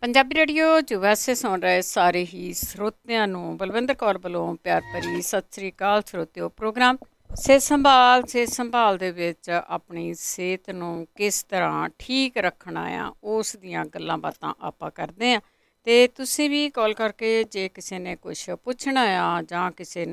Punjabi radio ਜੋ ਵੈਸੇ ਸੁਣ ਰਹੇ ਸਾਰੇ ਹੀ ਸਰੋਤਿਆਂ ਨੂੰ ਬਲਵਿੰਦਰ ਕੌਰ ਵੱਲੋਂ ਪਿਆਰ ਭਰੀ ਸਤਿ ਸ੍ਰੀ ਅਕਾਲ। ਸਰੋਤਿਓ, ਪ੍ਰੋਗਰਾਮ ਸਿਹਤ ਸੰਭਾਲ ਦੇ ਵਿੱਚ ਆਪਣੀ ਸਿਹਤ ਨੂੰ ਕਿਸ ਤਰ੍ਹਾਂ ਠੀਕ ਰੱਖਣਾ ਆ ਉਸ ਦੀਆਂ ਗੱਲਾਂ ਬਾਤਾਂ ਆਪਾਂ ਕਰਦੇ ਹਾਂ। ਅਤੇ ਤੁਸੀਂ ਵੀ ਕਾਲ ਕਰਕੇ ਜੇ ਕਿਸੇ ਨੇ ਕੁਛ ਪੁੱਛਣਾ ਆ ਜਾਂ ਕਿਸੇ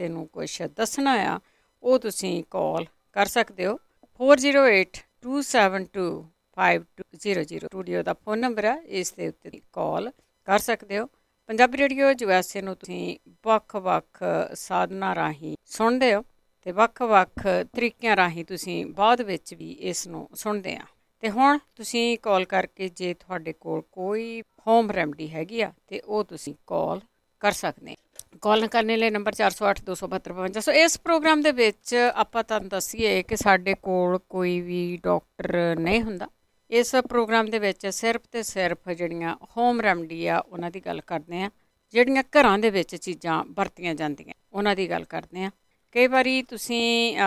ਨੂੰ ਕੁਛ ਦੱਸਣਾ ਆ ਉਹ ਤੁਸੀਂ ਕਾਲ ਕਰ ਸਕਦੇ ਹੋ। 4082725200 ਸਟੂਡੀਓ ਦਾ ਫੋਨ ਨੰਬਰ ਹੈ, ਇਸ ਦੇ ਉੱਤੇ ਕਾਲ ਕਰ ਸਕਦੇ ਹੋ। ਪੰਜਾਬੀ ਰੇਡੀਓ USA ਨੂੰ ਤੁਸੀਂ ਵੱਖ-ਵੱਖ ਸਾਧਨਾਂ ਰਾਹੀਂ ਸੁਣਦੇ ਹੋ ਅਤੇ ਵੱਖ-ਵੱਖ ਤਰੀਕਿਆਂ ਰਾਹੀਂ ਤੁਸੀਂ ਬਾਅਦ ਵਿੱਚ ਵੀ ਇਸ ਨੂੰ ਸੁਣਦੇ ਆ। ਅਤੇ ਹੁਣ ਤੁਸੀਂ ਕਾਲ ਕਰਕੇ ਜੇ ਤੁਹਾਡੇ ਕੋਲ ਕੋਈ ਹੋਮ ਰੈਮਡੀ ਹੈਗੀ ਆ ਅਤੇ ਉਹ ਤੁਸੀਂ ਕਾਲ ਕਰ ਸਕਦੇ। ਕਾਲ ਕਰਨ ਲਈ ਨੰਬਰ 4082725255। ਸੋ ਇਸ ਪ੍ਰੋਗਰਾਮ ਦੇ ਵਿੱਚ ਆਪਾਂ ਤੁਹਾਨੂੰ ਦੱਸੀਏ ਕਿ ਸਾਡੇ ਕੋਲ ਕੋਈ ਵੀ ਡਾਕਟਰ ਨਹੀਂ ਹੁੰਦਾ। ਇਸ ਪ੍ਰੋਗਰਾਮ ਦੇ ਵਿੱਚ ਸਿਰਫ ਅਤੇ ਸਿਰਫ ਜਿਹੜੀਆਂ ਹੋਮ ਰੈਮਡੀ ਆ ਉਹਨਾਂ ਦੀ ਗੱਲ ਕਰਦੇ ਹਾਂ, ਜਿਹੜੀਆਂ ਘਰਾਂ ਦੇ ਵਿੱਚ ਚੀਜ਼ਾਂ ਵਰਤੀਆਂ ਜਾਂਦੀਆਂ ਉਹਨਾਂ ਦੀ ਗੱਲ ਕਰਦੇ ਹਾਂ। ਕਈ ਵਾਰੀ ਤੁਸੀਂ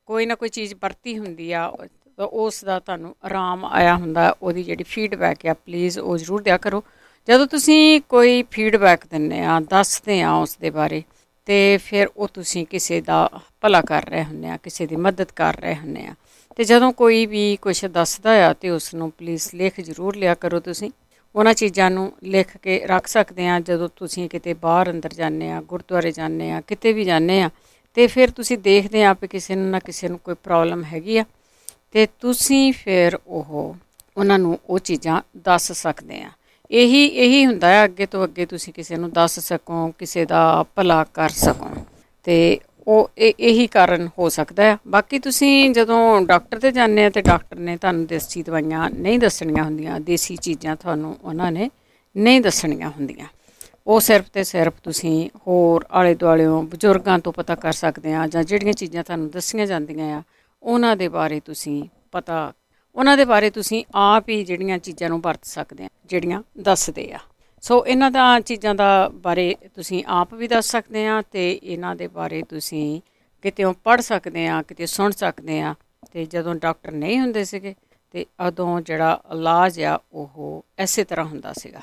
ਕੋਈ ਨਾ ਕੋਈ ਚੀਜ਼ ਵਰਤੀ ਹੁੰਦੀ ਆ, ਉਸ ਦਾ ਤੁਹਾਨੂੰ ਆਰਾਮ ਆਇਆ ਹੁੰਦਾ, ਉਹਦੀ ਜਿਹੜੀ ਫੀਡਬੈਕ ਆ ਪਲੀਜ਼ ਉਹ ਜ਼ਰੂਰ ਦਿਆ ਕਰੋ। ਜਦੋਂ ਤੁਸੀਂ ਕੋਈ ਫੀਡਬੈਕ ਦਿੰਦੇ ਆ, ਦੱਸਦੇ ਆ ਉਸ ਦੇ ਬਾਰੇ, ਅਤੇ ਫਿਰ ਉਹ ਤੁਸੀਂ ਕਿਸੇ ਦਾ ਭਲਾ ਕਰ ਰਹੇ ਹੁੰਦੇ ਆ, ਕਿਸੇ ਦੀ ਮਦਦ ਕਰ ਰਹੇ ਹੁੰਦੇ ਆ। ਅਤੇ ਜਦੋਂ ਕੋਈ ਵੀ ਕੁਛ ਦੱਸਦਾ ਆ ਅਤੇ ਉਸ ਨੂੰ ਪਲੀਜ਼ ਲਿਖ ਜ਼ਰੂਰ ਲਿਆ ਕਰੋ। ਤੁਸੀਂ ਉਹਨਾਂ ਚੀਜ਼ਾਂ ਨੂੰ ਲਿਖ ਕੇ ਰੱਖ ਸਕਦੇ ਆ। ਜਦੋਂ ਤੁਸੀਂ ਕਿਤੇ ਬਾਹਰ ਅੰਦਰ ਜਾਂਦੇ ਆ, ਗੁਰਦੁਆਰੇ ਜਾਂਦੇ ਆ, ਕਿਤੇ ਵੀ ਜਾਂਦੇ ਆ, ਅਤੇ ਫਿਰ ਤੁਸੀਂ ਦੇਖਦੇ ਆ ਵੀ ਕਿਸੇ ਨੂੰ ਨਾ ਕਿਸੇ ਨੂੰ ਕੋਈ ਪ੍ਰੋਬਲਮ ਹੈਗੀ ਆ, ਅਤੇ ਤੁਸੀਂ ਫਿਰ ਉਹਨਾਂ ਨੂੰ ਉਹ ਚੀਜ਼ਾਂ ਦੱਸ ਸਕਦੇ ਆ। ਇਹੀ ਹੁੰਦਾ ਹੈ, ਅੱਗੇ ਤੋਂ ਅੱਗੇ ਤੁਸੀਂ ਕਿਸੇ ਨੂੰ ਦੱਸ ਸਕੋ, ਕਿਸੇ ਦਾ ਭਲਾ ਕਰ ਸਕੋ, ਅਤੇ ਇਹੀ ਕਾਰਨ ਹੋ ਸਕਦਾ ਹੈ। ਬਾਕੀ ਤੁਸੀਂ ਜਦੋਂ ਡਾਕਟਰ 'ਤੇ ਜਾਂਦੇ ਆ ਅਤੇ ਡਾਕਟਰ ਨੇ ਤੁਹਾਨੂੰ ਦੇਸੀ ਦਵਾਈਆਂ ਨਹੀਂ ਦੱਸਣੀਆਂ ਹੁੰਦੀਆਂ, ਦੇਸੀ ਚੀਜ਼ਾਂ ਤੁਹਾਨੂੰ ਉਹਨਾਂ ਨੇ ਨਹੀਂ ਦੱਸਣੀਆਂ ਹੁੰਦੀਆਂ। ਉਹ ਸਿਰਫ ਅਤੇ ਸਿਰਫ ਤੁਸੀਂ ਹੋਰ ਆਲੇ ਦੁਆਲਿਓਂ ਬਜ਼ੁਰਗਾਂ ਤੋਂ ਪਤਾ ਕਰ ਸਕਦੇ ਆ, ਜਾਂ ਜਿਹੜੀਆਂ ਚੀਜ਼ਾਂ ਤੁਹਾਨੂੰ ਦੱਸੀਆਂ ਜਾਂਦੀਆਂ ਆ ਉਹਨਾਂ ਦੇ ਬਾਰੇ ਤੁਸੀਂ ਆਪ ਹੀ ਜਿਹੜੀਆਂ ਚੀਜ਼ਾਂ ਨੂੰ ਵਰਤ ਸਕਦੇ ਆ, ਜਿਹੜੀਆਂ ਦੱਸਦੇ ਆ। ਸੋ ਇਹਨਾਂ ਦਾ ਚੀਜ਼ਾਂ ਦਾ ਬਾਰੇ ਤੁਸੀਂ ਆਪ ਵੀ ਦੱਸ ਸਕਦੇ ਆ, ਅਤੇ ਇਹਨਾਂ ਦੇ ਬਾਰੇ ਤੁਸੀਂ ਕਿਤੇੋਂ ਪੜ੍ਹ ਸਕਦੇ ਆ, ਕਿਤੇ ਸੁਣ ਸਕਦੇ ਆ। ਅਤੇ ਜਦੋਂ ਡਾਕਟਰ ਨਹੀਂ ਹੁੰਦੇ ਸੀਗੇ ਅਤੇ ਉਦੋਂ ਜਿਹੜਾ ਇਲਾਜ ਆ ਉਹ ਇਸੇ ਤਰ੍ਹਾਂ ਹੁੰਦਾ ਸੀਗਾ।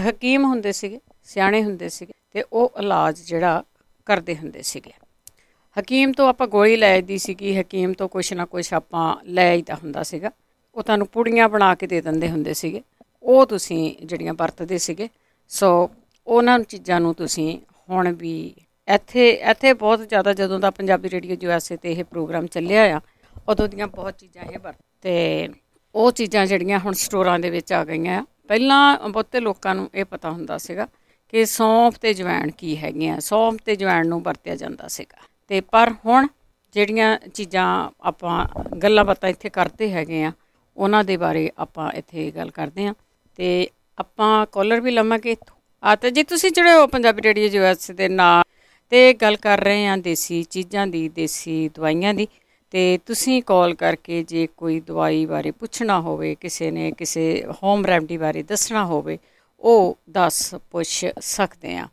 ਹਕੀਮ ਹੁੰਦੇ ਸੀਗੇ, ਸਿਆਣੇ ਹੁੰਦੇ ਸੀਗੇ, ਅਤੇ ਉਹ ਇਲਾਜ ਜਿਹੜਾ ਕਰਦੇ ਹੁੰਦੇ ਸੀਗੇ। ਹਕੀਮ ਤੋਂ ਆਪਾਂ ਗੋਲੀ ਲੈ ਦੀ ਸੀਗੀ, ਹਕੀਮ ਤੋਂ ਕੁਛ ਨਾ ਕੁਛ ਆਪਾਂ ਲੈ ਆਈਦਾ ਹੁੰਦਾ ਸੀਗਾ। ਉਹ ਤੁਹਾਨੂੰ ਪੁੜੀਆਂ ਬਣਾ ਕੇ ਦੇ ਦਿੰਦੇ ਹੁੰਦੇ ਸੀਗੇ, ਉਹ ਤੁਸੀਂ ਜਿਹੜੀਆਂ ਵਰਤਦੇ ਸੀਗੇ। ਸੋ ਉਹਨਾਂ ਚੀਜ਼ਾਂ ਨੂੰ ਤੁਸੀਂ ਹੁਣ ਵੀ ਇੱਥੇ ਬਹੁਤ ਜ਼ਿਆਦਾ, ਜਦੋਂ ਦਾ ਪੰਜਾਬੀ ਰੇਡੀਓ USA 'ਤੇ ਇਹ ਪ੍ਰੋਗਰਾਮ ਚੱਲਿਆ ਆ ਉਦੋਂ ਦੀਆਂ ਬਹੁਤ ਚੀਜ਼ਾਂ ਇਹ ਅਤੇ ਉਹ ਚੀਜ਼ਾਂ ਜਿਹੜੀਆਂ ਹੁਣ ਸਟੋਰਾਂ ਦੇ ਵਿੱਚ ਆ ਗਈਆਂ ਆ। ਪਹਿਲਾਂ ਬਹੁਤੇ ਲੋਕਾਂ ਨੂੰ ਇਹ ਪਤਾ ਹੁੰਦਾ ਸੀਗਾ ਕਿ ਸੌਂਫ ਅਤੇ ਅਜਵਾਇਣ ਕੀ ਹੈਗੀਆਂ, ਸੌਂਫ ਅਤੇ ਅਜਵਾਇਣ ਨੂੰ ਵਰਤਿਆ ਜਾਂਦਾ ਸੀਗਾ। ਅਤੇ ਪਰ ਹੁਣ ਜਿਹੜੀਆਂ ਚੀਜ਼ਾਂ ਆਪਾਂ ਗੱਲਾਂ ਬਾਤਾਂ ਇੱਥੇ ਕਰਦੇ ਹੈਗੇ ਆ ਉਹਨਾਂ ਦੇ ਬਾਰੇ ਆਪਾਂ ਇੱਥੇ ਗੱਲ ਕਰਦੇ ਹਾਂ। ਅਤੇ ਆਪਾਂ ਕਾਲਰ ਵੀ ਲਵਾਂਗੇ ਇੱਥੋਂ ਅਤੇ ਜੇ ਤੁਸੀਂ ਜਿਹੜੇ ਹੋ ਪੰਜਾਬੀ ਰੇਡੀਓ USA ਦੇ ਨਾਲ ਅਤੇ ਗੱਲ ਕਰ ਰਹੇ ਹਾਂ ਦੇਸੀ ਚੀਜ਼ਾਂ ਦੀ, ਦੇਸੀ ਦਵਾਈਆਂ ਦੀ, ਅਤੇ ਤੁਸੀਂ ਕਾਲ ਕਰਕੇ ਜੇ ਕੋਈ ਦਵਾਈ ਬਾਰੇ ਪੁੱਛਣਾ ਹੋਵੇ, ਕਿਸੇ ਨੇ ਕਿਸੇ ਹੋਮ ਰੈਮਡੀ ਬਾਰੇ ਦੱਸਣਾ ਹੋਵੇ, ਉਹ ਪੁੱਛ ਸਕਦੇ ਆ।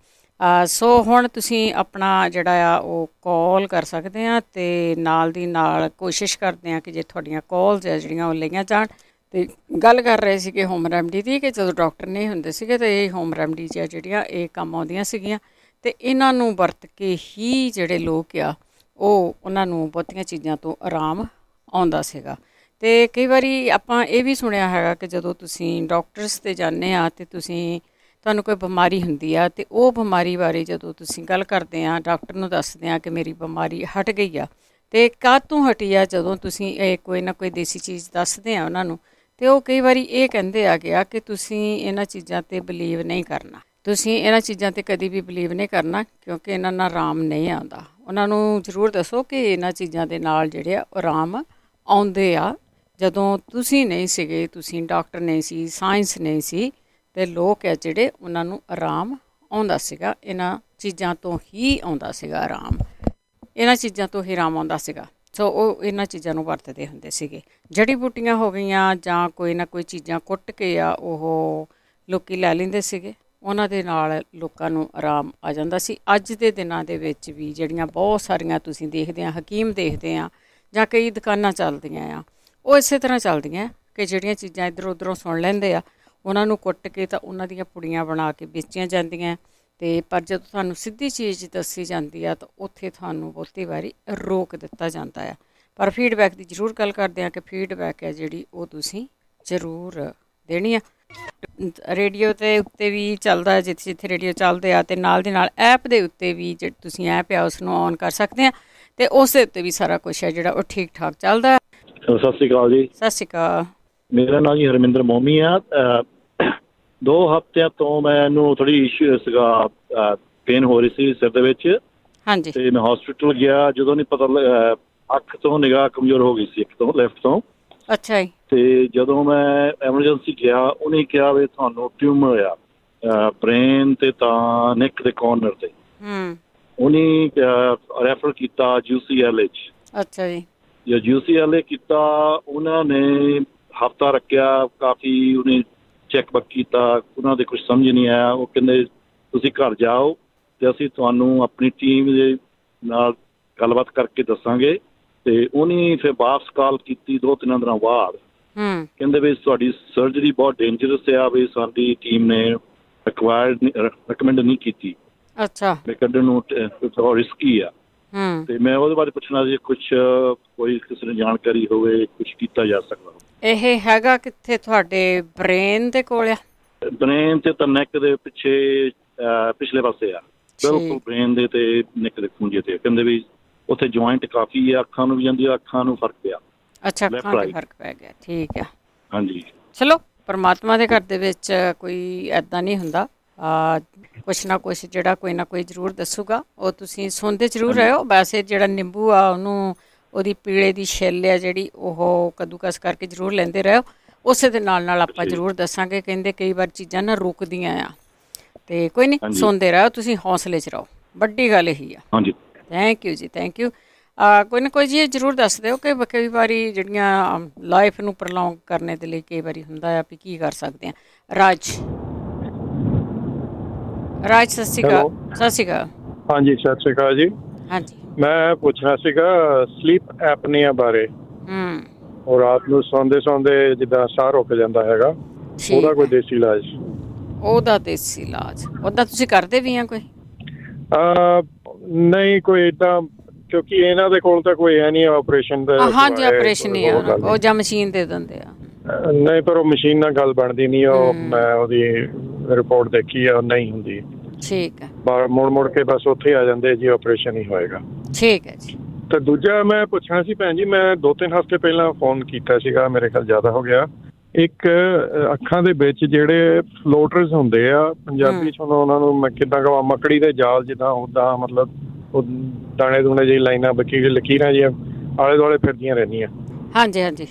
ਸੋ ਹੁਣ ਤੁਸੀਂ ਆਪਣਾ ਜਿਹੜਾ ਆ ਉਹ ਕਾਲ ਕਰ ਸਕਦੇ ਆ, ਅਤੇ ਨਾਲ ਦੀ ਨਾਲ ਕੋਸ਼ਿਸ਼ ਕਰਦੇ ਹਾਂ ਕਿ ਜੇ ਤੁਹਾਡੀਆਂ ਕਾਲਸ ਆ ਜਿਹੜੀਆਂ ਉਹ ਲਈਆਂ ਜਾਣ। ਅਤੇ ਗੱਲ ਕਰ ਰਹੇ ਸੀਗੇ ਹੋਮ ਰੈਮਡੀ ਦੀ, ਕਿ ਜਦੋਂ ਡਾਕਟਰ ਨਹੀਂ ਹੁੰਦੇ ਸੀਗੇ ਤਾਂ ਇਹ ਹੋਮ ਰੈਮਡੀਜ਼ ਆ ਜਿਹੜੀਆਂ ਇਹ ਕੰਮ ਆਉਂਦੀਆਂ ਸੀਗੀਆਂ, ਅਤੇ ਇਹਨਾਂ ਨੂੰ ਵਰਤ ਕੇ ਹੀ ਜਿਹੜੇ ਲੋਕ ਆ ਉਹਨਾਂ ਨੂੰ ਬਹੁਤੀਆਂ ਚੀਜ਼ਾਂ ਤੋਂ ਆਰਾਮ ਆਉਂਦਾ ਸੀਗਾ। ਅਤੇ ਕਈ ਵਾਰੀ ਆਪਾਂ ਇਹ ਵੀ ਸੁਣਿਆ ਹੈਗਾ ਕਿ ਜਦੋਂ ਤੁਸੀਂ ਡਾਕਟਰਸ 'ਤੇ ਜਾਂਦੇ ਆ ਅਤੇ ਤੁਹਾਨੂੰ ਕੋਈ ਬਿਮਾਰੀ ਹੁੰਦੀ ਆ, ਅਤੇ ਉਹ ਬਿਮਾਰੀ ਬਾਰੇ ਜਦੋਂ ਤੁਸੀਂ ਗੱਲ ਕਰਦੇ ਆ, ਡਾਕਟਰ ਨੂੰ ਦੱਸਦੇ ਆ ਕਿ ਮੇਰੀ ਬਿਮਾਰੀ ਹਟ ਗਈ ਆ, ਅਤੇ ਕਾਹਤੋਂ ਹਟੀ ਆ, ਜਦੋਂ ਤੁਸੀਂ ਇਹ ਕੋਈ ਨਾ ਕੋਈ ਦੇਸੀ ਚੀਜ਼ ਦੱਸਦੇ ਆ ਉਹਨਾਂ ਨੂੰ, ਅਤੇ ਉਹ ਕਈ ਵਾਰੀ ਇਹ ਕਹਿੰਦੇ ਆ ਕਿ ਤੁਸੀਂ ਇਹਨਾਂ ਚੀਜ਼ਾਂ 'ਤੇ ਬਿਲੀਵ ਨਹੀਂ ਕਰਨਾ, ਤੁਸੀਂ ਇਹਨਾਂ ਚੀਜ਼ਾਂ 'ਤੇ ਕਦੀ ਵੀ ਬਿਲੀਵ ਨਹੀਂ ਕਰਨਾ, ਕਿਉਂਕਿ ਇਹਨਾਂ ਨਾਲ ਆਰਾਮ ਨਹੀਂ ਆਉਂਦਾ। ਉਹਨਾਂ ਨੂੰ ਜ਼ਰੂਰ ਦੱਸੋ ਕਿ ਇਹਨਾਂ ਚੀਜ਼ਾਂ ਦੇ ਨਾਲ ਜਿਹੜੇ ਆ ਆਰਾਮ ਆਉਂਦੇ ਆ। ਜਦੋਂ ਤੁਸੀਂ ਨਹੀਂ ਸੀਗੇ, ਤੁਸੀਂ ਡਾਕਟਰ ਨਹੀਂ ਸੀ, ਸਾਇੰਸ ਨਹੀਂ ਸੀ, ਅਤੇ ਲੋਕ ਆ ਜਿਹੜੇ ਉਹਨਾਂ ਨੂੰ ਆਰਾਮ ਆਉਂਦਾ ਸੀਗਾ। ਇਹਨਾਂ ਚੀਜ਼ਾਂ ਤੋਂ ਹੀ ਆਉਂਦਾ ਸੀਗਾ ਆਰਾਮ, ਇਹਨਾਂ ਚੀਜ਼ਾਂ ਤੋਂ ਹੀ ਆਰਾਮ ਆਉਂਦਾ ਸੀਗਾ। ਸੋ ਉਹ ਇਹਨਾਂ ਚੀਜ਼ਾਂ ਨੂੰ ਵਰਤਦੇ ਹੁੰਦੇ ਸੀਗੇ। ਜੜੀ ਬੂਟੀਆਂ ਹੋ ਗਈਆਂ ਜਾਂ ਕੋਈ ਨਾ ਕੋਈ ਚੀਜ਼ਾਂ ਕੁੱਟ ਕੇ ਉਹ ਲੋਕ ਲੈ ਲੈਂਦੇ ਸੀਗੇ, ਉਹਨਾਂ ਦੇ ਨਾਲ ਲੋਕਾਂ ਨੂੰ ਆਰਾਮ ਆ ਜਾਂਦਾ ਸੀ। ਅੱਜ ਦੇ ਦਿਨਾਂ ਦੇ ਵਿੱਚ ਵੀ ਜਿਹੜੀਆਂ ਬਹੁਤ ਸਾਰੀਆਂ ਤੁਸੀਂ ਦੇਖਦੇ ਆ, ਹਕੀਮ ਦੇਖਦੇ ਆ, ਜਾਂ ਕਈ ਦੁਕਾਨਾਂ ਚੱਲਦੀਆਂ ਆ, ਉਹ ਇਸੇ ਤਰ੍ਹਾਂ ਚੱਲਦੀਆਂ ਕਿ ਜਿਹੜੀਆਂ ਚੀਜ਼ਾਂ ਇੱਧਰੋਂ ਉੱਧਰੋਂ ਸੁਣ ਲੈਂਦੇ ਆ, ਉਹਨਾਂ ਨੂੰ ਕੁੱਟ ਕੇ ਤਾਂ ਉਹਨਾਂ ਦੀਆਂ ਪੁੜੀਆਂ ਬਣਾ ਕੇ ਵੇਚੀਆਂ ਜਾਂਦੀਆਂ। ਅਤੇ ਪਰ ਜਦੋਂ ਤੁਹਾਨੂੰ ਸਿੱਧੀ ਚੀਜ਼ ਦੱਸੀ ਜਾਂਦੀ ਆ ਤਾਂ ਉੱਥੇ ਤੁਹਾਨੂੰ ਬਹੁਤੀ ਵਾਰੀ ਰੋਕ ਦਿੱਤਾ ਜਾਂਦਾ ਆ। ਪਰ ਫੀਡਬੈਕ ਦੀ ਜ਼ਰੂਰ ਗੱਲ ਕਰਦੇ ਹਾਂ ਕਿ ਫੀਡਬੈਕ ਹੈ ਜਿਹੜੀ ਉਹ ਤੁਸੀਂ ਜ਼ਰੂਰ ਦੇਣੀ ਆ। ਰੇਡੀਓ ਦੇ ਉੱਤੇ ਵੀ ਚੱਲਦਾ ਜਿੱਥੇ ਜਿੱਥੇ ਰੇਡੀਓ ਚੱਲਦੇ ਆ, ਅਤੇ ਨਾਲ ਦੀ ਨਾਲ ਐਪ ਦੇ ਉੱਤੇ ਵੀ ਜਿਹੜੀ ਤੁਸੀਂ ਐਪ ਆ ਉਸ ਨੂੰ ਔਨ ਕਰ ਸਕਦੇ ਆ, ਅਤੇ ਉਸ ਦੇ ਉੱਤੇ ਵੀ ਸਾਰਾ ਕੁਛ ਹੈ ਜਿਹੜਾ ਉਹ ਠੀਕ ਠਾਕ ਚੱਲਦਾ। ਸਤਿ ਸ਼੍ਰੀ ਅਕਾਲ ਜੀ। ਸਤਿ ਸ਼੍ਰੀ ਅਕਾਲ। ਮੇਰਾ ਨਾਮ ਜੀ ਹਰਮਿੰਦਰ ਮੋਮੀ ਆ। 2 ਹਫ਼ਤਿਆਂ ਤੋਂ ਮੈਨੂੰ ਥੋੜ੍ਹੀ ਇਸ਼ੂ ਸੀਗਾ, ਪੇਨ ਹੋ ਰਹੀ ਸੀ ਸਿਰ ਦੇ ਵਿੱਚ। ਹਾਂਜੀ। ਅਤੇ ਮੈਂ ਹੌਸਪੀਟਲ ਗਿਆ, ਜਦੋਂ ਨਹੀਂ ਪਤਾ ਅੱਖ ਤੋਂ ਨਿਗਾਹ ਕਮਜ਼ੋਰ ਹੋ ਗਈ ਸੀ, ਇੱਕ ਤੋਂ ਲੈਫਟ ਤੋਂ। ਅੱਛਾ ਜੀ। ਅਤੇ ਜਦੋਂ ਮੈਂ ਐਮਰਜੈਂਸੀ ਗਿਆ, ਉਹਨੇ ਕਿਹਾ ਵੀ ਤੁਹਾਨੂੰ ਟਿਊਮਰ ਆ ਬ੍ਰੇਨ 'ਤੇ ਤਾਂ ਨੈਕ ਦੇ ਕੋਰਨਰ 'ਤੇ। ਉਹਨੇ ਰੈਫਰ ਕੀਤਾ UCLA 'ਚ। ਅੱਛਾ ਜੀ। ਜੇ UCLA ਕੀਤਾ, ਉਹਨਾਂ ਨੇ ਹਫ਼ਤਾ ਰੱਖਿਆ, ਕਾਫੀ ਉਹਨੇ ਚੈੱਕਅਪ ਕੀਤਾ, ਉਹਨਾਂ ਦੇ ਕੁਛ ਸਮਝ ਨਹੀਂ ਆਇਆ। ਉਹ ਕਹਿੰਦੇ ਤੁਸੀਂ ਘਰ ਜਾਓ ਅਤੇ ਅਸੀਂ ਤੁਹਾਨੂੰ ਆਪਣੀ ਟੀਮ ਦੇ ਨਾਲ ਗੱਲਬਾਤ ਕਰਕੇ ਦੱਸਾਂਗੇ। ਅਤੇ ਉਹਨੇ ਫਿਰ ਵਾਪਸ ਕਾਲ ਕੀਤੀ 2-3 ਦਿਨਾਂ ਬਾਅਦ। ਕਹਿੰਦੇ ਵੀ ਤੁਹਾਡੀ ਸਰਜਰੀ ਬਹੁਤ ਡੇਂਜਰਸ ਆ, ਵੀ ਸਾਡੀ ਟੀਮ ਨੇ ਰਿਕਮੈਂਡ ਨਹੀਂ ਕੀਤੀ। ਅੱਛਾ। ਵੀ ਕੱਢਣ ਨੂੰ ਰਿਸਕੀ ਆ। ਅਤੇ ਮੈਂ ਉਹਦੇ ਬਾਰੇ ਪੁੱਛਣਾ ਸੀ, ਕੁਛ ਕੋਈ ਕਿਸੇ ਨੂੰ ਜਾਣਕਾਰੀ ਹੋਵੇ, ਕੁਛ ਕੀਤਾ ਜਾ ਸਕਦਾ। ਇਹ ਹੈਗਾ ਕਿੱਥੇ ਤੁਹਾਡੇ ਬ੍ਰੇਨ ਦੇ ਕੋਲ ਆ? ਬ੍ਰੇਨ 'ਤੇ ਤਾਂ ਨੈਕ ਦੇ ਪਿੱਛੇ ਪਿਛਲੇ ਪਾਸੇ ਆ, ਬਿਲਕੁਲ ਬ੍ਰੇਨ ਦੇ ਅਤੇ ਨੈਕ ਦੇ ਖੂੰਜੇ 'ਤੇ। ਕਹਿੰਦੇ ਵੀ ਉੱਥੇ ਜੁਆਇੰਟ ਕਾਫੀ ਆ, ਅੱਖਾਂ ਨੂੰ ਵੀ ਜਾਂਦੀ ਆ, ਅੱਖਾਂ ਨੂੰ ਫਰਕ ਪਿਆ। ਅੱਛਾ, ਅੱਖਾਂ ਨੂੰ ਫਰਕ ਪੈ ਗਿਆ। ਠੀਕ ਆ। ਹਾਂਜੀ। ਚਲੋ ਪਰਮਾਤਮਾ ਦੇ ਘਰ ਦੇ ਵਿੱਚ ਕੋਈ ਇੱਦਾਂ ਨਹੀਂ ਹੁੰਦਾ, ਕੁਛ ਨਾ ਕੁਛ ਜਿਹੜਾ ਕੋਈ ਨਾ ਕੋਈ ਜ਼ਰੂਰ ਦੱਸੂਗਾ। ਉਹ ਤੁਸੀਂ ਸੁਣਦੇ ਜ਼ਰੂਰ ਰਹੋ। ਵੈਸੇ ਜਿਹੜਾ ਨਿੰਬੂ ਆ ਉਹਨੂੰ, ਉਹਦੀ ਪੀਲੇ ਦੀ ਛਿੱਲ ਆ ਜਿਹੜੀ, ਉਹ ਕੱਦੂਕਸ ਕਰਕੇ ਜ਼ਰੂਰ ਲੈਂਦੇ ਰਹੋ। ਉਸੇ ਦੇ ਨਾਲ ਨਾਲ ਆਪਾਂ ਜ਼ਰੂਰ ਦੱਸਾਂਗੇ। ਕਹਿੰਦੇ ਕਈ ਵਾਰ ਚੀਜ਼ਾਂ ਨਾ ਰੁਕਦੀਆਂ ਆ, ਅਤੇ ਕੋਈ ਨਹੀਂ, ਸੁਣਦੇ ਰਹੋ ਤੁਸੀਂ, ਹੌਸਲੇ 'ਚ ਰਹੋ। ਵੱਡੀ ਗੱਲ ਇਹੀ ਆ। ਹਾਂਜੀ। ਥੈਂਕ ਯੂ ਜੀ, ਥੈਂਕ ਯੂ। ਕੋਈ ਨਾ ਕੋਈ ਜੀ ਜ਼ਰੂਰ ਦੱਸ ਦਿਓ ਕਿ ਕਈ ਵਾਰੀ ਜਿਹੜੀਆਂ ਲਾਈਫ ਨੂੰ ਪ੍ਰਲੋਂਗ ਕਰਨੇ ਦੇ ਲਈ ਕਈ ਵਾਰੀ ਹੁੰਦਾ ਆ ਵੀ ਕੀ ਕਰ ਸਕਦੇ ਹਾਂ। ਰਾਜ ਸਤਿ ਸ਼੍ਰੀ ਅਕਾਲ। ਸਤਿ ਸ਼੍ਰੀ ਅਕਾਲ। ਹਾਂਜੀ, ਸਤਿ ਸ਼੍ਰੀ ਅਕਾਲ ਜੀ। ਹਾਂਜੀ। ਮੈਂ ਪੁੱਛਣਾ ਸੀਗਾ ਸਲੀਪ ਐਪਨੀਆ ਬਾਰੇ। ਉਹ ਰਾਤ ਨੂੰ ਸੌਂਦੇ ਜਿੱਦਾਂ ਸਾਹ ਰੁਕ ਜਾਂਦਾ ਹੈਗਾ, ਉਹਦਾ ਕੋਈ ਦੇਸੀ ਇਲਾਜ? ਉਹਦਾ ਦੇਸੀ ਇਲਾਜ ਉਹਦਾ ਤੁਸੀਂ ਕਰਦੇ ਵੀ ਆ ਕੋਈ? ਨਹੀਂ, ਕੋਈ ਏਦਾਂ, ਕਿਉਂਕਿ ਇਹਨਾਂ ਦੇ ਕੋਲ ਤਾਂ ਕੋਈ ਹੈ ਨਹੀਂ ਆਪਰੇਸ਼ਨ ਦਾ। ਹਾਂਜੀ, ਆਪਰੇਸ਼ਨ ਹੀ ਆ, ਉਹ ਜਾਂ ਮਸ਼ੀਨ ਦੇ ਦਿੰਦੇ ਆ। ਨਹੀਂ, ਪਰ ਉਹ ਮਸ਼ੀਨ ਨਾਲ ਗੱਲ ਬਣਦੀ ਨਹੀਂ। ਉਹ ਮੈਂ ਉਹਦੀ ਰਿਪੋਰਟ ਦੇਖੀ ਆ, ਨਹੀਂ ਹੁੰਦੀ। ਠੀਕ ਹੈ। ਮੁੜ ਕੇ ਬਸ ਉੱਥੇ ਆ ਜਾਂਦੇ ਜੀ, ਆਪਰੇਸ਼ਨ ਹੀ ਹੋਏਗਾ। ਠੀਕ ਹੈ ਜੀ। ਤੇ ਦੂਜਾ ਮੈਂ ਪੁੱਛਣਾ ਸੀ ਭੈਣ ਜੀ, ਮੈਂ 2-3 ਹਫ਼ਤੇ ਪਹਿਲਾਂ ਫੋਨ ਕੀਤਾ ਸੀਗਾ, ਮੇਰੇ ਖਿਆਲ ਜ਼ਿਆਦਾ ਹੋ ਗਿਆ। ਇੱਕ ਅੱਖਾਂ ਦੇ ਵਿੱਚ ਜਿਹੜੇ ਫਲੋਟਰਸ ਹੁੰਦੇ ਆ, ਪੰਜਾਬੀ 'ਚ ਉਹਨਾਂ ਨੂੰ ਮੈਂ ਕਿੱਦਾਂ ਕਹਾਂ, ਮੱਕੜੀ ਦੇ ਜਾਲ ਜਿੱਦਾਂ, ਉੱਦਾਂ ਮਤਲਬ ਉਹ ਦਾਣੇ ਦੂਣੇ ਜਿਹੀ ਲਾਈਨਾਂ ਲਕੀਰਾਂ ਜਿਹੀਆਂ ਆਲੇ ਦੁਆਲੇ ਫਿਰਦੀਆਂ ਰਹਿੰਦੀਆਂ। ਹਾਂਜੀ ਹਾਂਜੀ।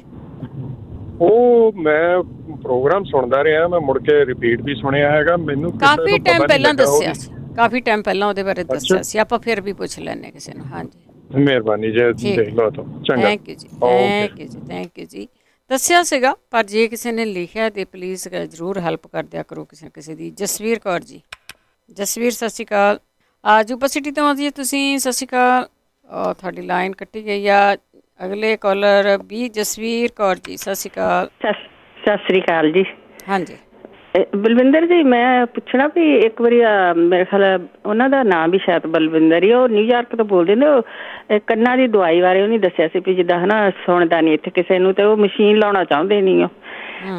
ਉਹ ਮੈਂ ਪ੍ਰੋਗਰਾਮ ਸੁਣਦਾ ਰਿਹਾ, ਮੈਂ ਮੁੜ ਕੇ ਰਿਪੀਟ ਵੀ ਸੁਣਿਆ ਹੈਗਾ। ਮੈਨੂੰ ਕਾਫੀ ਟਾਈਮ ਪਹਿਲਾਂ ਦੱਸਿਆ ਸੀ, ਕਾਫੀ ਟਾਈਮ ਪਹਿਲਾਂ ਉਹਦੇ ਬਾਰੇ ਦੱਸਿਆ ਸੀ। ਆਪਾਂ ਫਿਰ ਵੀ ਪੁੱਛ ਲੈਂਦੇ ਕਿਸੇ ਨੂੰ। ਹਾਂਜੀ, ਮਿਹਰਬਾਨੀ ਜੀ, ਦੇਖ ਲਓ ਤਾਂ ਚੰਗਾ। ਥੈਂਕ ਯੂ ਜੀ, ਥੈਂਕ ਯੂ ਜੀ, ਥੈਂਕ ਯੂ ਜੀ। ਦੱਸਿਆ ਸੀਗਾ, ਪਰ ਜੇ ਕਿਸੇ ਨੇ ਲਿਖਿਆ ਤੇ ਪਲੀਜ਼ ਜ਼ਰੂਰ ਹੈਲਪ ਕਰ ਦਿਆ ਕਰੋ ਕਿਸੇ ਦੀ। ਜਸਵੀਰ ਕੌਰ ਜੀ। ਜਸਵੀਰ ਸਤਿ ਸ਼੍ਰੀ ਅਕਾਲ। ਯੂਨੀਵਰਸਿਟੀ ਤੋਂ ਆਉਂਦੀ ਤੁਸੀਂ? ਸਤਿ ਸ਼੍ਰੀ ਅਕਾਲ। ਤੁਹਾਡੀ ਲਾਈਨ ਕੱਟੀ ਗਈ ਆ। ਅਗਲੇ ਕਾਲਰ ਵੀ ਜਸਵੀਰ ਕੌਰ ਜੀ, ਸਤਿ ਸ਼੍ਰੀ ਅਕਾਲ। ਸਤਿ ਸ਼੍ਰੀ ਅਕਾਲ ਜੀ। ਹਾਂਜੀ ਬਲਵਿੰਦਰ ਜੀ, ਮੈਂ ਪੁੱਛਣਾ ਵੀ ਇੱਕ ਵਾਰੀ ਮੇਰੇ ਖਿਆਲ ਉਹਨਾਂ ਦਾ ਨਾਮ ਵੀ ਸ਼ਾਇਦ ਬਲਵਿੰਦਰ ਹੀ, ਉਹ ਨਿਊਯਾਰਕ ਤੋਂ ਬੋਲਦੇ ਨੇ। ਉਹ ਕੰਨਾਂ ਦੀ ਦਵਾਈ ਬਾਰੇ ਉਹਨੇ ਦੱਸਿਆ ਸੀ ਵੀ ਜਿੱਦਾਂ ਹਨਾ ਸੁਣਦਾ ਨਹੀਂ ਇੱਥੇ ਕਿਸੇ ਨੂੰ, ਤੇ ਉਹ ਮਸ਼ੀਨ ਲਾਉਣਾ ਚਾਹੁੰਦੇ ਨਹੀਂ ਉਹ।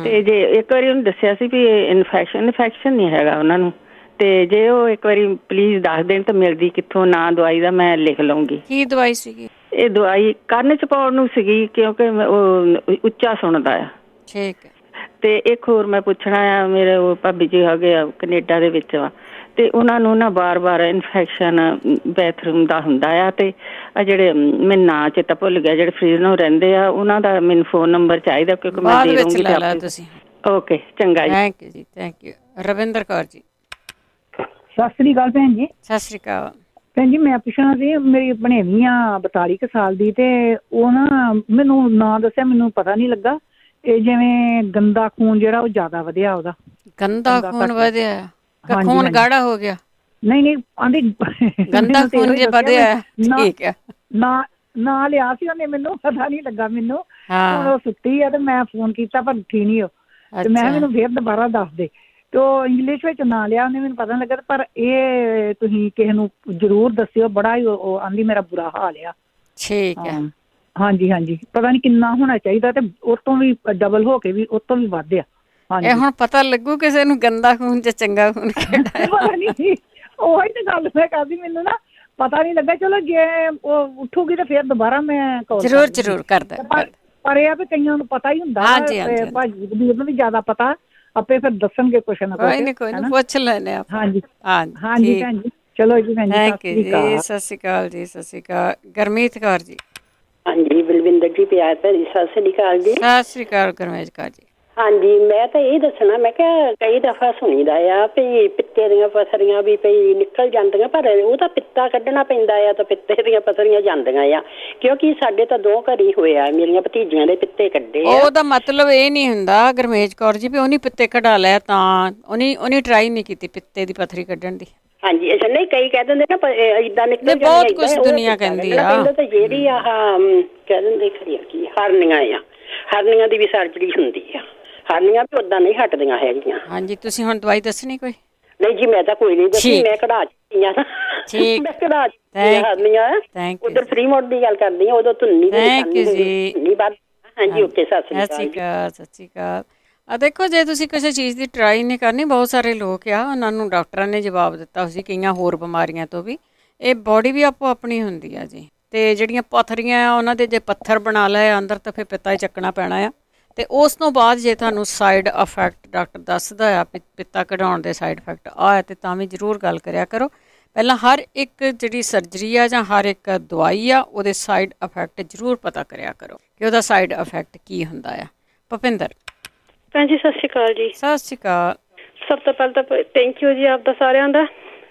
ਤੇ ਜੇ ਇੱਕ ਵਾਰੀ ਉਹਨੂੰ ਦੱਸਿਆ ਸੀ ਵੀ ਇਨਫੈਕਸ਼ਨ ਨਹੀਂ ਹੈਗਾ ਉਹਨਾਂ ਨੂੰ, ਤੇ ਜੇ ਉਹ ਇੱਕ ਵਾਰੀ ਪਲੀਜ਼ ਦੱਸ ਦੇਣ ਤਾਂ ਮਿਲਦੀ ਕਿੱਥੋਂ, ਨਾਂ ਦਵਾਈ ਦਾ ਮੈਂ ਲਿਖ ਲਊਂਗੀ। ਕੀ ਦਵਾਈ ਸੀਗੀ? ਇਹ ਦਵਾਈ ਕੰਨ 'ਚ ਪਾਉਣ ਨੂੰ ਸੀਗੀ, ਕਿਉਂਕਿ ਉਹ ਉੱਚਾ ਸੁਣਦਾ ਆ। ਠੀਕ ਹੈ। ਤੇ ਇੱਕ ਹੋਰ ਮੈਂ ਪੁੱਛਣਾ ਆ, ਮੇਰੇ ਉਹ ਭਾਬੀ ਜੀ ਹੈਗੇ ਆ ਕੈਨੇਡਾ ਦੇ ਵਿੱਚ ਵਾ, ਤੇ ਉਹਨਾਂ ਨੂੰ ਨਾ ਬਾਰ ਇਨਫੈਕਸ਼ਨ ਬਾਥਰੂਮ ਦਾ ਹੁੰਦਾ ਆ। ਤੇ ਆ ਜਿਹੜੇ ਮੈਨੂੰ ਨਾਂ ਚੇਤਾ ਭੁੱਲ ਗਿਆ, ਜਿਹੜੇ ਫਰੀਜ਼ ਨੂੰ ਰਹਿੰਦੇ ਆ, ਉਹਨਾਂ ਦਾ ਮੈਨੂੰ ਫੋਨ ਨੰਬਰ ਚਾਹੀਦਾ, ਕਿਉਂਕਿ ਮੈਂ ਦੇ ਦਊਂਗੀ ਤੁਸੀਂ। ਓਕੇ, ਚੰਗਾ ਜੀ, ਥੈਂਕ ਯੂ ਜੀ, ਥੈਂਕ ਯੂ। ਰਵਿੰਦਰ ਕੌਰ ਜੀ। ਸਤਿ ਸ੍ਰੀ ਅਕਾਲ ਭੈਣ ਜੀ। ਸਤਿ ਸ਼੍ਰੀ ਅਕਾਲ ਭੈਣ ਜੀ। ਮੈਂ ਪੁੱਛਣਾ ਸੀ, ਮੇਰੀ ਭਣੇਵੀਂ ਆ 42 ਕੁ ਸਾਲ ਦੀ, ਤੇ ਉਹ ਨਾ ਮੈਨੂੰ ਨਾਂ ਦੱਸਿਆ, ਮੈਨੂੰ ਪਤਾ ਨਹੀਂ ਲੱਗਾ। ਇਹ ਜਿਵੇਂ ਗੰਦਾ ਖੂਨ ਜਿਹੜਾ ਉਹ ਜ਼ਿਆਦਾ ਵਧਿਆ ਉਹਦਾ। ਗੰਦਾ ਖੂਨ ਵਧਿਆ? ਖੂਨ ਗਾੜਾ ਹੋ ਗਿਆ? ਨਹੀਂ ਆਂਦੀ ਗੰਦਾ ਖੂਨ ਜੇ ਵਧਿਆ। ਠੀਕ ਹੈ। ਨਾ ਲਿਆ ਸੀ ਉਹਨੇ, ਮੈਨੂੰ ਪਤਾ ਨਹੀਂ ਲੱਗਾ। ਮੈਨੂੰ ਹੁਣ ਉਹ ਸੁੱਤੀ ਆ ਤੇ ਮੈਂ ਫੋਨ ਕੀਤਾ ਪਰ ਉੱਠੀ ਨਹੀਂ ਉਹ, ਤੇ ਮੈਂ ਮੈਨੂੰ ਫੇਰ ਦੁਬਾਰਾ ਦੱਸ ਦੇ ਤੇ ਉਹ ਇੰਗਲਿਸ਼ ਵਿੱਚ ਨਾਂ ਲਿਆ ਉਹਨੇ, ਮੈਨੂੰ ਪਤਾ ਨਹੀਂ ਲੱਗਾ। ਪਰ ਇਹ ਤੁਸੀਂ ਕਿਸੇ ਨੂੰ ਜ਼ਰੂਰ ਦੱਸਿਓ, ਬੜਾ ਹੀ ਉਹ ਆਂਦੀ ਮੇਰਾ ਬੁਰਾ ਹਾਲ ਆ। ਠੀਕ ਹੈ। ਹਾਂਜੀ ਹਾਂਜੀ, ਪਤਾ ਨਹੀਂ ਕਿੰਨਾ ਹੋਣਾ ਚਾਹੀਦਾ, ਤੇ ਉਸ ਤੋਂ ਵੀ ਡਬਲ ਹੋ ਕੇ ਵੀ ਉਸ ਤੋਂ ਵੀ ਵੱਧ ਆ। ਇਹ ਹੁਣ ਪਤਾ ਲੱਗੂ ਕਿਸੇ ਨੂੰ ਗੰਦਾ ਖੂਨ ਜਾਂ ਚੰਗਾ ਖੂਨ ਕਿਹੜਾ। ਪਤਾ ਨਹੀਂ, ਉਹੀ ਤਾਂ ਗੱਲ ਮੈਂ ਕਰਦੀ, ਮੈਨੂੰ ਨਾ ਪਤਾ ਨਹੀਂ ਲੱਗਾ। ਚਲੋ ਜੇ ਉਹ ਉੱਠੂਗੀ ਤਾਂ ਫਿਰ ਦੁਬਾਰਾ ਮੈਂ ਜ਼ਰੂਰ ਕਰਦਾ। ਪਰ ਇਹ ਆ ਵੀ ਕਈਆਂ ਨੂੰ ਪਤਾ ਹੀ ਹੁੰਦਾ, ਭਾਜੀ ਨੂੰ ਵੀ ਜ਼ਿਆਦਾ ਪਤਾ, ਆਪੇ ਫਿਰ ਦੱਸਣਗੇ ਕੁਛ ਨਾ ਕੁਛ। ਕੋਈ ਨਾ ਪੁੱਛ ਲੈਣੇ ਆ। ਹਾਂਜੀ ਹਾਂਜੀ ਭੈਣ ਜੀ, ਚਲੋ ਜੀ ਭੈਣ ਜੀ, ਸਤਿ ਸ਼੍ਰੀ ਅਕਾਲ ਜੀ। ਸਤਿ ਸ਼੍ਰੀ ਅਕਾਲ। ਗੁਰਮੀਤ ਕੌਰ ਜੀ। ਹਾਂਜੀ ਬਲਵਿੰਦਰ ਜੀ, ਪਿਆਰ ਭਰੀ ਸਤਿ ਸ਼੍ਰੀ ਅਕਾਲ ਜੀ। ਸਤਿ ਸ਼੍ਰੀ ਅਕਾਲ ਗੁਰਮੀਤ ਕੌਰ ਜੀ। ਹਾਂਜੀ, ਮੈਂ ਤਾਂ ਇਹ ਦੱਸਣਾ, ਮੈਂ ਕਿਹਾ ਕਈ ਦਫਾ ਸੁਣੀਦਾ ਆ ਵੀ ਪਿੱਤੇ ਦੀਆਂ ਪੱਥਰੀਆਂ ਵੀ ਪਈ ਨਿਕਲ ਜਾਂਦੀਆਂ, ਪਰ ਉਹ ਤਾਂ ਪਿੱਤਾ ਕੱਢਣਾ ਪੈਂਦਾ ਆ ਤਾਂ ਪਿੱਤੇ ਦੀਆਂ ਪੱਥਰੀਆਂ ਜਾਂਦੀਆਂ ਆ, ਕਿਉਂਕਿ ਸਾਡੇ ਤਾਂ 2 ਘਰ ਹੀ ਹੋਇਆ, ਮੇਰੀਆਂ ਭਤੀਜੀਆਂ ਦੇ ਪਿੱਤੇ ਕੱਢੇ। ਉਹਦਾ ਮਤਲਬ ਇਹ ਨਹੀਂ ਹੁੰਦਾ ਗੁਰਮੀਤ ਕੌਰ ਜੀ ਵੀ ਉਹਨੇ ਪਿੱਤੇ ਕਢਾ ਲਿਆ ਤਾਂ ਉਹਨੇ ਟਰਾਈ ਨਹੀਂ ਕੀਤੀ ਪਿੱਤੇ ਦੀ ਪੱਥਰੀ ਕੱਢਣ ਦੀ। ਹਾਂਜੀ ਅੱਛਾ, ਨਹੀਂ ਕਈ ਕਹਿ ਦਿੰਦੇ ਨਾ ਇਦਾਂ ਨਿਕਲ ਬਹੁਤ ਕੁਝ ਦੁਨੀਆ ਕਹਿੰਦੀ ਆ। ਤੇ ਜਿਹੜੀ ਆਹ ਕਹਿ ਦਿੰਦੇ ਖੜੀਆਂ ਕੀ ਹਰਨੀਆਂ ਦੀ ਵੀ ਸਰਜਰੀ ਹੁੰਦੀ ਆ। ਹਰਨੀਆਂ ਵੀ ਉਦਾਂ ਨਹੀਂ ਹਟਦੀਆਂ ਹੈਗੀਆਂ। ਹਾਂਜੀ, ਤੁਸੀਂ ਹੁਣ ਦਵਾਈ ਦੱਸਣੀ ਕੋਈ? ਨਹੀਂ ਜੀ, ਮੈਂ ਤਾਂ ਕੋਈ ਨਹੀਂ ਦੱਸੀ, ਮੈਂ ਕਢਾ ਚੁੱਕੀਆਂ ਨਾ। ਮੈਂ ਕਢਾ ਚੁੱਕੀਆਂ ਹਰਨੀਆਂ। ਉਧਰ ਫ੍ਰੀ ਮੋਡ ਦੀ ਗੱਲ ਕਰਦੀ ਆ, ਉਦੋਂ ਧੁੰਨੀ ਦੀ ਨਹੀਂ ਬਾਤ। ਹਾਂਜੀ ਓਕੇ, ਸਤਿ ਸ਼੍ਰੀ ਅਕਾਲ। ਸਤਿ ਸ਼੍ਰੀ ਅਕਾਲ। ਦੇਖੋ, ਜੇ ਤੁਸੀਂ ਕਿਸੇ ਚੀਜ਼ ਦੀ ਟਰਾਈ ਨਹੀਂ ਕਰਨੀ, ਬਹੁਤ ਸਾਰੇ ਲੋਕ ਆ ਉਹਨਾਂ ਨੂੰ ਡਾਕਟਰਾਂ ਨੇ ਜਵਾਬ ਦਿੱਤਾ ਸੀ ਕਈਆਂ ਹੋਰ ਬਿਮਾਰੀਆਂ ਤੋਂ ਵੀ। ਇਹ ਬੋਡੀ ਵੀ ਆਪੋ ਆਪਣੀ ਹੁੰਦੀ ਆ ਜੀ, ਤੇ ਜਿਹੜੀਆਂ ਪੱਥਰੀਆਂ ਆ ਉਹਨਾਂ ਦੇ ਜੇ ਪੱਥਰ ਬਣਾ ਲਏ ਅੰਦਰ ਤਾਂ ਫਿਰ ਪਿੱਤਾ ਹੀ ਚੱਕਣਾ ਪੈਣਾ ਆ। ਤੇ ਉਸ ਤੋਂ ਬਾਅਦ ਜੇ ਤੁਹਾਨੂੰ ਸਾਈਡ ਇਫੈਕਟ ਡਾਕਟਰ ਦੱਸਦਾ ਆ ਪਿੱਤਾ ਕਢਾਉਣ ਦੇ ਸਾਈਡ ਇਫੈਕਟ ਆ ਤੇ ਤਾਂ ਵੀ ਜ਼ਰੂਰ ਗੱਲ ਕਰਿਆ ਕਰੋ। ਪਹਿਲਾਂ ਹਰ ਇੱਕ ਜਿਹੜੀ ਸਰਜਰੀ ਆ ਜਾਂ ਹਰ ਇੱਕ ਦਵਾਈ ਆ ਉਹਦੇ ਸਾਈਡ ਇਫੈਕਟ ਜ਼ਰੂਰ ਪਤਾ ਕਰਿਆ ਕਰੋ ਕਿ ਉਹਦਾ ਸਾਈਡ ਇਫੈਕਟ ਕੀ ਹੁੰਦਾ ਆ। ਭੁਪਿੰਦਰ ਭੈਣ ਜੀ ਸਤਿ ਸ਼੍ਰੀ ਅਕਾਲ ਜੀ। ਸਤਿ ਸ਼੍ਰੀ ਅਕਾਲ। ਸਭ ਤੋਂ ਪਹਿਲਾਂ ਤਾਂ ਥੈਂਕ ਯੂ ਜੀ ਆਪਦਾ ਸਾਰਿਆਂ ਦਾ।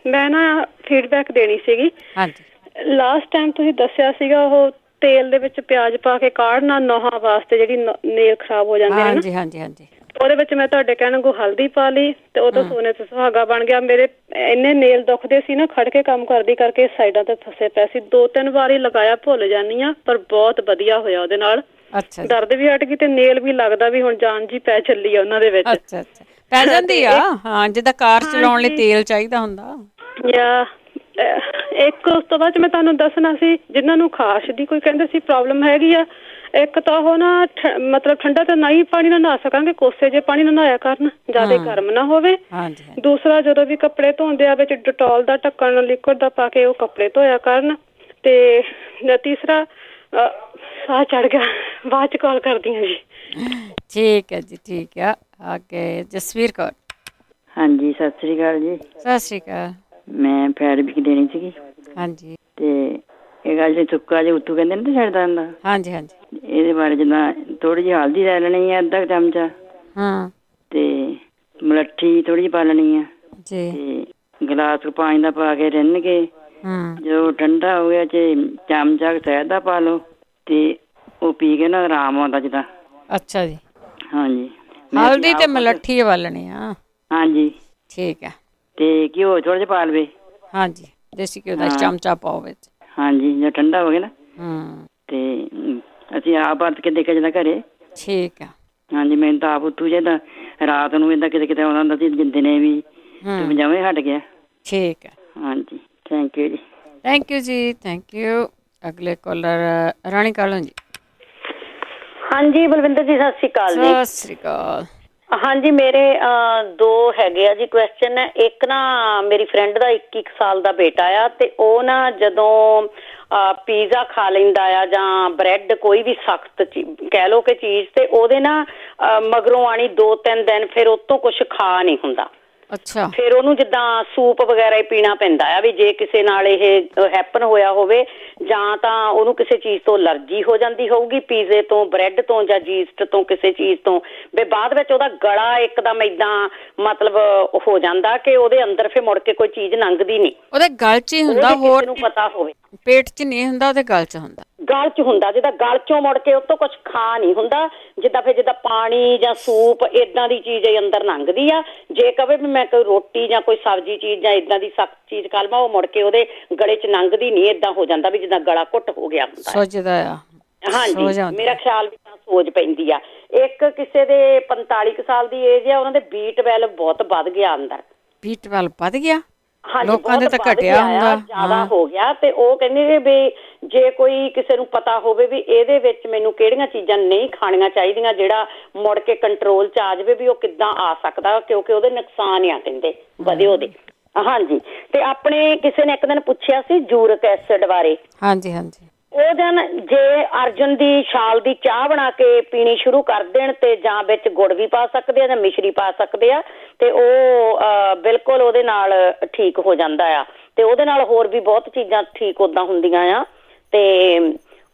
ਮੈਂ ਨਾ ਫੀਡਬੈਕ ਦੇਣੀ ਸੀਗੀ। ਹਾਂਜੀ, ਲਾਸਟ ਟਾਈਮ ਤੁਸੀਂ ਦੱਸਿਆ ਸੀਗਾ ਉਹ ਤੇਲ ਦੇ ਵਿੱਚ ਪਿਆਜ਼ ਪਾ ਕੇ ਕਾੜਨਾ ਨੋਹਾਂ ਵਾਸਤੇ, ਜਿਹੜੀ ਨੇਲ ਖਰਾਬ ਹੋ ਜਾਂਦੇ ਨੇ। ਹਾਂਜੀ ਹਾਂਜੀ ਹਾਂਜੀ। ਉਹਦੇ ਵਿੱਚ ਮੈਂ ਤੁਹਾਡੇ ਕਹਿਣ ਨੂੰ ਹਲਦੀ ਪਾ ਲਈ ਤੇ ਉਹ ਤਾਂ ਸੋਨੇ ਤੇ ਸੁਹਾਗਾ ਬਣ ਗਿਆ। ਮੇਰੇ ਇੰਨੇ ਨੇਲ ਦੁਖਦੇ ਸੀ ਨਾ, ਖੜ ਕੇ ਕੰਮ ਕਰਦੀ ਕਰਕੇ ਸਾਈਡਾਂ ਤੇ ਫਸੇ ਪਏ ਸੀ। 2-3 ਵਾਰੀ ਲਗਾਇਆ, ਭੁੱਲ ਜਾਂਦੀ ਆ, ਪਰ ਬਹੁਤ ਵਧੀਆ ਹੋਇਆ ਉਹਦੇ ਨਾਲ। ਅੱਛਾ, ਦਰਦ ਵੀ ਹਟ ਗਈ ਤੇ ਨੇਲ ਵੀ ਲੱਗਦਾ ਵੀ ਹੁਣ ਜਾਨ ਜੀ ਪੈ ਚੱਲੀ ਆ ਉਹਨਾਂ ਦੇ ਵਿੱਚ। ਅੱਛਾ ਅੱਛਾ, ਪੈ ਜਾਂਦੀ ਆ। ਹਾਂ, ਜਿੱਦਾਂ ਕਾਰ ਚਲਾਉਣ ਲਈ ਤੇਲ ਚਾਹੀਦਾ ਹੁੰਦਾ। ਇੱਕ ਉਸ ਤੋਂ ਬਾਅਦ ਮੈਂ ਤੁਹਾਨੂੰ ਦੱਸਣਾ ਸੀ, ਜਿਨ੍ਹਾਂ ਨੂੰ ਖਾਸ ਦੀ ਕੋਈ ਕਹਿੰਦੇ ਸੀ ਪ੍ਰੋਬਲਮ ਹੈਗੀ ਆ, ਇੱਕ ਤਾਂ ਉਹ ਨਾ ਮਤਲਬ ਠੰਡਾ ਤਾਂ ਨਹੀਂ ਪਾਣੀ ਨਾਲ ਨਹਾ ਸਕਾਂਗੇ, ਕੋਸੇ ਜੇ ਪਾਣੀ ਨਾਲ ਨਹਾਇਆ ਕਰਨ, ਜ਼ਿਆਦਾ ਗਰਮ ਨਾ ਹੋਵੇ। ਦੂਸਰਾ, ਜਦੋਂ ਵੀ ਕੱਪੜੇ ਧੋਂਦੇ ਆ ਵਿੱਚ ਡਿਟੋਲ ਦਾ ਢੱਕਣ ਲਿਕੁਇਡ ਦਾ ਪਾ ਕੇ ਉਹ ਕੱਪੜੇ ਧੋਇਆ ਕਰਨ। ਤੇ ਤੀਸਰਾ, ਸਾਹ ਚੜ ਗਿਆ, ਬਾਅਦ ਚ ਕਾਲ ਕਰਦੀ ਹਾਂ ਜੀ। ਠੀਕ ਹੈ ਜੀ, ਠੀਕ ਆ। ਅੱਗੇ ਜਸਵੀਰ ਕੌਰ। ਹਾਂਜੀ, ਸਤਿ ਸ੍ਰੀ ਅਕਾਲ ਜੀ। ਸਤਿ ਸ੍ਰੀ ਅਕਾਲ। ਮੈਂ ਫੀਡਬੈਕ ਦੇਣੀ ਸੀਗੀ। ਹਾਂਜੀ। ਤੇ ਇਹ ਗੱਲ ਜੇ ਸੁੱਕਾ ਜੇ ਉੱਤੋਂ ਕਹਿੰਦੇ ਨੇ ਛੱਡਦਾ ਹੁੰਦਾ। ਹਾਂਜੀ ਹਾਂਜੀ। ਇਹਦੇ ਬਾਰੇ ਜਿੱਦਾਂ ਥੋੜੀ ਜਿਹੀ ਹਲਦੀ ਲੈ ਲੈਣੀ ਆ, ਅੱਧਾ ਚਮਚਾ। ਹਾਂ। ਤੇ ਮਲੱਠੀ ਥੋੜੀ ਜਿਹੀ ਪਾ ਲੈਣੀ ਆ ਜੀ। ਤੇ ਗਲਾਸ ਪਾਣੀ ਦਾ ਪਾ ਕੇ ਰਿੰਨ ਕੇ ਜਦੋਂ ਠੰਡਾ ਹੋ ਗਿਆ ਤੇ ਚਮਚਾ ਸ਼ਹਿਦ ਦਾ ਪਾ ਲਓ ਤੇ ਉਹ ਪੀ ਕੇ ਨਾ ਆਰਾਮ ਆਉਂਦਾ ਜਿੱਦਾਂ। ਅੱਛਾ ਜੀ। ਹਾਂਜੀ, ਹਲਦੀ ਤੇ ਮਲੱਠੀ ਉਬਾਲਣੀ ਆ। ਹਾਂਜੀ, ਠੀਕ ਆ। ਤੇ ਘਿਓ ਥੋੜਾ ਜਿਹਾ ਪਾ ਲਵੇ। ਹਾਂਜੀ, ਦੇਸੀ ਘਿਓ ਦਾ ਚਮਚਾ ਪਾਓ ਵਿੱਚ। ਹਾਂਜੀ, ਜਦੋਂ ਠੰਡਾ ਹੋ ਗਿਆ ਨਾ ਤੇ ਅਸੀਂ ਆਪ ਵਰਤ ਕੇ ਦੇਖਿਆ ਜਾਂਦਾ ਘਰੇ। ਠੀਕ ਆ। ਹਾਂਜੀ, ਮੈਨੂੰ ਤਾਂ ਆਪ ਉੱਥੋਂ ਜਿੱਦਾਂ ਰਾਤ ਨੂੰ ਏਦਾਂ ਕਿਤੇ ਕਿਤੇ ਆਉਂਦਾ ਹੁੰਦਾ ਸੀ, ਦਿਨੇ ਵੀ ਜਮਾਂ ਹਟ ਗਿਆ। ਠੀਕ ਆ। ਹਾਂਜੀ, ਥੈਂਕ ਯੂ ਜੀ। ਥੈਂਕ ਯੂ ਜੀ, ਥੈਂਕ ਯੂ। ਅਗਲੇ ਕਾਲਰ ਰਾਣੀ ਕਾਲਨ ਜੀ। ਹਾਂਜੀ ਬਲਵਿੰਦਰ ਜੀ, ਸਤਿ ਸ਼੍ਰੀ ਅਕਾਲ ਜੀ। ਸਤਿ ਸ਼੍ਰੀ ਅਕਾਲ। ਹਾਂਜੀ, ਮੇਰੇ 2 ਹੈਗੇ ਆ ਜੀ ਕੁਐਸਚਨ। ਇੱਕ ਨਾ ਮੇਰੀ ਫਰੈਂਡ ਦਾ 21 ਸਾਲ ਦਾ ਬੇਟਾ ਆ, ਤੇ ਉਹ ਨਾ ਜਦੋਂ ਪੀਜ਼ਾ ਖਾ ਲੈਂਦਾ ਆ ਜਾਂ ਬ੍ਰੈਡ, ਕੋਈ ਵੀ ਸਖਤ ਕਹਿ ਲਓ ਕਿ ਚੀਜ਼, ਤੇ ਉਹਦੇ ਨਾ ਮਗਰੋਂ ਆਣੀ 2-3 ਦਿਨ ਫਿਰ ਉਹ ਤੋਂ ਕੁਛ ਖਾ ਨਹੀਂ ਹੁੰਦਾ। ਅੱਛਾ। ਫਿਰ ਉਹਨੂੰ ਜਿੱਦਾਂ ਸੂਪ ਵਗੈਰਾ ਹੀ ਪੀਣਾ ਪੈਂਦਾ ਆ, ਵੀ ਜੇ ਕਿਸੇ ਨਾਲ ਇਹ ਹੈਪਨ ਹੋਇਆ ਹੋਵੇ ਜਾਂ ਤਾਂ ਉਹਨੂੰ ਕਿਸੇ ਚੀਜ਼ ਤੋਂ ਅਲਰਜੀ ਹੋ ਜਾਂਦੀ ਹੋਊਗੀ, ਪੀਜ਼ੇ ਤੋਂ, ਬ੍ਰੈਡ ਤੋਂ ਜਾਂ ਯੀਸਟ ਤੋਂ, ਕਿਸੇ ਚੀਜ਼ ਤੋਂ, ਵੀ ਬਾਅਦ ਵਿੱਚ ਉਹਦਾ ਗਲਾ ਇੱਕਦਮ ਏਦਾਂ ਮਤਲਬ ਹੋ ਜਾਂਦਾ ਕਿ ਉਹਦੇ ਅੰਦਰ ਫਿਰ ਮੁੜ ਕੇ ਕੋਈ ਚੀਜ਼ ਲੰਘਦੀ ਨਹੀਂ। ਉਹਦੇ ਗਲ 'ਚ ਹੀ ਹੁੰਦਾ, ਹੋਰ ਨੂੰ ਪਤਾ ਹੋਵੇ। ਪੇਟ 'ਚ ਨਹੀਂ ਹੁੰਦਾ, ਉਹਦੇ ਗਲ 'ਚ ਹੁੰਦਾ। ਗਲ 'ਚ ਹੁੰਦਾ, ਜਿੱਦਾਂ ਗਲ 'ਚੋਂ ਮੁੜ ਕੇ ਉਹ ਤੋਂ ਕੁਛ ਖਾ ਨਹੀਂ ਹੁੰਦਾ, ਜਿੱਦਾਂ ਫਿਰ ਜਿੱਦਾਂ ਪਾਣੀ ਜਾਂ ਸੂਪ ਏਦਾਂ ਦੀ ਚੀਜ਼ ਅੰਦਰ ਲੰਘਦੀ ਆ। ਜੇ ਕਵੇ ਵੀ ਮੈਂ ਕੋਈ ਰੋਟੀ ਜਾਂ ਕੋਈ ਸਬਜ਼ੀ ਚੀਜ਼ ਜਾਂ ਏਦਾਂ ਦੀ ਸਖਤ ਚੀਜ਼ ਖਾ ਲਵਾਂ, ਉਹ ਮੁੜ ਕੇ ਉਹਦੇ ਗਲੇ 'ਚ ਲੰਘਦੀ ਨਹੀਂ, ਏਦਾਂ ਹੋ ਜਾਂਦਾ ਵੀ ਜਿੱਦਾਂ ਗਲਾ ਘੁੱਟ ਹੋ ਗਿਆ ਹੁੰਦਾ। ਸੁੱਜਦਾ ਆ। ਹਾਂਜੀ, ਮੇਰਾ ਖਿਆਲ ਵੀ ਤਾਂ ਸੋਜ ਪੈਂਦੀ ਆ। ਇੱਕ ਕਿਸੇ ਦੇ 45 ਸਾਲ ਦੀ ਏਜ ਆ, ਉਹਨਾਂ ਦੇ B12 ਬਹੁਤ ਵੱਧ ਗਿਆ ਅੰਦਰ। B12 ਵੱਧ ਗਿਆ? ਹਾਂਜੀ, ਲੋਕਾਂ ਦੇ ਤਾਂ ਘਟਿਆ ਹੁੰਦਾ, ਜ਼ਿਆਦਾ ਹੋ ਗਿਆ। ਤੇ ਉਹ ਕਹਿੰਦੇ ਵੀ ਜੇ ਕੋਈ ਕਿਸੇ ਨੂੰ ਪਤਾ ਹੋਵੇ ਵੀ ਇਹਦੇ ਵਿੱਚ ਮੈਨੂੰ ਕਿਹੜੀਆਂ ਚੀਜ਼ਾਂ ਨਹੀਂ ਖਾਣੀਆਂ ਚਾਹੀਦੀਆਂ ਜਿਹੜਾ ਮੁੜ ਕੇ ਕੰਟਰੋਲ 'ਚ ਆ ਜਾਵੇ, ਵੀ ਉਹ ਕਿੱਦਾਂ ਆ ਸਕਦਾ, ਕਿਉਂਕਿ ਉਹਦੇ ਨੁਕਸਾਨ ਆ ਕਹਿੰਦੇ ਵਧੇ ਉਹਦੇ। ਹਾਂਜੀ, ਤੇ ਆਪਣੇ ਕਿਸੇ ਨੇ ਇੱਕ ਦਿਨ ਪੁੱਛਿਆ ਸੀ ਯੂਰਿਕ ਐਸਿਡ ਬਾਰੇ। ਹਾਂਜੀ ਹਾਂਜੀ। ਉਹ ਦਿਨ ਜੇ ਅਰਜੁਨ ਦੀ ਛਾਲ ਦੀ ਚਾਹ ਬਣਾ ਕੇ ਪੀਣੀ ਸ਼ੁਰੂ ਕਰ ਦੇਣ ਤੇ ਜਾਂ ਵਿੱਚ ਗੁੜ ਵੀ ਪਾ ਸਕਦੇ ਆ ਜਾਂ ਮਿਸ਼ਰੀ ਪਾ ਸਕਦੇ ਆ, ਤੇ ਉਹ ਬਿਲਕੁਲ ਉਹਦੇ ਨਾਲ ਠੀਕ ਹੋ ਜਾਂਦਾ ਆ। ਤੇ ਉਹਦੇ ਨਾਲ ਹੋਰ ਵੀ ਬਹੁਤ ਚੀਜ਼ਾਂ ਠੀਕ ਉਦਾਂ ਹੁੰਦੀਆਂ ਆ। ਤੇ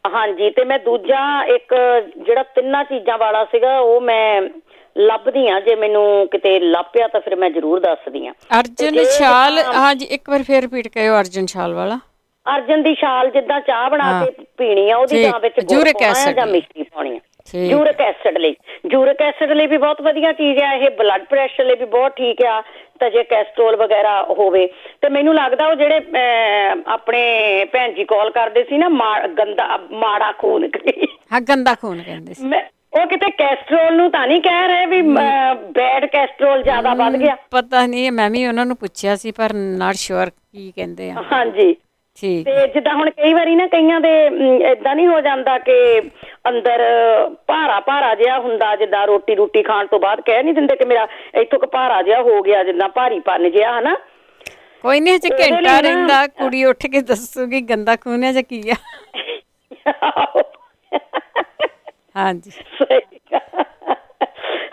ਹਾਂਜੀ, ਤੇ ਮੈਂ ਦੂਜਾ ਇੱਕ ਜਿਹੜਾ 3 ਚੀਜ਼ਾਂ ਵਾਲਾ ਸੀਗਾ ਉਹ ਮੈਂ ਲੱਭਦੀ ਆ, ਜੇ ਮੈਨੂੰ ਕਿਤੇ ਲੱਭਿਆ ਤਾਂ ਫਿਰ ਮੈਂ ਜ਼ਰੂਰ ਦੱਸਦੀ ਆ। ਅਰਜੁਨ ਛਾਲ, ਹਾਂਜੀ ਇੱਕ ਵਾਰ ਫੇਰ ਰਿਪੀਟ ਕਰਿਓ। ਅਰਜੁਨ ਛਾਲ ਵਾਲਾ? ਅਰਜਨ ਦੀ ਛਾਲ ਜਿੱਦਾਂ ਚਾਹ ਬਣਾ ਕੇ ਪੀਣੀ ਆ, ਉਹਦੀ ਜਾਂ ਵਿੱਚ ਯੂਰਿਕ ਐਸਿਡ ਜਾਂ ਮਿਸ਼ਰੀ ਪਾਉਣੀ ਆ। ਯੂਰਿਕ ਐਸਿਡ ਲਈ ਵੀ ਬਹੁਤ ਵਧੀਆ ਚੀਜ਼ ਆ ਇਹ। ਬਲੱਡ ਪ੍ਰੈਸ਼ਰ ਲਈ ਵੀ ਬਹੁਤ ਠੀਕ ਆ, ਤਾਂ ਜੇ ਕੈਸਟਰੋਲ ਵਗੈਰਾ ਹੋਵੇ। ਤੇ ਮੈਨੂੰ ਲੱਗਦਾ ਉਹ ਜਿਹੜੇ ਆਪਣੇ ਭੈਣ ਜੀ ਕਾਲ ਕਰਦੇ ਸੀ ਨਾ, ਮਾੜਾ ਖੂਨ, ਹਾਂ ਗੰਦਾ ਖੂਨ ਕਹਿੰਦੇ ਸੀ, ਉਹ ਕਿਤੇ ਕੈਸਟਰੋਲ ਨੂੰ ਤਾਂ ਨਹੀਂ ਕਹਿ ਰਹੇ ਵੀ ਬੈਡ ਕੈਸਟਰੋਲ ਜ਼ਿਆਦਾ ਵੱਧ ਗਿਆ? ਪਤਾ ਨਹੀਂ, ਮੈਂ ਵੀ ਉਹਨਾਂ ਨੂੰ ਪੁੱਛਿਆ ਸੀ ਪਰ ਨਾਟ ਸ਼ੋਰ ਕੀ ਕਹਿੰਦੇ ਆ। ਹਾਂਜੀ, ਤੇ ਜਿੱਦਾਂ ਹੁਣ ਕਈ ਵਾਰੀ ਨਾ ਕਈਆਂ ਦੇ ਏਦਾਂ ਨਹੀਂ ਹੋ ਜਾਂਦਾ ਕਿ ਅੰਦਰ ਭਾਰਾ ਜਿਹਾ ਹੁੰਦਾ, ਜਿੱਦਾਂ ਰੋਟੀ ਖਾਣ ਤੋਂ ਬਾਅਦ ਕਹਿ ਨਹੀਂ ਦਿੰਦੇ ਕਿ ਮੇਰਾ ਇੱਥੋਂ ਭਾਰਾ ਜਿਹਾ ਹੋ ਗਿਆ, ਜਿੱਦਾਂ ਭਾਰੀਪਨ ਜਿਹਾ, ਹਨਾ। ਕੋਈ ਨਹੀਂ, ਅਜੇ ਘੰਟਾ ਰਹਿੰਦਾ, ਕੁੜੀ ਉੱਠ ਕੇ ਦੱਸੂਗੀ ਗੰਦਾ ਖੂਨ ਹੈ ਜਾਂ ਕੀ ਆ। ਹਾਂਜੀ,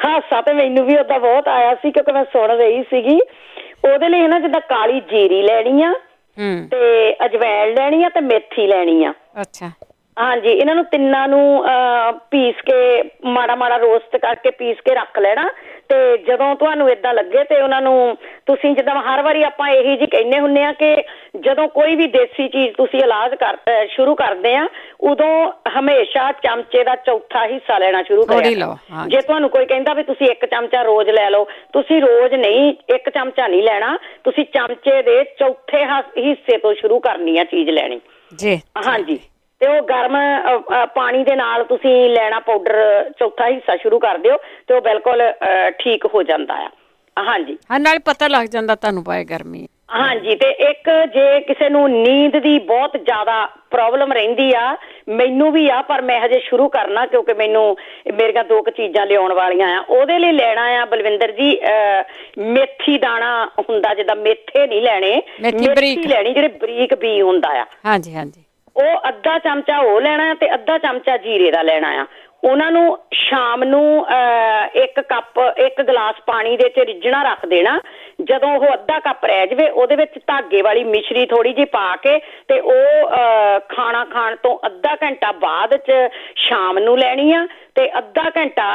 ਹਾਸਾ ਤੇ ਮੈਨੂੰ ਵੀ ਓਦਾਂ ਬਹੁਤ ਆਇਆ ਸੀ ਕਿਉਂਕਿ ਮੈਂ ਸੁਣ ਰਹੀ ਸੀਗੀ। ਉਹਦੇ ਲਈ ਨਾ ਜਿੱਦਾਂ ਕਾਲੀ ਜੀਰੀ ਲੈਣੀ ਆ, ਤੇ ਅਜਵੈਣ ਲੈਣੀ ਆ, ਤੇ ਮੇਥੀ ਲੈਣੀ ਆ। ਅੱਛਾ, ਹਾਂਜੀ, ਇਹਨਾਂ ਨੂੰ ਤਿੰਨਾਂ ਨੂੰ ਪੀਸ ਕੇ ਮਾੜਾ ਰੋਸਟ ਕਰਕੇ ਪੀਸ ਕੇ ਰੱਖ ਲੈਣਾ। ਤੇ ਜਦੋਂ ਤੁਹਾਨੂੰ ਏਦਾਂ ਲੱਗੇ ਤੇ ਉਹਨਾਂ ਨੂੰ ਤੁਸੀਂ, ਜਿੱਦਾਂ ਹਰ ਵਾਰੀ ਆਪਾਂ ਇਹੀ ਜੀ ਕਹਿੰਦੇ ਹੁੰਦੇ ਆ ਕਿ ਜਦੋਂ ਕੋਈ ਵੀ ਦੇਸੀ ਚੀਜ਼ ਤੁਸੀਂ ਇਲਾਜ ਸ਼ੁਰੂ ਕਰਦੇ ਆ, ਉਦੋਂ ਹਮੇਸ਼ਾ ਚਮਚੇ ਦਾ ਚੌਥਾ ਹਿੱਸਾ ਲੈਣਾ ਸ਼ੁਰੂ ਕਰਿਆ। ਜੇ ਤੁਹਾਨੂੰ ਕੋਈ ਕਹਿੰਦਾ ਵੀ ਤੁਸੀਂ 1 ਚਮਚਾ ਰੋਜ਼ ਲੈ ਲਓ, ਤੁਸੀਂ ਰੋਜ਼ ਨਹੀਂ 1 ਚਮਚਾ ਨਹੀਂ ਲੈਣਾ, ਤੁਸੀਂ ਚਮਚੇ ਦੇ ਚੌਥੇ ਹਿੱਸੇ ਤੋਂ ਸ਼ੁਰੂ ਕਰਨੀ ਆ ਚੀਜ਼ ਲੈਣੀ ਜੀ। ਹਾਂਜੀ, ਤੇ ਉਹ ਗਰਮ ਪਾਣੀ ਦੇ ਨਾਲ ਤੁਸੀਂ ਲੈਣਾ ਪਾਊਡਰ, ਚੌਥਾ ਹਿੱਸਾ ਸ਼ੁਰੂ ਕਰ ਦਿਓ ਤੇ ਉਹ ਬਿਲਕੁਲ ਠੀਕ ਹੋ ਜਾਂਦਾ ਆ। ਹਾਂਜੀ, ਨਾਲ ਪਤਾ ਲੱਗ ਜਾਂਦਾ ਤੁਹਾਨੂੰ ਪਾਏ ਗਰਮੀ। ਹਾਂਜੀ, ਤੇ ਇੱਕ ਜੇ ਕਿਸੇ ਨੂੰ ਨੀਂਦ ਦੀ ਬਹੁਤ ਜ਼ਿਆਦਾ ਪ੍ਰੋਬਲਮ ਰਹਿੰਦੀ ਆ, ਮੈਨੂੰ ਵੀ ਆ, ਪਰ ਮੈਂ ਹਜੇ ਸ਼ੁਰੂ ਕਰਨਾ ਕਿਉਂਕਿ ਮੇਰੀਆਂ 2 ਚੀਜ਼ਾਂ ਲਿਆਉਣ ਵਾਲੀਆਂ ਆ। ਉਹਦੇ ਲਈ ਲੈਣਾ ਆ ਬਲਵਿੰਦਰ ਜੀ ਮੇਥੀ ਦਾਣਾ ਹੁੰਦਾ, ਜਿੱਦਾਂ ਮੇਥੇ ਨਹੀਂ ਲੈਣੇ, ਮੇਥੀ ਲੈਣੀ ਜਿਹੜੇ ਬਰੀਕ ਬੀ ਹੁੰਦਾ ਆ। ਹਾਂਜੀ ਹਾਂਜੀ, ਉਹ ਅੱਧਾ ਚਮਚਾ ਉਹ ਲੈਣਾ ਤੇ ਅੱਧਾ ਚਮਚਾ ਜੀਰੇ ਦਾ ਲੈਣਾ ਆ। ਉਹਨਾਂ ਨੂੰ ਸ਼ਾਮ ਨੂੰ 1 ਗਲਾਸ ਪਾਣੀ ਦੇ 'ਚ ਰਿੱਝਣਾ ਰੱਖ ਦੇਣਾ। ਜਦੋਂ ਉਹ ਅੱਧਾ ਕੱਪ ਰਹਿ ਜਾਵੇ, ਉਹਦੇ ਵਿੱਚ ਧਾਗੇ ਵਾਲੀ ਮਿਸ਼ਰੀ ਥੋੜੀ ਜਿਹੀ ਪਾ ਕੇ ਤੇ ਉਹ ਖਾਣਾ ਖਾਣ ਤੋਂ ਅੱਧਾ ਘੰਟਾ ਬਾਅਦ 'ਚ ਸ਼ਾਮ ਨੂੰ ਲੈਣੀ ਆ, ਤੇ ਅੱਧਾ ਘੰਟਾ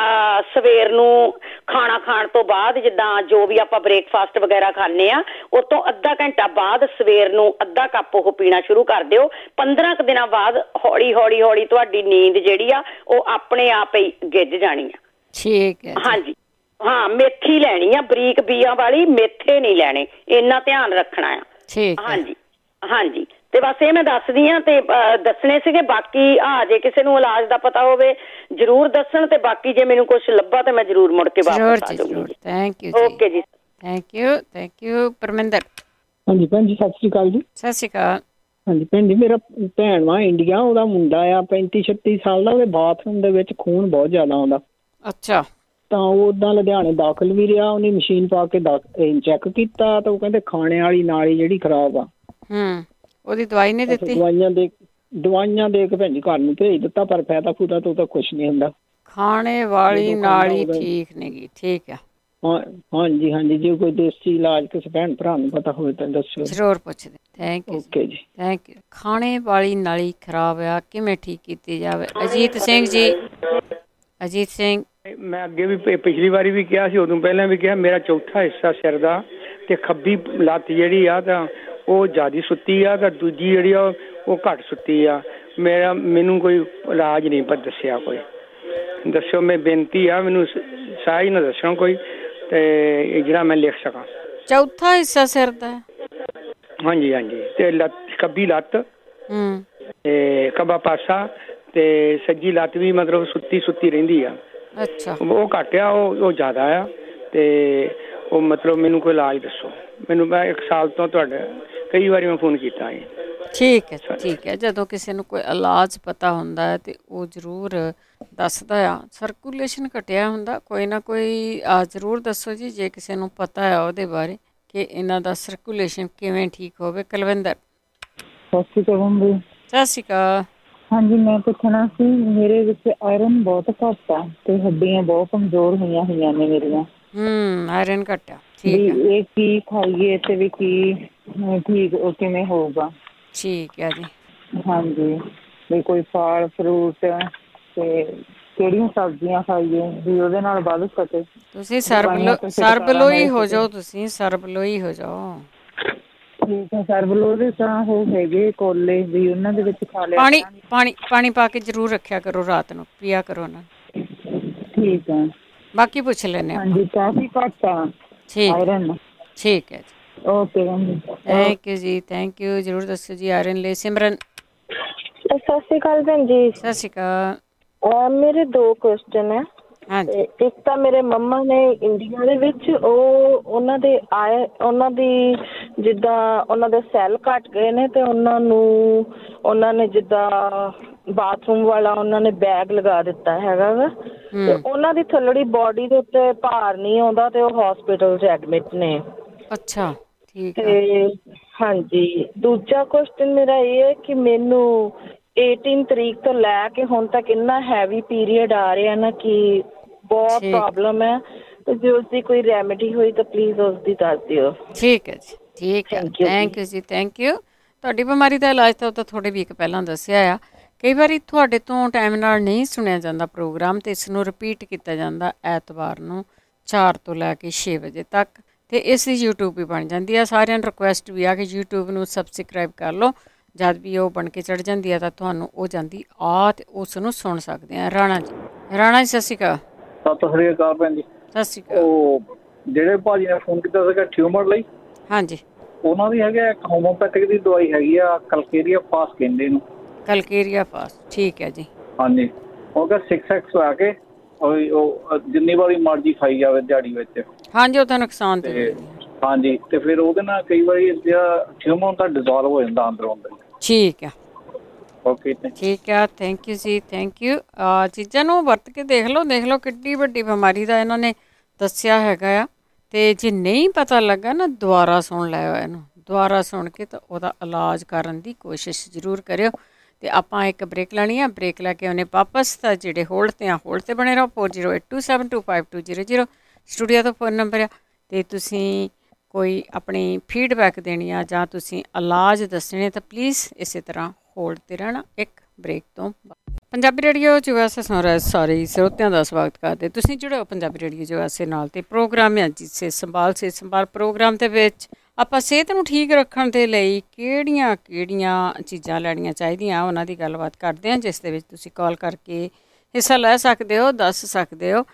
ਸਵੇਰ ਨੂੰ ਖਾਣਾ ਖਾਣ ਤੋਂ ਬਾਅਦ, ਜਿੱਦਾਂ ਜੋ ਵੀ ਆਪਾਂ ਬ੍ਰੇਕਫਾਸਟ ਵਗੈਰਾ ਖਾਂਦੇ ਆ, ਉਹ ਤੋਂ ਅੱਧਾ ਘੰਟਾ ਬਾਅਦ ਸਵੇਰ ਨੂੰ ਅੱਧਾ ਕੱਪ ਉਹ ਪੀਣਾ ਸ਼ੁਰੂ ਕਰ ਦਿਓ। 15 ਕੁ ਦਿਨਾਂ ਬਾਅਦ ਹੌਲੀ ਤੁਹਾਡੀ ਨੀਂਦ ਜਿਹੜੀ ਆ ਉਹ ਆਪਣੇ ਆਪ ਹੀ ਗਿੱਝ ਜਾਣੀ ਆ। ਠੀਕ ਹੈ। ਹਾਂਜੀ, ਹਾਂ, ਮੇਥੀ ਲੈਣੀ ਆ, ਬਰੀਕ ਬੀਆਂ ਵਾਲੀ, ਮੇਥੇ ਨਹੀਂ ਲੈਣੇ, ਇੰਨਾ ਧਿਆਨ ਰੱਖਣਾ ਆ। ਠੀਕ। ਹਾਂਜੀ ਹਾਂਜੀ, ਤੇ ਬਸ ਇਹ ਮੈਂ ਦੱਸਦੀ ਆ ਤੇ ਦੱਸਣੇ ਸੀਗੇ। ਬਾਕੀ ਜੇ ਕਿਸੇ ਨੂੰ ਇਲਾਜ ਦਾ ਪਤਾ ਹੋਵੇ ਜ਼ਰੂਰ ਦੱਸਣ, ਤੇ ਬਾਕੀ ਜੇ ਮੈਨੂੰ ਕੁਝ ਲੱਭਾ ਤੇ ਮੈਂ ਜ਼ਰੂਰ ਮੁੜ ਕੇ ਵਾਪਸ ਆ ਜਾਊਂਗੀ। Thank you. ਓਕੇ ਜੀ, ਥੈਂਕ ਯੂ। ਪਰਮਿੰਦਰ? ਹਾਂਜੀ ਭੈਣ ਜੀ, ਸਤਿ ਸ਼੍ਰੀ ਅਕਾਲ ਜੀ। ਸਤਿ ਸ਼੍ਰੀ ਅਕਾਲ। ਹਾਂਜੀ ਭੈਣ ਜੀ, ਮੇਰਾ ਭੈਣ ਵਾ ਇੰਡੀਆ, ਉਹਦਾ ਮੁੰਡਾ ਆ 35-36 ਸਾਲ ਦਾ, ਉਹਦੇ ਬਾਥਰੂਮ ਦੇ ਵਿੱਚ ਖੂਨ ਬਹੁਤ ਜ਼ਿਆਦਾ ਆਉਂਦਾ। ਅੱਛਾ। ਤਾਂ ਉਹ ਓਦਾਂ ਲੁਧਿਆਣੇ ਦਾਖਲ ਵੀ ਰਿਹਾ, ਉਹਨੇ ਮਸ਼ੀਨ ਪਾ ਕੇ ਚੈੱਕ ਕੀਤਾ ਤਾਂ ਉਹ ਕਹਿੰਦੇ ਖਾਣੇ ਵਾਲੀ ਨਾਲੀ ਜਿਹੜੀ ਖਰਾਬ ਆ। ਉਹਦੀ ਦਵਾਈ ਨਹੀਂ ਦਿੱਤੀ? ਦਵਾਈਆਂ ਦੇ ਕੇ ਭੈਣ ਜੀ ਘਰ ਨੂੰ ਭੇਜ ਦਿੱਤਾ, ਪਰ ਫਾਇਦਾ ਫੂਦਾ ਤਾਂ ਕੁਛ ਨਹੀਂ ਹੁੰਦਾ। ਖਾਣੇ ਵਾਲੀ ਨਾਲੀ ਠੀਕ ਨਹੀਂ ਗੀ। ਠੀਕ ਆ। ਹਾਂਜੀ ਹਾਂਜੀ, ਜੇ ਕੋਈ ਦੇਸੀ ਇਲਾਜ ਕਿਸੇ ਭੈਣ ਭਰਾ ਨੂੰ ਪਤਾ ਹੋਵੇ ਤਾਂ ਦੱਸੋ। ਜ਼ਰੂਰ ਪੁੱਛਦੇ। Thank you. ਓਕੇ ਜੀ, ਥੈਂਕ ਯੂ। ਖਾਣੇ ਵਾਲੀ ਨਾਲੀ ਖਰਾਬ ਆ, ਕਿਵੇਂ ਠੀਕ ਕੀਤੀ ਜਾਵੇ? ਅਜੀਤ ਸਿੰਘ ਜੀ। ਅਜੀਤ ਸਿੰਘ? ਮੈਂ ਅੱਗੇ ਵੀ ਪਿਛਲੀ ਵਾਰੀ ਵੀ ਕਿਹਾ ਸੀ, ਉਦੋਂ ਪਹਿਲਾਂ ਵੀ ਕਿਹਾ, ਮੇਰਾ ਚੌਥਾ ਹਿੱਸਾ ਸਿਰ ਦਾ ਤੇ ਖੱਬੀ ਲੱਤ ਜਿਹੜੀ ਆ ਤਾਂ ਉਹ ਜ਼ਿਆਦਾ ਸੁੱਤੀ ਆ, ਤਾਂ ਦੂਜੀ ਜਿਹੜੀ ਆ ਉਹ ਘੱਟ ਸੁੱਤੀ ਆ। ਮੈਨੂੰ ਕੋਈ ਇਲਾਜ ਨਹੀਂ ਪਰ ਦੱਸਿਆ, ਕੋਈ ਦੱਸੋ। ਮੈਂ ਬੇਨਤੀ ਆ, ਮੈਨੂੰ ਸਾਈ ਨਾ ਦੱਸੋ ਕੋਈ, ਤੇ ਜਿਹੜਾ ਮੈਂ ਲਿਖ ਸਕਾਂ। ਚੌਥਾ ਹਿੱਸਾ ਸਿਰ ਦਾ? ਹਾਂਜੀ ਹਾਂਜੀ, ਤੇ ਖੱਬੀ ਲੱਤ ਤੇ ਖੱਬਾ ਪਾਸਾ ਤੇ ਸੱਜੀ ਲੱਤ ਵੀ ਮਤਲਬ ਸੁੱਤੀ ਰਹਿੰਦੀ ਆ। ਅੱਛਾ ਉਹ ਘੱਟ ਆ, ਉਹ ਜ਼ਿਆਦਾ ਆ। ਤੇ ਉਹ ਮਤਲਬ ਮੈਨੂੰ ਕੋਈ ਇਲਾਜ ਦੱਸੋ। ਮੈਨੂੰ ਮੈਂ 1 ਸਾਲ ਤੋਂ ਤੁਹਾਡੇ ਕਈ ਵਾਰੀ ਮੈਂ ਫੋਨ ਕੀਤਾ ਹੈ। ਠੀਕ ਹੈ ਠੀਕ ਹੈ। ਜਦੋਂ ਕਿਸੇ ਨੂੰ ਕੋਈ ਇਲਾਜ ਪਤਾ ਹੁੰਦਾ ਹੈ ਤੇ ਉਹ ਜ਼ਰੂਰ ਦੱਸਦਾ ਆ। ਸਰਕੂਲੇਸ਼ਨ ਘਟਿਆ ਹੁੰਦਾ, ਕੋਈ ਨਾ ਕੋਈ ਜ਼ਰੂਰ ਦੱਸੋ ਜੀ ਜੇ ਕਿਸੇ ਨੂੰ ਪਤਾ ਹੈ ਉਹਦੇ ਬਾਰੇ ਕਿ ਇਹਨਾਂ ਦਾ ਸਰਕੂਲੇਸ਼ਨ ਕਿਵੇਂ ਠੀਕ ਹੋਵੇ। ਕੁਲਵਿੰਦਰ ਸਤਿ ਸ਼੍ਰੀ ਅਕਾਲ ਜੀ। ਸਤਿ ਸ਼੍ਰੀ ਅਕਾਲ। ਹਾਂਜੀ, ਮੈਂ ਪੁੱਛਣਾ ਸੀ, ਮੇਰੇ ਵਿੱਚ ਆਇਰਨ ਬਹੁਤ ਘੱਟ ਆ ਤੇ ਹੱਡੀਆਂ ਬਹੁਤ ਕਮਜ਼ੋਰ ਹੋਈਆਂ ਨੇ ਮੇਰੀਆਂ। ਆਇਰਨ ਘੱਟ ਆ। ਇਹ ਕੀ ਖਾਈਏ ਤੇ ਵੀ ਕੀ ਠੀਕ ਕਿਵੇਂ ਹੋਊਗਾ? ਠੀਕ ਹੈ ਜੀ। ਹਾਂਜੀ, ਵੀ ਕੋਈ ਫਲ ਫਰੂਟ ਤੇ ਕਿਹੜੀਆਂ ਸਬਜ਼ੀਆਂ ਖਾਈਏ ਵੀ ਉਹਦੇ ਨਾਲ ਵੱਧ ਸਕੇ? ਤੁਸੀਂ ਸਰਬਲੋਈ ਹੋ ਜਾਓ, ਤੁਸੀਂ ਸਰਬਲੋਈ ਹੋ ਜਾਓ। ਠੀਕ ਹੈ, ਸਰਬਲੋਈ ਤਾਂ ਉਹ ਹੈਗੇ ਕੋਲੇ ਵੀ, ਉਹਨਾਂ ਦੇ ਵਿੱਚ ਖਾ ਲਿਆ। ਪਾਣੀ ਪਾ ਕੇ ਜ਼ਰੂਰ ਰੱਖਿਆ ਕਰੋ, ਰਾਤ ਨੂੰ ਪੀਆ ਕਰੋ ਨਾ। ਠੀਕ ਹੈ, ਬਾਕੀ ਪੁੱਛ ਲੈਂਦੇ ਹਾਂ। ਹਾਂਜੀ, ਕਾਫੀ ਘੱਟ ਆ ਆਇਰਨ। ਠੀਕ ਹੈ ਜੀ, ਓਕੇ ਥੈਂਕ ਯੂ ਜੀ, ਥੈਂਕ ਯੂ। ਜ਼ਰੂਰ ਦੱਸੋ ਜੀ ਆਇਰਨ ਲਈ। ਸਿਮਰਨ ਸਤਿ ਸ਼੍ਰੀ ਅਕਾਲ ਭੈਣ ਜੀ। ਸਤਿ ਸ਼੍ਰੀ ਅਕਾਲ। ਮੇਰੇ 2 ਕੁਐਸਚਨ ਹੈ। ਇੱਕ ਤਾਂ ਮੇਰੇ ਮੰਮਾ ਨੇ ਇੰਡੀਆ ਦੇ ਵਿੱਚ ਉਹਨਾਂ ਦੀ ਜਿੱਦਾਂ ਉਹਨਾਂ ਦੇ ਸੈੱਲ ਘੱਟ ਗਏ ਨੇ ਤੇ ਉਹਨਾਂ ਨੇ ਜਿੱਦਾਂ ਬਾਥਰੂਮ ਵਾਲਾ ਉਹਨਾਂ ਨੇ ਬੈਗ ਲਗਾ ਦਿੱਤਾ ਹੈਗਾ ਵਾ ਤੇ ਉਹਨਾਂ ਦੀ ਥੱਲੜੀ ਬੋਡੀ ਦੇ ਉੱਤੇ ਭਾਰ ਨਹੀਂ ਆਉਂਦਾ ਤੇ ਉਹ ਹਸਪੀਟਲ 'ਚ ਐਡਮਿਟ ਨੇ। ਅੱਛਾ, ਠੀਕ ਹੈ। ਹਾਂਜੀ, ਦੂਜਾ ਕੁਐਸਚਨ ਮੇਰਾ ਇਹ ਹੈ ਕਿ ਮੈਨੂੰ 18 ਤਰੀਕ ਤੋਂ ਲੈ ਕੇ ਹੁਣ ਤੱਕ ਇੰਨਾ ਹੈਵੀ ਪੀਰੀਅਡ ਆ ਰਿਹਾ ਨਾ ਕਿ ਬਹੁਤ ਪ੍ਰੋਬਲਮ ਹੈ, ਤੇ ਜੇ ਉਸਦੀ ਕੋਈ ਰੈਮੇਡੀ ਹੋਈ ਤਾਂ ਪਲੀਜ਼ ਉਸਦੀ ਦੱਸ ਦਿਓ। ਠੀਕ ਹੈ ਜੀ, ਠੀਕ ਹੈ, ਥੈਂਕ ਯੂ ਜੀ, ਥੈਂਕ ਯੂ। ਤੁਹਾਡੀ ਬਿਮਾਰੀ ਦਾ ਇਲਾਜ ਤਾਂ ਉਹ ਤਾਂ ਥੋੜ੍ਹੇ ਵੀਕ ਪਹਿਲਾਂ ਦੱਸਿਆ ਆ। ਕਈ ਵਾਰੀ ਤੁਹਾਡੇ ਤੋਂ ਟਾਈਮ ਨਾਲ ਨਹੀਂ ਸੁਣਿਆ ਜਾਂਦਾ ਪ੍ਰੋਗਰਾਮ, ਅਤੇ ਇਸ ਨੂੰ ਰਿਪੀਟ ਕੀਤਾ ਜਾਂਦਾ ਐਤਵਾਰ ਨੂੰ 4 ਤੋਂ ਲੈ ਕੇ 6 ਵਜੇ ਤੱਕ, ਅਤੇ ਇਸ ਦੀ YouTube ਵੀ ਬਣ ਜਾਂਦੀ ਆ। ਸਾਰਿਆਂ ਨੂੰ ਰਿਕੁਐਸਟ ਵੀ ਆ ਕਿ YouTube ਨੂੰ ਸਬਸਕ੍ਰਾਈਬ ਕਰ ਲਓ। ਜਦ ਵੀ ਉਹ ਬਣ ਕੇ ਚੜ੍ਹ ਜਾਂਦੀ ਆ ਤਾਂ ਤੁਹਾਨੂੰ ਉਹ ਜਾਂਦੀ ਆ ਅਤੇ ਉਸ ਨੂੰ ਸੁਣ ਸਕਦੇ ਆ। ਰਾਣਾ ਜੀ, ਸਤਿ ਸ਼੍ਰੀ ਅਕਾਲ। ਸਤਿ ਸ਼੍ਰੀ ਅਕਾਲ ਭੈਣ ਜੀ। ਸਤਿ ਸ਼੍ਰੀ ਅਕਾਲ। ਉਹ ਜਿਹੜੇ ਭਾਜੀ ਨੇ ਫੋਨ ਕੀਤਾ ਸੀਗਾ ਟਿਊਮਰ ਲਈ, ਹਾਂਜੀ, ਉਹਨਾਂ ਦੀ ਹੈਗਾ ਇੱਕ ਹੋਮੋਪੈਥਿਕ ਦੀ ਦਵਾਈ ਹੈਗੀ ਆ, ਕਲਕੇਰੀਆ ਫਾਸ ਕਹਿੰਦੇ ਇਹਨੂੰ। ਕਲਕੇਰੀਆ ਫਾਸ, ਠੀਕ ਹੈ ਜੀ। ਹਾਂਜੀ, ਉਹ ਕਹਿੰਦਾ 6x ਆ ਕੇ ਉਹ ਜਿੰਨੀ ਵਾਰੀ ਮਰਜ਼ੀ ਖਾਈ ਜਾਵੇ ਦਿਹਾੜੀ ਵਿੱਚ। ਹਾਂਜੀ, ਉਹ ਤਾਂ ਨੁਕਸਾਨ ਤੇ ਹਾਂਜੀ, ਤੇ ਫਿਰ ਉਹਦੇ ਨਾਲ ਕਈ ਵਾਰੀ ਟਿਊਮਰ ਤਾਂ ਡਿਜ਼ੋਲਵ ਹੋ ਜਾਂਦਾ ਅੰਦਰੋਂ ਅੰਦਰ। ਠੀਕ ਆ, ਓਕੇ, ਠੀਕ ਆ, ਥੈਂਕ ਯੂ ਜੀ, ਥੈਂਕ ਯੂ। ਚੀਜ਼ਾਂ ਨੂੰ ਵਰਤ ਕੇ ਦੇਖ ਲਓ ਕਿੱਡੀ ਵੱਡੀ ਬਿਮਾਰੀ ਦਾ ਇਹਨਾਂ ਨੇ ਦੱਸਿਆ ਹੈਗਾ ਆ। ਅਤੇ ਜੇ ਨਹੀਂ ਪਤਾ ਲੱਗਾ ਨਾ, ਦੁਬਾਰਾ ਸੁਣ ਲਿਓ ਇਹਨੂੰ, ਦੁਬਾਰਾ ਸੁਣ ਕੇ ਤਾਂ ਉਹਦਾ ਇਲਾਜ ਕਰਨ ਦੀ ਕੋਸ਼ਿਸ਼ ਜ਼ਰੂਰ ਕਰਿਓ। ਅਤੇ ਆਪਾਂ ਇੱਕ ਬ੍ਰੇਕ ਲੈਣੀ ਆ, ਬ੍ਰੇਕ ਲੈ ਕੇ ਆਉਣੇ ਵਾਪਸ। ਤਾਂ ਜਿਹੜੇ ਹੋਲਡ 'ਤੇ ਆ, ਹੋਲਡ 'ਤੇ ਬਣੇ ਰਹੋ। 4082725200 ਸਟੂਡੀਓ ਦਾ ਫੋਨ ਨੰਬਰ ਆ। ਅਤੇ ਤੁਸੀਂ ਕੋਈ ਆਪਣੀ ਫੀਡਬੈਕ ਦੇਣੀ ਆ ਜਾਂ ਤੁਸੀਂ ਇਲਾਜ ਦੱਸਣੇ ਤਾਂ ਪਲੀਜ਼ ਇਸੇ ਤਰ੍ਹਾਂ ਹੋਲਡ 'ਤੇ ਰਹਿਣਾ। ਇੱਕ ਬ੍ਰੇਕ ਤੋਂ ਪੰਜਾਬੀ ਰੇਡੀਓ USA ਸੁਣ ਰਹੇ ਸਾਰੇ ਸਰੋਤਿਆਂ ਦਾ ਸਵਾਗਤ ਕਰਦੇ। ਤੁਸੀਂ ਜੁੜੋ ਪੰਜਾਬੀ ਰੇਡੀਓ USA ਨਾਲ, ਅਤੇ ਪ੍ਰੋਗਰਾਮ ਹੈ ਜੀ ਸਿਹਤ ਸੰਭਾਲ ਪ੍ਰੋਗਰਾਮ ਦੇ ਵਿੱਚ ਆਪਾਂ ਸਿਹਤ ਨੂੰ ਠੀਕ ਰੱਖਣ ਦੇ ਲਈ ਕਿਹੜੀਆਂ ਚੀਜ਼ਾਂ ਲੈਣੀਆਂ ਚਾਹੀਦੀਆਂ ਉਹਨਾਂ ਦੀ ਗੱਲਬਾਤ ਕਰਦੇ ਹਾਂ, ਜਿਸ ਦੇ ਵਿੱਚ ਤੁਸੀਂ ਕਾਲ ਕਰਕੇ ਹਿੱਸਾ ਲੈ ਸਕਦੇ ਹੋ, ਦੱਸ ਸਕਦੇ ਹੋ।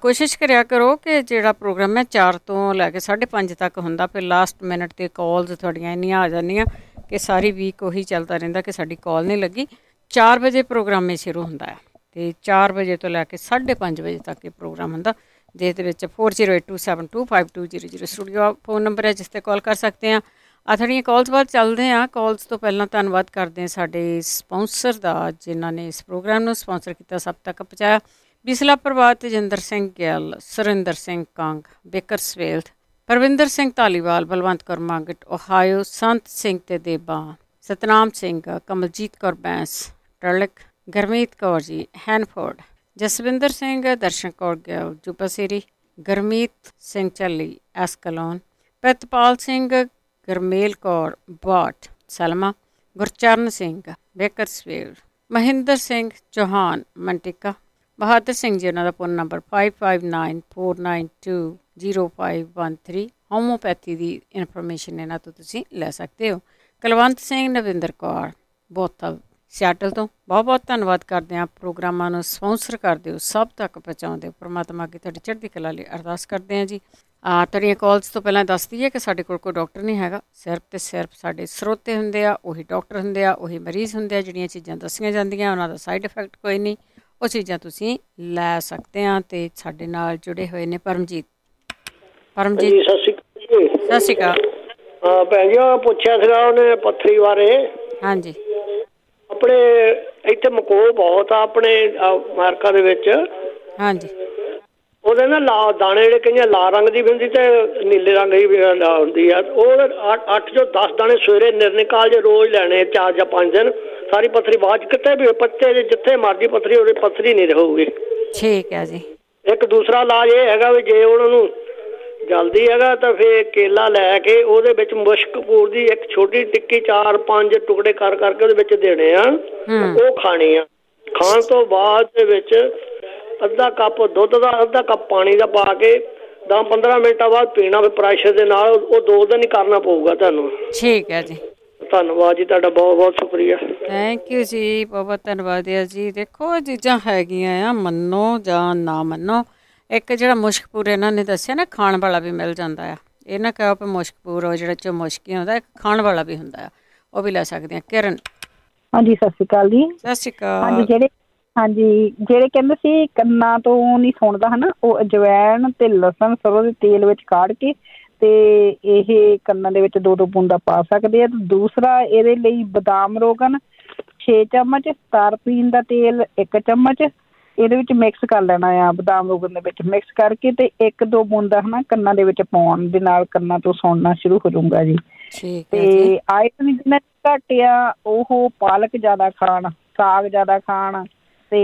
ਕੋਸ਼ਿਸ਼ ਕਰਿਆ ਕਰੋ ਕਿ ਜਿਹੜਾ ਪ੍ਰੋਗਰਾਮ ਹੈ 4 ਤੋਂ ਲੈ ਕੇ 5:30 ਤੱਕ ਹੁੰਦਾ। ਫਿਰ ਲਾਸਟ ਮਿੰਟ 'ਤੇ ਕਾਲਸ ਤੁਹਾਡੀਆਂ ਇੰਨੀਆਂ ਆ ਜਾਂਦੀਆਂ ਕਿ ਸਾਰੀ ਵੀਕ ਉਹੀ ਚੱਲਦਾ ਰਹਿੰਦਾ ਕਿ ਸਾਡੀ ਕਾਲ ਨਹੀਂ ਲੱਗੀ। 4 ਵਜੇ ਪ੍ਰੋਗਰਾਮ ਇਹ ਸ਼ੁਰੂ ਹੁੰਦਾ ਹੈ ਅਤੇ 4 ਵਜੇ ਤੋਂ ਲੈ ਕੇ 5:30 ਵਜੇ ਤੱਕ ਇਹ ਪ੍ਰੋਗਰਾਮ ਹੁੰਦਾ, ਜਿਸ ਦੇ ਵਿੱਚ 4082725200 ਸਟੂਡੀਓ ਫੋਨ ਨੰਬਰ ਹੈ, ਜਿਸ 'ਤੇ ਕਾਲ ਕਰ ਸਕਦੇ ਹਾਂ। ਤੁਹਾਡੀਆਂ ਕਾਲਸ ਬਾਅਦ ਚੱਲਦੇ ਹਾਂ। ਕਾਲਸ ਤੋਂ ਪਹਿਲਾਂ ਧੰਨਵਾਦ ਕਰਦੇ ਹਾਂ ਸਾਡੇ ਸਪੋਂਸਰ ਦਾ, ਜਿਨ੍ਹਾਂ ਨੇ ਇਸ ਪ੍ਰੋਗਰਾਮ ਨੂੰ ਸਪੋਂਸਰ ਕੀਤਾ, ਸਭ ਤੱਕ ਪਹੁੰਚਾਇਆ। ਬਿਸਲਾ ਪ੍ਰਭਾਤ, ਤੇਜਿੰਦਰ ਸਿੰਘ ਗਿੱਲ, ਸੁਰਿੰਦਰ ਸਿੰਘ ਕੰਗ, ਬੇਕਰਸਫੀਲਡ, ਪਰਵਿੰਦਰ ਸਿੰਘ ਧਾਲੀਵਾਲ, ਬਲਵੰਤ ਕੌਰ ਮੰਗਟ, ਓਹਾਇਓ, ਸੰਤ ਸਿੰਘ ਤੇ ਦੇਬਾ, ਸਤਨਾਮ ਸਿੰਘ, ਕਮਲਜੀਤ ਕੌਰ ਬੈਂਸ, ਟਰਲਿਕ, ਗਰਮੀਤ ਕੌਰ ਜੀ, ਹੈਨਫੋਰਡ, ਜਸਵਿੰਦਰ ਸਿੰਘ, ਦਰਸ਼ਨ ਕੌਰ ਗਿੱਲ, ਜੁਪਾਸੇਰੀ, ਗਰਮੀਤ ਸਿੰਘ ਚੱਲੀ, ਐਸਕਲੋਨ, ਪ੍ਰਿਤਪਾਲ ਸਿੰਘ, ਗਰਮੇਲ ਕੌਰ ਬਾਟ, ਸਲਮਾ, ਗੁਰਚਰਨ ਸਿੰਘ, ਬੇਕਰਸਫੀਲਡ, ਮਹਿੰਦਰ ਸਿੰਘ ਚੌਹਾਨ, ਮੰਟਿਕਾ, ਬਹਾਦਰ ਸਿੰਘ ਜੀ, ਉਹਨਾਂ ਦਾ ਫੋਨ ਨੰਬਰ 5594920513। ਹੋਮੋਪੈਥੀ ਦੀ ਇਨਫੋਰਮੇਸ਼ਨ ਇਹਨਾਂ ਤੋਂ ਤੁਸੀਂ ਲੈ ਸਕਦੇ ਹੋ। ਕੁਲਵੰਤ ਸਿੰਘ, ਨਵਿੰਦਰ ਕੌਰ, ਬੋਤਲ, ਸਿਆਟਲ ਤੋਂ ਬਹੁਤ ਬਹੁਤ ਧੰਨਵਾਦ ਕਰਦੇ ਹਾਂ। ਪ੍ਰੋਗਰਾਮਾਂ ਨੂੰ ਸਪੋਂਸਰ ਕਰਦੇ ਹੋ, ਸਭ ਤੱਕ ਪਹੁੰਚਾਉਂਦੇ ਹੋ। ਪਰਮਾਤਮਾ ਅੱਗੇ ਤੁਹਾਡੀ ਚੜ੍ਹਦੀ ਕਲਾ ਲਈ ਅਰਦਾਸ ਕਰਦੇ ਹਾਂ ਜੀ। ਤੁਹਾਡੀਆਂ ਕਾਲਸ ਤੋਂ ਪਹਿਲਾਂ ਦੱਸ ਦਈਏ ਕਿ ਸਾਡੇ ਕੋਲ ਕੋਈ ਡਾਕਟਰ ਨਹੀਂ ਹੈਗਾ, ਸਿਰਫ ਅਤੇ ਸਿਰਫ ਸਾਡੇ ਸਰੋਤੇ ਹੁੰਦੇ ਆ, ਉਹੀ ਡਾਕਟਰ ਹੁੰਦੇ ਆ, ਉਹੀ ਮਰੀਜ਼ ਹੁੰਦੇ ਆ। ਜਿਹੜੀਆਂ ਚੀਜ਼ਾਂ ਦੱਸੀਆਂ ਜਾਂਦੀਆਂ ਉਹਨਾਂ ਦਾ ਸਾਈਡ ਇਫੈਕਟ ਕੋਈ ਨਹੀਂ, ਉਹ ਚੀਜ਼ਾਂ ਤੁਸੀਂ ਲੈ ਸਕਦੇ ਆ। ਤੇ ਸਾਡੇ ਨਾਲ ਜੁੜੇ ਹੋਏ ਨੇ ਪਰਮਜੀਤ। ਸਤਿ ਸ਼੍ਰੀ ਅਕਾਲ। ਹਾਂ ਭੈਣ ਜੀ, ਉਹ ਪੁੱਛਿਆ ਸੀਗਾ ਉਹਨੇ ਪੱਥਰੀ ਬਾਰੇ। ਹਾਂਜੀ। ਆਪਣੇ ਇੱਥੇ ਮਕੋਹ ਬਹੁਤ ਆ ਆਪਣੇ ਅਮਰੀਕਾ ਦੇ ਵਿੱਚ। ਹਾਂਜੀ। ਉਹਦੇ ਨਾ ਦਾਣੇ ਜਿਹੜੇ ਕਈਆਂ ਲਾਲ ਰੰਗ ਦੀ ਵੀ ਹੁੰਦੀ ਤੇ ਨੀਲੇ ਰੰਗ ਦੀ ਵੀ ਹੁੰਦੀ ਆ। ਉਹ 8 ਤੋਂ 10 ਦਾਣੇ ਸਵੇਰੇ ਨਿਰਨਿਕਾਲ ਜੇ ਰੋਜ਼ ਲੈਣੇ 4 ਜਾਂ 5 ਦਿਨ। ਸਾਰੀ ਪੱਥਰੀ ਬਾਅਦ ਚ ਕਿਤੇ ਵੀ ਪੱਤੇ ਜਿੱਥੇ ਮਰਜੀ ਪੱਥਰੀ ਉਹਦੀ ਪੱਥਰੀ ਨਹੀਂ ਰਹੂਗੀ। ਠੀਕ ਹੈ ਜੀ। ਇੱਕ ਦੂਸਰਾ ਇਲਾਜ ਇਹ ਹੈਗਾ ਵੀ ਜੇ ਉਹਨਾਂ ਨੂੰ ਜਲਦੀ ਹੈਗਾ ਤਾਂ ਫਿਰ ਕੇਲਾ ਲੈ ਕੇ ਉਹਦੇ ਵਿੱਚ ਮੁਸ਼ਕ ਕਪੂਰ ਦੀ ਇੱਕ ਛੋਟੀ ਟਿੱਕੀ 4-5 ਟੁਕੜੇ ਕਰ ਕਰਕੇ ਉਹਦੇ ਵਿੱਚ ਦੇਣੇ ਆ। ਉਹ ਖਾਣੀ ਆ। ਖਾਣ ਤੋਂ ਬਾਅਦ ਦੇ ਵਿੱਚ ਅੱਧਾ ਕੱਪ ਦੁੱਧ ਦਾ, ਅੱਧਾ ਕੱਪ ਪਾਣੀ ਦਾ ਪਾ ਕੇ 10-15 ਮਿੰਟਾਂ ਬਾਅਦ ਪੀਣਾ। ਫਿਰ ਪ੍ਰੈਸ਼ਰ ਦੇ ਨਾਲ ਉਹ 2 ਦਿਨ ਹੀ ਕਰਨਾ ਪਊਗਾ ਤੁਹਾਨੂੰ। ਠੀਕ ਹੈ ਜੀ। ਧੰਨਵਾਦ ਜੀ ਤੁਹਾਡਾ, ਬਹੁਤ ਬਹੁਤ ਸ਼ੁਕਰੀਆ। ਥੈਂਕ ਯੂ ਜੀ, ਬਹੁਤ ਧੰਨਵਾਦ ਹੈ ਜੀ। ਦੇਖੋ ਇਹ ਚੀਜ਼ਾਂ ਹੈਗੀਆਂ ਆ, ਮੰਨੋ ਜਾਂ ਨਾ ਮੰਨੋ। ਇੱਕ ਜਿਹੜਾ ਮੁਸ਼ਕਪੂਰ ਇਹਨਾਂ ਨੇ ਦੱਸਿਆ ਨਾ, ਖਾਣ ਵਾਲਾ ਵੀ ਮਿਲ ਜਾਂਦਾ ਆ। ਇਹ ਨਾ ਕਹੋ ਕਿ ਮੁਸ਼ਕਪੂਰ ਉਹ ਜਿਹੜਾ ਚੋਂ ਮੁਸ਼ਕੀ ਹੁੰਦਾ, ਇੱਕ ਖਾਣ ਵਾਲਾ ਵੀ ਹੁੰਦਾ ਆ, ਉਹ ਵੀ ਲੈ ਸਕਦੇ ਆ। ਕਿਰਨ। ਹਾਂਜੀ, ਸਤਿ ਸ਼੍ਰੀ ਅਕਾਲ ਜੀ। ਸਤਿ ਸ਼੍ਰੀ ਅਕਾਲ। ਹਾਂਜੀ, ਜਿਹੜੇ ਕਹਿੰਦੇ ਸੀ ਕੰਨਾਂ ਤੋਂ ਨਹੀਂ ਸੁਣਦਾ ਹਨਾ, ਉਹ ਅਜਵੈਣ ਤੇ ਲਸਣ ਸਰੋਂ ਦੇ ਤੇਲ ਵਿੱਚ ਕਾੜ ਕੇ ਤੇ ਇਹ ਕੰਨਾਂ ਦੇ ਵਿੱਚ 2-2 ਬੂੰਦਾਂ ਪਾ ਸਕਦੇ ਆ। ਤੇ ਦੂਸਰਾ ਇਹਦੇ ਲਈ ਬਦਾਮ ਰੋਗਨ 6 ਚਮਚ, ਤਾਰਪੀਨ ਦਾ ਤੇਲ 1 ਚਮਚ ਇਹਦੇ ਵਿੱਚ ਮਿਕਸ ਕਰ ਲੈਣਾ ਆ। ਬਦਾਮ ਰੋਗਨ ਦੇ ਵਿੱਚ ਮਿਕਸ ਕਰਕੇ ਤੇ 1-2 ਬੂੰਦਾਂ ਹਨਾ ਕੰਨਾਂ ਦੇ ਵਿੱਚ ਪਾਉਣ ਦੇ ਨਾਲ ਕੰਨਾਂ ਤੋਂ ਸੁਣਨਾ ਸ਼ੁਰੂ ਹੋ ਜਾਊਗਾ ਜੀ। ਤੇ ਆਇਰਨ ਜਿੰਨਾ ਘੱਟ ਆ ਉਹ ਪਾਲਕ ਜ਼ਿਆਦਾ ਖਾਣ, ਸਾਗ ਜ਼ਿਆਦਾ ਖਾਣ ਤੇ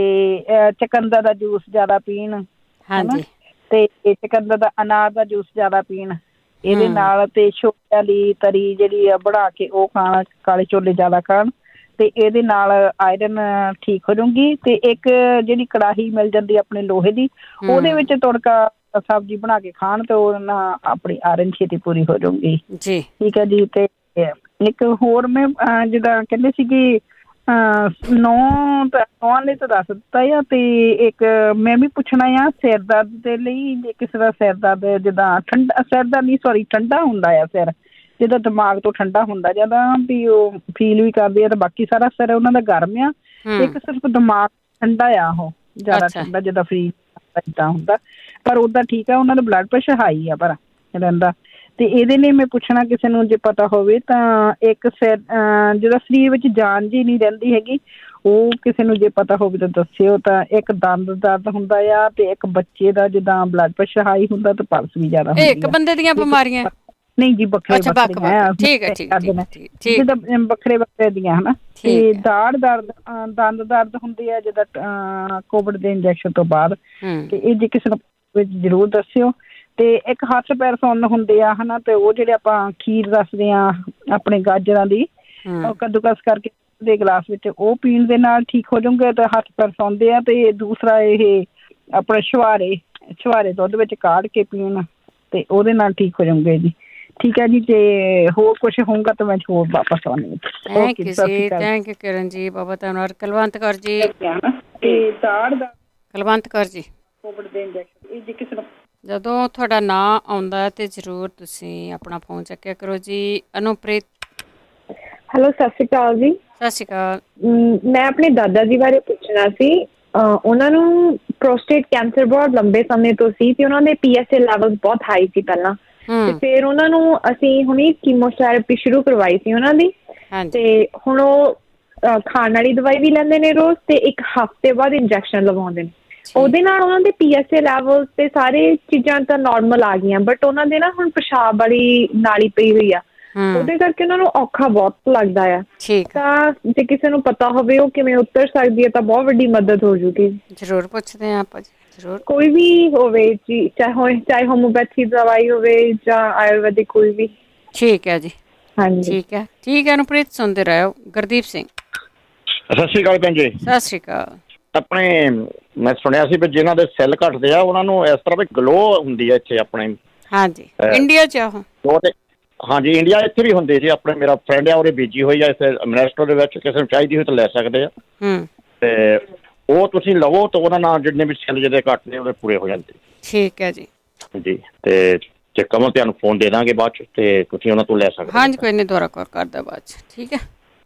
ਚਕੰਦਰ ਦਾ ਜੂਸ ਜ਼ਿਆਦਾ ਪੀਣ। ਹਾਂਜੀ। ਤੇ ਚਕੰਦਰ ਦਾ, ਅਨਾਰ ਦਾ ਜੂਸ ਜ਼ਿਆਦਾ ਪੀਣ ਇਹਦੇ ਨਾਲ। ਤੇ ਛੋਟਿਆਂ ਦੀ ਤਰੀ ਜਿਹੜੀ ਆ ਬਣਾ ਕੇ ਉਹ ਖਾਣ, ਕਾਲੇ ਛੋਲੇ ਜ਼ਿਆਦਾ ਖਾਣ ਤੇ ਇਹਦੇ ਨਾਲ ਆਇਰਨ ਠੀਕ ਹੋ ਜਾਊਗੀ। ਤੇ ਇੱਕ ਜਿਹੜੀ ਕੜਾਹੀ ਮਿਲ ਜਾਂਦੀ ਆਪਣੇ ਲੋਹੇ ਦੀ, ਉਹਦੇ ਵਿੱਚ ਤੜਕਾ ਸਬਜ਼ੀ ਬਣਾ ਕੇ ਖਾਣ ਤੇ ਉਹਦੇ ਨਾਲ ਆਪਣੀ ਆਇਰਨ ਛੇਤੀ ਪੂਰੀ ਹੋ ਜਾਊਗੀ ਜੀ। ਠੀਕ ਹੈ ਜੀ। ਤੇ ਇੱਕ ਹੋਰ ਮੈਂ ਜਿੱਦਾਂ ਕਹਿੰਦੇ ਸੀ ਕਿ ਨੌਂ ਲਈ ਤਾਂ ਦੱਸ ਦਿੱਤਾ ਆ। ਤੇ ਇੱਕ ਮੈਂ ਵੀ ਪੁੱਛਣਾ ਆ ਸਿਰ ਦਰਦ ਦੇ ਲਈ, ਜੇ ਕਿਸੇ ਦਾ ਸਿਰ ਦਰਦ ਜਿੱਦਾਂ ਠੰਡਾ ਹੁੰਦਾ ਆ ਸਿਰ, ਜਿੱਦਾਂ ਦਿਮਾਗ ਤੋਂ ਠੰਡਾ ਹੁੰਦਾ ਜਿਆਦਾ ਵੀ ਉਹ ਫੀਲ ਵੀ ਕਰਦੇ ਆ ਤੇ ਬਾਕੀ ਸਾਰਾ ਸਿਰ ਉਹਨਾਂ ਦਾ ਗਰਮ ਆ। ਇੱਕ ਸਿਰਫ ਦਿਮਾਗ ਠੰਡਾ ਆ, ਉਹ ਜ਼ਿਆਦਾ ਠੰਡਾ ਜਿੱਦਾਂ ਫੀਲ ਏਦਾਂ ਹੁੰਦਾ। ਪਰ ਓਦਾਂ ਠੀਕ ਆ, ਉਹਨਾਂ ਦਾ ਬਲੱਡ ਪ੍ਰੈਸ਼ਰ ਹਾਈ ਆ ਪਰ ਰਹਿੰਦਾ। ਤੇ ਇਹਦੇ ਲਈ ਮੈਂ ਪੁੱਛਣਾ ਕਿਸੇ ਨੂੰ ਜੇ ਪਤਾ ਹੋਵੇ ਤਾਂ, ਇੱਕ ਸਿਰ ਜਿਹਦਾ ਸਰੀਰ ਵਿੱਚ ਜਾਨ ਜੀ ਨਹੀਂ ਰਹਿੰਦੀ ਹੈਗੀ, ਉਹ ਕਿਸੇ ਨੂੰ ਜੇ ਪਤਾ ਹੋਵੇ ਤਾਂ ਦੱਸਿਓ। ਤਾਂ ਇੱਕ ਦੰਦ ਦਰਦ ਹੁੰਦਾ ਆ ਤੇ ਇੱਕ ਬੱਚੇ ਦਾ ਜਿੱਦਾਂ ਬਲੱਡ ਪ੍ਰੈਸ਼ਰ ਹਾਈ ਹੁੰਦਾ ਤੇ ਪਲਸ ਵੀ ਜ਼ਿਆਦਾ ਹੁੰਦੀ ਆ। ਇੱਕ ਬੰਦੇ ਦੀਆਂ ਬਿਮਾਰੀਆਂ ਨਹੀਂ ਜੀ, ਵੱਖਰੇ ਵੱਖਰੇ ਦੀਆਂ ਹਨਾ। ਤੇ ਦਾੜ ਦਰਦ, ਦੰਦ ਦਰਦ ਹੁੰਦੀ ਆ ਜਿੱਦਾਂ ਕੋਵਿਡ ਦੇ ਇੰਜੈਕਸ਼ਨ ਤੋਂ ਬਾਅਦ। ਤੇ ਇਹ ਜੇ ਕਿਸੇ ਨੂੰ ਜ਼ਰੂਰ ਦੱਸਿਓ। ਤੇ ਇੱਕ ਹੱਥ ਪੈਰ ਸੁੰਨ ਹੁੰਦੇ ਆ ਹਨਾ, ਤੇ ਉਹ ਜਿਹੜੇ ਆਪਾਂ ਖੀਰ ਦੱਸਦੇ ਆ ਆਪਣੇ ਗਾਜਰਾਂ ਦੀ, ਉਹ ਕੱਦੂਕਸ ਕਰਕੇ ਦੇ ਗਲਾਸ ਵਿੱਚ ਉਹ ਪੀਣ ਦੇ ਨਾਲ ਠੀਕ ਹੋ ਜਾਊਗੇ ਤੇ ਹੱਥ ਪੈਰ ਸੌਂਦੇ ਆ। ਤੇ ਦੂਸਰਾ ਇਹ ਆਪਣੇ ਛੁਹਾਰੇ ਦੁੱਧ ਵਿੱਚ ਕਾੜ ਕੇ ਪੀਣ ਤੇ ਉਹਦੇ ਨਾਲ ਠੀਕ ਹੋ ਜਾਊਗੇ ਜੀ। ਠੀਕ ਹੈ ਜੀ। ਤੇ ਹੋਰ ਕੁਛ ਹੋਊਗਾ ਤਾਂ ਮੈਂ ਹੋਰ ਵਾਪਸ ਆਉਂਦੀ। ਥੈਂਕ ਯੂ ਕਿਰਨ ਜੀ, ਬਹੁਤ ਧੰਨਵਾਦ। ਕੁਲਵੰਤ ਕੌਰ ਜੀ। ਤੇ ਦਾੜ ਦਾ ਕੁਲਵੰਤ ਕੌਰ ਜੀ, ਕੋਵਿਡ ਦੇ ਇੰਜੈਕਸ਼ਨ ਇਹ ਜੇ ਕਿਸੇ ਨੂੰ ਜਦੋਂ ਤੁਹਾਡਾ ਨਾਂ ਆਉਂਦਾ ਤੇ ਜ਼ਰੂਰ ਤੁਸੀਂ ਆਪਣਾ ਫੋਨ ਚੱਕਿਆ ਕਰੋ ਜੀ। ਅਨੁਪ੍ਰੀਤ। ਹੈਲੋ, ਸਤਿ ਸ਼੍ਰੀ ਅਕਾਲ ਜੀ। ਸਤਿ ਸ਼੍ਰੀ ਅਕਾਲ। ਮੈਂ ਆਪਣੇ ਦਾਦਾ ਜੀ ਬਾਰੇ ਪੁੱਛਣਾ ਸੀ। ਉਹਨਾਂ ਨੂੰ ਪ੍ਰੋਸਟੇਟ ਕੈਂਸਰ ਬਹੁਤ ਲੰਬੇ ਸਮੇਂ ਤੋਂ ਸੀ ਤੇ ਉਹਨਾਂ ਦੇ PSA ਲੈਵਲ ਬਹੁਤ ਹਾਈ ਸੀ ਪਹਿਲਾਂ। ਤੇ ਫਿਰ ਉਹਨਾਂ ਨੂੰ ਅਸੀਂ ਹੁਣੀ ਕੀਮੋਥੈਰੇਪੀ ਸ਼ੁਰੂ ਕਰਵਾਈ ਸੀ ਉਹਨਾਂ ਦੀ। ਤੇ ਹੁਣ ਉਹ ਖਾਣ ਵਾਲੀ ਦਵਾਈ ਵੀ ਲੈਂਦੇ ਨੇ ਰੋਜ਼ ਤੇ 1 ਹਫ਼ਤੇ ਬਾਅਦ ਇੰਜੈਕਸ਼ਨ ਲਗਾਉਂਦੇ ਨੇ। ਉਹਦੇ ਨਾਲ ਉਹਨਾਂ ਦੇ PSA ਲੈਵਲ ਤੇ ਸਾਰੇ ਚੀਜ਼ਾਂ ਤਾਂ ਨੋਰਮਲ ਆ ਗਈਆਂ, ਬਟ ਉਹਨਾਂ ਦੇ ਨਾ ਹੁਣ ਪਿਸ਼ਾਬ ਵਾਲੀ ਨਾਲੀ ਪਈ ਹੋਈ ਆ, ਉਹਦੇ ਕਰਕੇ ਉਹਨਾਂ ਨੂੰ ਔਖਾ ਬਹੁਤ ਲੱਗਦਾ ਆ। ਤਾਂ ਜੇ ਕਿਸੇ ਨੂੰ ਪਤਾ ਹੋਵੇ ਉਹ ਕਿਵੇਂ ਉਤਰ ਸਕਦੀ ਹੈ ਤਾਂ ਬਹੁਤ ਵੱਡੀ ਮਦਦ ਹੋ ਜੂਗੀ। ਜ਼ਰੂਰ ਪੁੱਛਦੇ ਹਾਂ ਆਪਾਂ ਜੀ, ਜ਼ਰੂਰ। ਕੋਈ ਵੀ ਹੋਵੇ ਜੀ, ਚਾਹੇ ਹੋਮੋਪੈਥੀ ਦਵਾਈ ਹੋਵੇ ਜਾਂ ਆਯੁਰਵੈਦਿਕ ਕੋਈ ਵੀ। ਠੀਕ ਹੈ ਜੀ। ਹਾਂਜੀ, ਠੀਕ ਹੈ। ਠੀਕ ਹੈ ਅਨੁਪ੍ਰੀਤ, ਸੁਣਦੇ ਰਹੋ। ਗੁਰਦੀਪ ਸਿੰਘ। ਸਤਿ ਸ਼੍ਰੀ ਅਕਾਲ ਭੈਣ ਜੀ। ਸਤਿ ਸ਼੍ਰੀ ਅਕਾਲ। ਆਪਣੇ ਮੈਂ ਸੁਣਿਆ ਸੀ ਵੀ ਜਿਹਨਾਂ ਦੇ ਸੈੱਲ ਘਟਦੇ ਆ ਉਹਨਾਂ ਨੂੰ ਇਸ ਤਰ੍ਹਾਂ ਵੀ ਗਲੋ ਹੁੰਦੀ ਆ ਇੱਥੇ ਆਪਣੇ। ਹਾਂਜੀ, ਇੰਡੀਆ 'ਚ ਹਾਂਜੀ, ਇੰਡੀਆ ਇੱਥੇ ਵੀ ਹੁੰਦੇ ਸੀ। ਆਪਣੇ ਮੇਰਾ ਫਰੈਂਡ ਆ, ਉਹਦੇ ਬੀਜੀ ਹੋਈ ਆ ਇੱਥੇ ਮਿਨਿਸਟਰ ਦੇ ਵਿੱਚ, ਕਿਸੇ ਨੂੰ ਚਾਹੀਦੀ ਹੋਈ ਤਾਂ ਲੈ ਸਕਦੇ ਆ। ਤੇ ਉਹ ਤੁਸੀਂ ਲਵੋ ਤਾਂ ਉਹਨਾਂ ਨਾਲ ਜਿੰਨੇ ਵੀ ਸੈੱਲ ਜਿਹਦੇ ਘੱਟਦੇ ਉਹਦੇ ਪੂਰੇ ਹੋ ਜਾਂਦੇ। ਠੀਕ ਹੈ ਜੀ। ਜੀ। ਤੇ ਕਮਲ ਤੁਹਾਨੂੰ ਫੋਨ ਦੇ ਦਾਂਗੇ ਬਾਅਦ 'ਚ ਤੇ ਤੁਸੀਂ ਉਹਨਾਂ ਤੋਂ ਲੈ ਸਕਦੇ। ਹਾਂਜੀ, ਕੋਈ ਨਹੀਂ, ਦੁਬਾਰਾ ਕਾਲ ਕਰਦਾ ਬਾਅਦ 'ਚ। ਠੀਕ ਹੈ।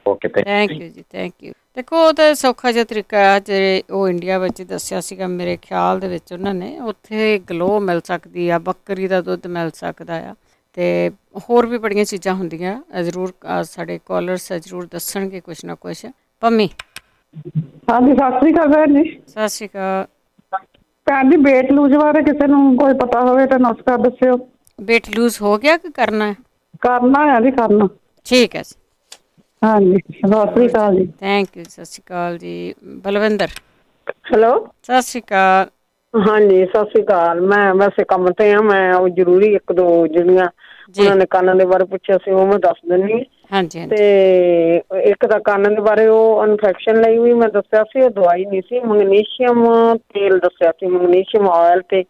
ਓਕੇ ਥੈਂਕ ਯੂ ਜੀ, ਥੈਂਕ ਯੂ। ਦੇਖੋ ਉਹ ਤਾਂ ਸੌਖਾ ਜਿਹਾ ਤਰੀਕਾ ਹੈ ਜੇ ਉਹ ਇੰਡੀਆ ਵਿੱਚ ਦੱਸਿਆ ਸੀਗਾ ਮੇਰੇ ਖਿਆਲ ਦੇ ਵਿੱਚ ਉਹਨਾਂ ਨੇ, ਉੱਥੇ ਗਲੋ ਮਿਲ ਸਕਦੀ ਆ, ਬੱਕਰੀ ਦਾ ਦੁੱਧ ਮਿਲ ਸਕਦਾ ਆ, ਅਤੇ ਹੋਰ ਵੀ ਬੜੀਆਂ ਚੀਜ਼ਾਂ ਹੁੰਦੀਆਂ। ਜ਼ਰੂਰ ਸਾਡੇ ਕਾਲਰਸ ਜ਼ਰੂਰ ਦੱਸਣਗੇ ਕੁਛ ਨਾ ਕੁਛ। ਪੰਮੀ। ਹਾਂਜੀ, ਸਤਿ ਸ਼੍ਰੀ ਅਕਾਲ ਭੈਣ ਜੀ। ਸਤਿ ਸ਼੍ਰੀ ਅਕਾਲ ਭੈਣ ਜੀ। ਵੇਟ ਲੂਜ ਬਾਰੇ ਕਿਸੇ ਨੂੰ ਕੋਈ ਪਤਾ ਹੋਵੇ ਤਾਂ ਨੁਸਖਾ ਦੱਸਿਓ। ਵੇਟ ਲੂਜ ਹੋ ਗਿਆ ਕਿ ਕਰਨਾ ਹੈ? ਕਰਨਾ ਹੈ ਜੀ, ਕਰਨਾ। ਠੀਕ ਹੈ ਜੀ। ਹਾਂਜੀ, ਸਤਿ ਸ਼੍ਰੀ ਅਕਾਲ ਜੀ। ਥੈਂਕ ਯੂ, ਸਤਿ ਸ਼੍ਰੀ ਅਕਾਲ ਜੀ। ਬਲਵਿੰਦਰ। ਹੈਲੋ, ਸਤਿ ਸ਼੍ਰੀ ਅਕਾਲ। ਹਾਂਜੀ, ਸਤਿ ਸ਼੍ਰੀ ਅਕਾਲ। ਮੈਂ ਵੈਸੇ ਕੰਮ ਤੇ ਆ, ਮੈਂ ਉਹ ਜ਼ਰੂਰੀ ਇੱਕ ਦੋ ਜਿਹੜੀਆਂ ਉਹਨਾਂ ਨੇ ਕੰਨਾਂ ਦੇ ਬਾਰੇ ਪੁੱਛਿਆ ਸੀ ਉਹ ਮੈਂ ਦੱਸ ਦਿੰਦੀ। ਹਾਂਜੀ। ਤੇ ਇੱਕ ਤਾਂ ਕੰਨ ਦੇ ਬਾਰੇ ਉਹ ਇਨਫੈਕਸ਼ਨ ਲਈ ਵੀ ਮੈਂ ਦੱਸਿਆ ਸੀ, ਉਹ ਦਵਾਈ ਨਹੀਂ ਸੀ, ਮੈਗਨੀਸ਼ੀਅਮ ਤੇਲ ਦੱਸਿਆ ਸੀ, ਮੈਗਨੀਸ਼ੀਅਮ ਆਇਲ ਤੇ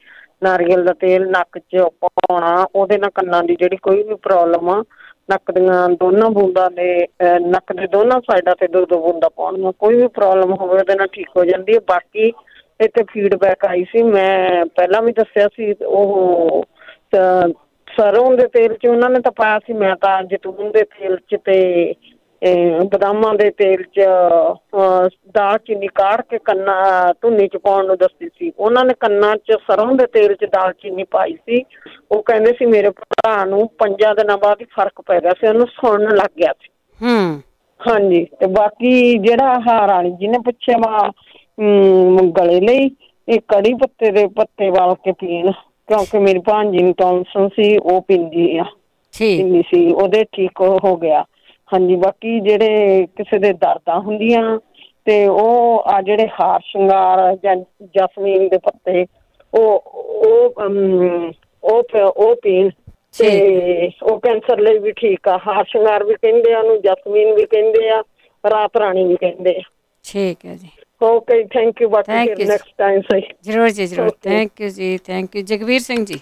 ਨਾਰੀਅਲ ਦਾ ਤੇਲ ਨੱਕ 'ਚ ਪਾਉਣਾ। ਉਹਦੇ ਨਾਲ ਕੰਨਾਂ ਦੀ ਜਿਹੜੀ ਕੋਈ ਵੀ ਪ੍ਰੋਬਲਮ ਆ, ਨੱਕ ਦੀਆਂ ਦੋਨਾਂ ਬੂੰਦਾਂ ਦੇ ਨੱਕ ਦੇ ਦੋਨਾਂ ਸਾਈਡਾਂ ਤੇ ਦੋ ਦੋ ਬੂੰਦਾਂ ਪਾਉਣੀਆਂ, ਕੋਈ ਵੀ ਪ੍ਰੋਬਲਮ ਹੋਵੇ ਉਹਦੇ ਨਾਲ ਠੀਕ ਹੋ ਜਾਂਦੀ ਹੈ। ਬਾਕੀ ਇੱਥੇ ਫੀਡਬੈਕ ਆਈ ਸੀ, ਮੈਂ ਪਹਿਲਾਂ ਵੀ ਦੱਸਿਆ ਸੀ, ਉਹ ਸਰੋਂ ਦੇ ਤੇਲ 'ਚ ਉਹਨਾਂ ਨੇ ਤਾਂ ਪਾਇਆ ਸੀ, ਮੈਂ ਤਾਂ ਜੈਤੂਨ ਦੇ ਤੇਲ 'ਚ ਤੇ ਬਦਾਮਾਂ ਦੇ ਤੇਲ 'ਚ ਦਾਲਚੀਨੀ ਕਾੜ ਕੇ ਕੰਨਾਂ ਧੁੰਨੀ 'ਚ ਪਾਉਣ ਨੂੰ ਦੱਸੀ ਸੀ। ਉਹਨਾਂ ਨੇ ਕੰਨਾਂ 'ਚ ਸਰੋਂ ਦੇ ਤੇਲ 'ਚ ਦਾਲਚੀਨੀ ਪਾਈ ਸੀ। ਉਹ ਕਹਿੰਦੇ ਸੀ ਮੇਰੇ ਭਰਾ ਨੂੰ 5 ਦਿਨਾਂ ਬਾਅਦ ਹੀ ਫਰਕ ਪੈ ਗਿਆ ਸੀ, ਉਹਨੂੰ ਸੁਣਨ ਲੱਗ ਗਿਆ ਸੀ। ਹਾਂਜੀ। ਤੇ ਬਾਕੀ ਜਿਹੜਾ ਆਹ ਰਾਣੀ ਜੀ ਨੇ ਪੁੱਛਿਆ ਵਾ ਗਲੇ ਲਈ, ਇਹ ਕੜੀ ਪੱਤੇ ਦੇ ਪੱਤੇ ਵਾਲ ਕੇ ਪੀਣ, ਕਿਉਂਕਿ ਮੇਰੀ ਭਾਂਜੀ ਨੂੰ ਟੌਨਸਨ ਸੀ, ਉਹ ਪੀਂਦੀ ਸੀ, ਉਹਦੇ ਠੀਕ ਹੋ ਗਿਆ। ਹਾਂਜੀ। ਬਾਕੀ ਜਿਹੜੇ ਕਿਸੇ ਦੇ ਦਰਦਾਂ ਹੁੰਦੀਆਂ ਤੇ ਉਹ ਆ ਜਿਹੜੇ ਹਾਰ ਸ਼ਿੰਗਾਰ ਜਾਂ ਜਸਮੀਨ ਦੇ ਪੱਤੇ ਉਹ ਪੀਣ ਤੇ ਉਹ ਕੈਂਸਰ ਲਈ ਵੀ ਠੀਕ ਆ। ਹਾਰ ਸ਼ਿੰਗਾਰ ਵੀ ਕਹਿੰਦੇ ਆ ਉਹਨੂੰ, ਜਸਮੀਨ ਵੀ ਕਹਿੰਦੇ ਆ, ਰਾਤ ਰਾਣੀ ਵੀ ਕਹਿੰਦੇ ਆ। ਠੀਕ ਹੈ ਜੀ। Okay, thank you. ਬਾਕੀ ਨੈਕਸਟ ਟਾਈਮ ਸਹੀ। ਜ਼ਰੂਰ ਜੀ, ਜ਼ਰੂਰ। ਥੈਂਕ ਯੂ ਜੀ, thank you. Jagveer Singh ji.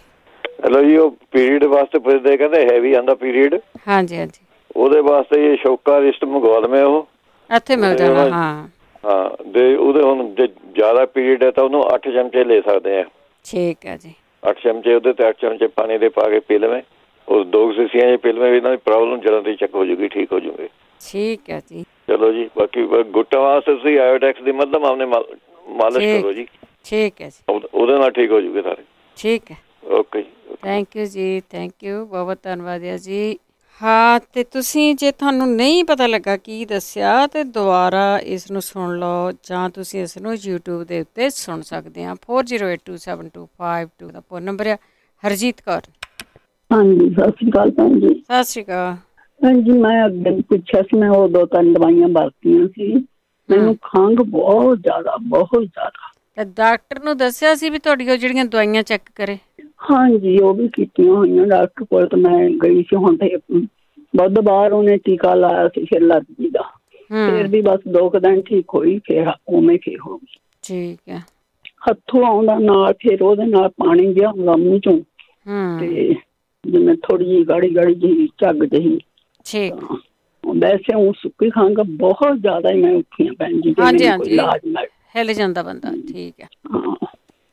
Hello ਜੀ, ਉਹ ਪੀਰੀਅਡ ਵਾਸਤੇ ਪੁੱਛਦੇ, ਕਹਿੰਦੇ ਹੈਵੀ ਆਂਦਾ ਪੀਰੀਅਡ। ਹਾਂਜੀ ਹਾਂਜੀ। ਉਹਦੇ ਵਾਸਤੇ ਇਹ ਸ਼ੌਕਾ ਰਿਸਟ ਮੰਗਵਾ ਲਵੇਂ, ਉਹ ਇੱਥੇ ਮਿਲ ਜਾਣਾ। ਹਾਂ ਹਾਂ। ਤੇ ਉਹਦੇ ਹੁਣ ਜੇ ਜ਼ਿਆਦਾ ਪੀਰੀਅਡ ਹੈ ਤਾਂ ਉਹਨੂੰ 8 ਚਮਚੇ ਲੈ ਸਕਦੇ ਆ। ਠੀਕ ਹੈ ਜੀ। 8 ਚਮਚੇ ਉਹਦੇ ਤੇ 8 ਚਮਚੇ ਪਾਣੀ ਦੇ ਪਾ ਕੇ ਪੀ ਲਵੇਂ। ਉਹ 2 ਸੀਸੀਆਂ ਜੇ ਪੀ ਲਵੇਂ, ਇਹਨਾਂ ਦੀ ਪ੍ਰੋਬਲਮ ਜੜ੍ਹਾਂ ਦੀ ਚੱਕ ਹੋ ਜੂਗੀ, ਠੀਕ ਹੋ ਜੂਗੇ। ਠੀਕ ਹੈ ਜੀ। ਚਲੋ ਜੀ। ਬਾਕੀ ਗੁੱਟਾਂ ਵਾਸਤੇ ਤੁਸੀਂ ਆਇਓਡੈਕਸ ਦੀ ਮਤਲਬ ਆਪਣੇ ਮਾਲਿਸ਼ ਕਰੋ ਜੀ। ਠੀਕ ਹੈ ਜੀ। ਉਹਦੇ ਨਾਲ ਠੀਕ ਹੋ ਜੂਗੇ ਸਾਰੇ। ਠੀਕ ਹੈ। ਓਕੇ ਜੀ। ਥੈਂਕ ਯੂ ਜੀ, ਥੈਂਕ ਯੂ, ਬਹੁਤ ਬਹੁਤ ਧੰਨਵਾਦ ਹੈ ਜੀ। ਹਾਂ, ਅਤੇ ਤੁਸੀਂ ਜੇ ਤੁਹਾਨੂੰ ਨਹੀਂ ਪਤਾ ਲੱਗਾ ਕੀ ਦੱਸਿਆ ਤਾਂ ਦੁਬਾਰਾ ਇਸ ਨੂੰ ਸੁਣ ਲਓ, ਜਾਂ ਤੁਸੀਂ ਇਸ ਨੂੰ YouTube ਦੇ ਉੱਤੇ ਸੁਣ ਸਕਦੇ ਹਾਂ। 4082722522 ਦਾ ਫੋਨ ਨੰਬਰ ਆ। ਹਰਜੀਤ ਕੌਰ। ਹਾਂਜੀ, ਸਤਿ ਸ਼੍ਰੀ ਅਕਾਲ ਭੈਣ ਜੀ। ਸਤਿ ਸ਼੍ਰੀ ਅਕਾਲ। ਹਾਂਜੀ, ਮੈਂ ਅੱਗੇ ਪੁੱਛਿਆ ਸੀ, ਮੈਂ ਉਹ 2-3 ਦਵਾਈਆਂ ਵਰਤੀਆਂ ਸੀ, ਮੈਨੂੰ ਖੰਘ ਬਹੁਤ ਜ਼ਿਆਦਾ। ਤਾਂ ਡਾਕਟਰ ਨੂੰ ਦੱਸਿਆ ਸੀ ਵੀ ਤੁਹਾਡੀ ਉਹ ਜਿਹੜੀਆਂ ਦਵਾਈਆਂ ਚੈੱਕ ਕਰੇ? ਹਾਂਜੀ, ਉਹ ਵੀ ਕੀਤੀਆਂ ਹੋਈਆਂ ਡਾਕਟਰ ਕੋਲ, ਤਾਂ ਮੈਂ ਗਈ ਸੀ ਹੁਣ ਤੇ ਬੁੱਧਵਾਰ, ਉਹਨੇ ਟੀਕਾ ਲਾਇਆ ਸੀ ਫਿਰ ਐਲਰਜੀ ਦਾ, ਫਿਰ ਵੀ ਬਸ 2 ਦਿਨ ਠੀਕ ਹੋਈ, ਫਿਰ ਉਵੇਂ ਫੇਰ ਹੋ ਗਈ। ਠੀਕ ਹੈ। ਹੱਥੋਂ ਆਉਂਦਾ ਨਾਲ, ਫਿਰ ਉਹਦੇ ਨਾਲ ਪਾਣੀ ਜਿਹਾ ਆਉਂਦਾ ਮੂੰਹ ਚੋਂ, ਤੇ ਜਿਵੇਂ ਥੋੜੀ ਜਿਹੀ ਗਾੜੀ ਜਿਹੀ ਝੱਗ ਜਿਹੀ। ਠੀਕ। ਵੈਸੇ ਉਹ ਸੁੱਕੀ ਖੰਘ ਬਹੁਤ ਜ਼ਿਆਦਾ ਹੀ ਮੈਂ ਉੱਠੀ ਭੈਣ ਜੀ। ਹਾਂਜੀ ਹਾਂਜੀ, ਹਿੱਲ ਜਾਂਦਾ ਬੰਦਾ। ਠੀਕ ਹੈ।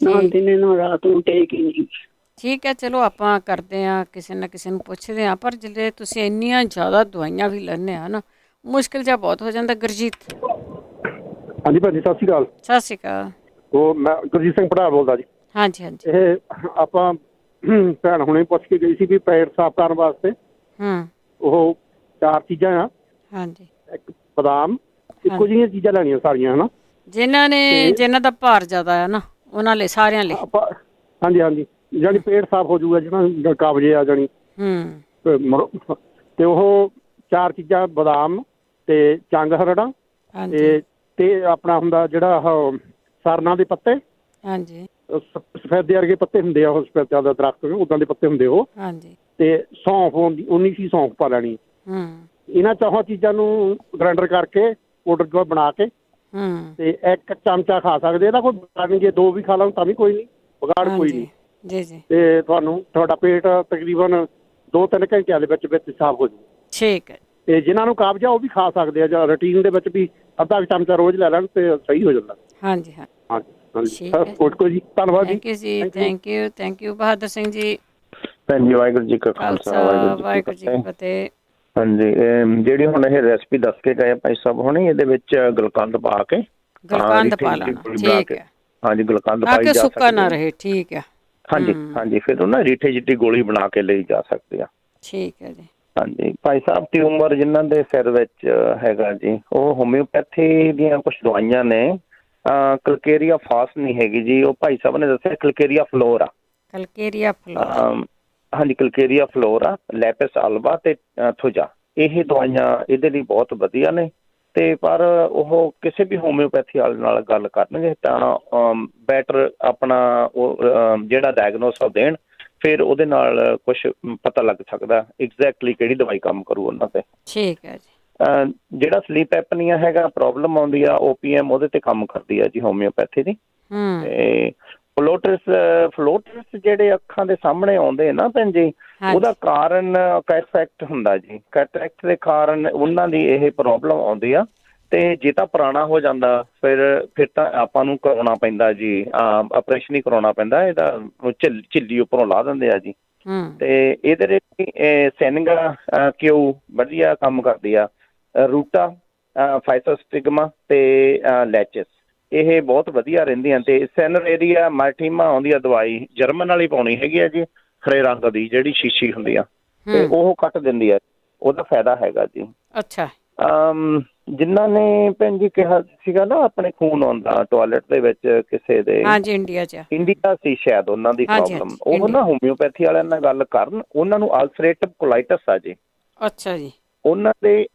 ਨਾ ਦਿਨੇ ਨਾ ਰਾਤ ਨੂੰ ਟੇਕ ਹੀ ਨਹੀਂ। ਠੀਕ ਹੈ। ਚਲੋ ਆਪਾਂ ਕਰਦੇ ਹਾਂ, ਕਿਸੇ ਨਾ ਕਿਸੇ ਨੂੰ ਪੁੱਛਦੇ ਹਾਂ, ਪਰ ਜਿਹੜੇ ਤੁਸੀਂ ਇੰਨੀਆਂ ਜ਼ਿਆਦਾ ਦਵਾਈਆਂ ਵੀ ਲੈਂਦੇ ਆ ਨਾ, ਮੁਸ਼ਕਿਲ ਜਿਹਾ ਬਹੁਤ ਹੋ ਜਾਂਦਾ। ਗੁਰਜੀਤ। ਹਾਂਜੀ ਭਾਜੀ, ਸਤਿ ਸ਼੍ਰੀ ਅਕਾਲ। ਸਤਿ ਸ਼੍ਰੀ ਅਕਾਲ। ਉਹ ਮੈਂ ਗੁਰਜੀਤ ਸਿੰਘ ਪੜਾਰ ਬੋਲਦਾ ਜੀ। ਹਾਂਜੀ ਹਾਂਜੀ। ਇਹ ਆਪਾਂ ਭੈਣ ਹੁਣੇ ਪੁੱਛ ਕੇ ਗਈ ਸੀ ਵੀ ਪੇਟ ਸਾਫ਼ ਕਰਨ ਵਾਸਤੇ ਉਹ 4 ਚੀਜ਼ਾਂ ਆ। ਹਾਂਜੀ। ਇੱਕ ਬਦਾਮ, ਇੱਕੋ ਜਿਹੀਆਂ ਚੀਜ਼ਾਂ ਲੈਣੀਆਂ ਸਾਰੀਆਂ, ਹਨਾ, ਜਿਨ੍ਹਾਂ ਦਾ ਭਾਰ ਜ਼ਿਆਦਾ ਹੈ ਨਾ, ਉਹਨਾਂ ਲਈ, ਸਾਰਿਆਂ ਲਈ। ਹਾਂਜੀ ਹਾਂਜੀ, ਜਾਣੀ ਪੇਟ ਸਾਫ਼ ਹੋ ਜਾਊਗਾ, ਜਿਹਨਾਂ ਕਾਬਜੇ ਆ ਜਾਣੀ। ਤੇ ਉਹ 4 ਚੀਜ਼ਾਂ, ਬਦਾਮ ਤੇ ਚੰਗ ਹਰੜਾ ਤੇ ਆਪਣਾ ਹੁੰਦਾ ਜਿਹੜਾ ਉਹ ਸਰਨਾ ਦੇ ਪੱਤੇ। ਹਾਂਜੀ। ਸਫੈਦੇ ਵਰਗੇ ਪੱਤੇ ਹੁੰਦੇ ਆ, ਉਹ ਸਫੈਦਿਆਂ ਦਾ ਦਰਖਤ ਉਦਾਂ ਦੇ ਪੱਤੇ ਹੁੰਦੇ ਉਹ। ਹਾਂਜੀ। ਤੇ ਸੌਂਫ ਹੁੰਦੀ, 19 ਸੀ ਸੌਂਫ ਪਾ ਲੈਣੀ। ਇਹਨਾਂ 4 ਚੀਜ਼ਾਂ ਨੂੰ ਗ੍ਰਾਈਂਡਰ ਕਰਕੇ ਪਾਊਡਰ ਬਣਾ ਕੇ ਤੇ 1 ਚਮਚਾ ਖਾ ਸਕਦੇ। ਇਹਦਾ ਕੋਈ ਵਿਗਾੜ ਨਹੀਂ, ਜੇ 2 ਵੀ ਖਾ ਲਓ ਤਾਂ ਵੀ ਕੋਈ ਨਹੀਂ, ਵਿਗਾੜ ਕੋਈ ਨਹੀਂ। ਜੀ ਜੀ। ਤੇ ਤੁਹਾਡਾ ਪੇਟ ਤਕਰੀਬਨ 2-3 ਘੰਟਿਆਂ ਦੇ ਵਿੱਚ ਸਾਫ਼ ਹੋ ਜਾਊ। ਠੀਕ ਹੈ। ਤੇ ਜਿਨ੍ਹਾਂ ਨੂੰ ਕਾਬਜਾ ਉਹ ਵੀ ਖਾ ਸਕਦੇ ਆ, ਜਾਂ ਰੂਟੀਨ ਦੇ ਵਿੱਚ ਵੀ ਅੱਧਾ ਚਮਚਾ ਰੋਜ਼ ਲੈ ਲੈਣ ਤੇ ਸਹੀ ਹੋ ਜਾਂਦਾ। ਹਾਂਜੀ ਹਾਂ। ਹਾਂਜੀ, ਕੋਈ ਜੀ, ਧੰਨਵਾਦ ਜੀ। Thank you. ਬਹਾਦਰ ਸਿੰਘ ਜੀ। ਭੈਣ ਜੀ, ਵਾਹਿਗੁਰੂ ਜੀ ਕਾ ਖਾਲਸਾ, ਵਾਹਿਗੁਰੂ ਜੀ ਕੀ ਫਤਿਹ। ਹਾਂਜੀ, ਜਿਹੜੀ ਹੁਣ ਇਹ ਰੈਸਪੀ ਦੱਸ ਕੇ ਗਏ ਭਾਈ ਸਾਹਿਬ ਹੁਣੇ, ਇਹਦੇ ਵਿੱਚ ਗੁਲਕੰਦ ਪਾ ਕੇ, ਗੁਲਕੰਦ ਪਾ ਲੈਣਾ, ਠੀਕ ਹੈ। ਹਾਂਜੀ, ਗੁਲਕੰਦ ਪਾਈ ਜਾ ਸੁੱਕਾ ਨਾ ਰਹੇ, ਠੀਕ ਹੈ। ਹਾਂਜੀ ਹਾਂਜੀ, ਫਿਰ ਉਹ ਨਾ ਰੀਠੇ ਜਿੱਡੀ ਗੋਲੀ ਬਣਾ ਕੇ ਲਈ ਜਾ ਸਕਦੀ ਆ। ਠੀਕ ਹੈ ਜੀ। ਹਾਂਜੀ ਭਾਈ ਸਾਹਿਬ, ਟਿਊਮਰ ਜਿਨ੍ਹਾਂ ਦੇ ਸਿਰ ਵਿੱਚ ਹੈਗਾ ਜੀ, ਉਹ ਹੋਮਿਓਪੈਥੀ ਦੀਆਂ ਕੁਝ ਦਵਾਈਆਂ ਨੇ। ਕਲਕੇਰੀਆ ਫਾਸ ਨਹੀਂ ਹੈਗੀ ਜੀ, ਉਹ ਭਾਈ ਸਾਹਿਬ ਨੇ ਦੱਸਿਆ ਕਲਕੇਰੀਆ ਫਲੋਰ ਆ। ਕਲਕੇਰੀਆ ਫਲੋਰ, ਹਾਂਜੀ ਕਲਕੇਰੀਆ ਫਲੋਰ ਆ, ਲੈਪਿਸ ਅਲਬਾ ਤੇ ਥੁਜਾ, ਇਹ ਦਵਾਈਆਂ ਇਹਦੇ ਲਈ ਬਹੁਤ ਵਧੀਆ ਨੇ। ਤੇ ਪਰ ਉਹ ਕਿਸੇ ਵੀ ਹੋਮਿਓਪੈਥੀ ਵਾਲੇ ਨਾਲ ਗੱਲ ਕਰਨਗੇ ਤਾਂ ਬੈਟਰ ਆਪਣਾ ਉਹ ਜਿਹੜਾ ਡਾਇਗਨੋਸ ਉਹ ਦੇਣ, ਫਿਰ ਉਹਦੇ ਨਾਲ ਕੁਛ ਪਤਾ ਲੱਗ ਸਕਦਾ ਐਗਜ਼ੈਕਟਲੀ ਕਿਹੜੀ ਦਵਾਈ ਕੰਮ ਕਰੂ ਉਹਨਾਂ ਤੇ। ਠੀਕ ਹੈ ਜੀ। ਜਿਹੜਾ ਸਲੀਪ ਐਪਨੀਆ ਹੈਗਾ, ਪ੍ਰੋਬਲਮ ਆਉਂਦੀ ਆ, OPM ਉਹਦੇ ਤੇ ਕੰਮ ਕਰਦੀ ਆ ਜੀ ਹੋਮਿਓਪੈਥੀ ਦੀ। ਤੇ ਫਲੋਟਰਸ ਜਿਹੜੇ ਅੱਖਾਂ ਦੇ ਸਾਹਮਣੇ ਆਉਂਦੇ ਨਾ ਭੈਣ ਜੀ, ਉਹਦਾ ਕਾਰਨ ਕੈਟਰੈਕਟ ਹੁੰਦਾ ਜੀ। ਕੈਟਰੈਕਟ ਦੇ ਕਾਰਨ ਉਹਨਾਂ ਦੀ ਇਹ ਪ੍ਰੋਬਲਮ ਆਉਂਦੀ ਆ। ਤੇ ਜੇ ਤਾਂ ਪੁਰਾਣਾ ਹੋ ਜਾਂਦਾ ਫਿਰ ਤਾਂ ਆਪਾਂ ਨੂੰ ਕਰਾਉਣਾ ਪੈਂਦਾ ਜੀ, ਆਪਰੇਸ਼ਨ ਹੀ ਕਰਾਉਣਾ ਪੈਂਦਾ। ਇਹਦਾ ਝਿੱਲੀ ਉੱਪਰੋਂ ਲਾ ਦਿੰਦੇ ਆ ਜੀ। ਤੇ ਇਹਦੇ ਲਈ ਸੈਨਿੰਗਾ ਕਿਉ ਵਧੀਆ ਕੰਮ ਕਰਦੀ ਆ। ਰੂਟਾ, ਫਾਈਟੋਸਟਿਗਮਾ ਤੇ ਲੈਚਿਸ, ਇਹ ਬਹੁਤ ਵਧੀਆ ਰਹਿੰਦੀਆਂ। ਤੇ ਸੈਨਰੇਰੀਆ ਮਾਰਟੀਮਾ ਆਉਂਦੀ ਆ ਦਵਾਈ, ਜਰਮਨ ਵਾਲੀ ਪਾਉਣੀ ਹੈਗੀ ਆ ਜੀ, ਹਰੇ ਰੰਗ ਦੀ ਜਿਹੜੀ ਸ਼ੀਸ਼ੀ ਹੁੰਦੀ ਆ, ਤੇ ਉਹ ਕੱਟ ਦਿੰਦੀ ਆ, ਉਹਦਾ ਫਾਇਦਾ ਹੈਗਾ ਜੀ। ਅੱਛਾ। ਜਿਨ੍ਹਾਂ ਨੇ ਭੈਣ ਜੀ ਕਿਹਾ ਸੀਗਾ ਨਾ ਆਪਣੇ ਖੂਨ ਆਉਂਦਾ ਟੋਇਲਟ ਦੇ ਵਿੱਚ ਕਿਸੇ ਦੇ, ਹਾਂਜੀ ਇੰਡੀਆ ਸੀ ਸ਼ਾਇਦ ਉਹਨਾਂ ਦੀ ਪ੍ਰੋਬਲਮ, ਉਹ ਨਾ ਹੋਮਿਓਪੈਥੀ ਵਾਲਿਆਂ ਨਾਲ ਗੱਲ ਕਰਨ, ਉਹਨਾਂ ਨੂੰ ਅਲਸਰੇਟਿਵ ਕੋਲਾਈਟਸ ਆ ਜੀ। ਅੱਛਾ ਜੀ। ਉਹਨਾਂ ਦੇ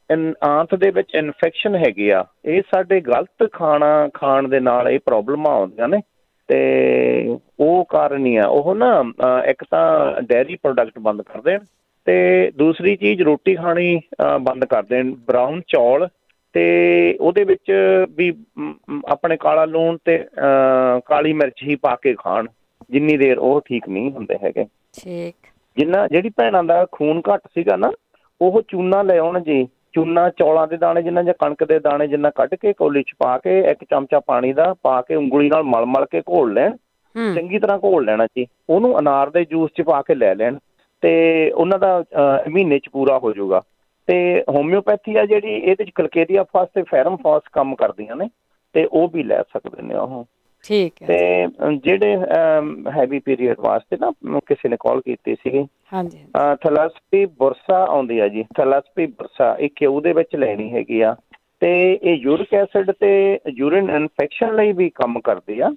ਆਂਤ ਦੇ ਵਿੱਚ ਇਨਫੈਕਸ਼ਨ ਹੈਗੀ ਆ। ਇਹ ਸਾਡੇ ਗਲਤ ਖਾਣਾ ਖਾਣ ਦੇ ਨਾਲ ਇਹ ਪ੍ਰੋਬਲਮਾਂ ਆਉਂਦੀਆਂ ਨੇ, ਤੇ ਉਹ ਕਾਰਨ ਹੀ ਆ। ਉਹ ਨਾ ਇੱਕ ਤਾਂ ਡੇਅਰੀ ਪ੍ਰੋਡਕਟ ਬੰਦ ਕਰ ਦੇਣ, ਤੇ ਦੂਸਰੀ ਚੀਜ਼ ਰੋਟੀ ਖਾਣੀ ਬੰਦ ਕਰ ਦੇਣ। ਬਰਾਊਨ ਚੌਲ ਤੇ ਉਹਦੇ ਵਿੱਚ ਵੀ ਆਪਣੇ ਕਾਲਾ ਲੂਣ ਤੇ ਕਾਲੀ ਮਿਰਚ ਹੀ ਪਾ ਕੇ ਖਾਣ ਜਿੰਨੀ ਦੇਰ, ਉਹ ਠੀਕ ਨਹੀਂ ਹੁੰਦੇ ਹੈਗੇ। ਠੀਕ। ਜਿਹੜੀ ਭੈਣਾਂ ਦਾ ਖੂਨ ਘੱਟ ਸੀਗਾ ਨਾ, ਉਹ ਚੂਨਾ ਲੈ ਆਉਣ ਜੀ। ਚੂਨਾ ਚੌਲਾਂ ਦੇ ਦਾਣੇ ਜਿੰਨਾ ਜਾਂ ਕਣਕ ਦੇ ਦਾਣੇ ਜਿੰਨਾ ਕੱਢ ਕੇ ਕੌਲੀ 'ਚ ਪਾ ਕੇ, 1 ਚਮਚਾ ਪਾਣੀ ਦਾ ਪਾ ਕੇ ਉਂਗਲੀ ਨਾਲ ਮਲ ਕੇ ਘੋਲ ਲੈਣ, ਚੰਗੀ ਤਰ੍ਹਾਂ ਘੋਲ ਲੈਣਾ ਜੀ। ਉਹਨੂੰ ਅਨਾਰ ਦੇ ਜੂਸ 'ਚ ਪਾ ਕੇ ਲੈ ਲੈਣ, ਤੇ ਉਹਨਾਂ ਦਾ ਮਹੀਨੇ 'ਚ ਪੂਰਾ ਹੋ ਜਾਊਗਾ। ਤੇ ਹੋਮਿਓਪੈਥੀ ਆ ਜਿਹੜੀ, ਇਹਦੇ 'ਚ ਕਲਕੇਰੀਆ ਫਾਸ ਤੇ ਫੈਰਮ ਫਾਸ ਕੰਮ ਕਰਦੀਆਂ ਨੇ, ਤੇ ਉਹ ਵੀ ਲੈ ਸਕਦੇ ਨੇ ਉਹ। ਠੀਕ ਹੈ। ਤੇ ਜਿਹੜੇ ਹੈਵੀ ਪੀਰੀਅਡ ਵਾਸਤੇ ਨਾ ਕਿਸੇ ਨੇ ਕਾਲ ਕੀਤੀ ਸੀਗੀ, ਹਾਂਜੀ, ਥੈਲੈਸਪੀ ਬੁਰਸਾ ਆਉਂਦੀ ਆ ਜੀ। ਥੈਲੈਸਪੀ ਬੁਰਸਾ ਇਹ ਘਿਓ ਦੇ ਵਿੱਚ ਲੈਣੀ ਹੈਗੀ ਆ, ਤੇ ਇਹ ਯੂਰਿਕ ਐਸਿਡ ਤੇ ਯੂਰਿਨ ਇਨਫੈਕਸ਼ਨ ਲਈ ਵੀ ਕੰਮ ਕਰਦੀ ਆ।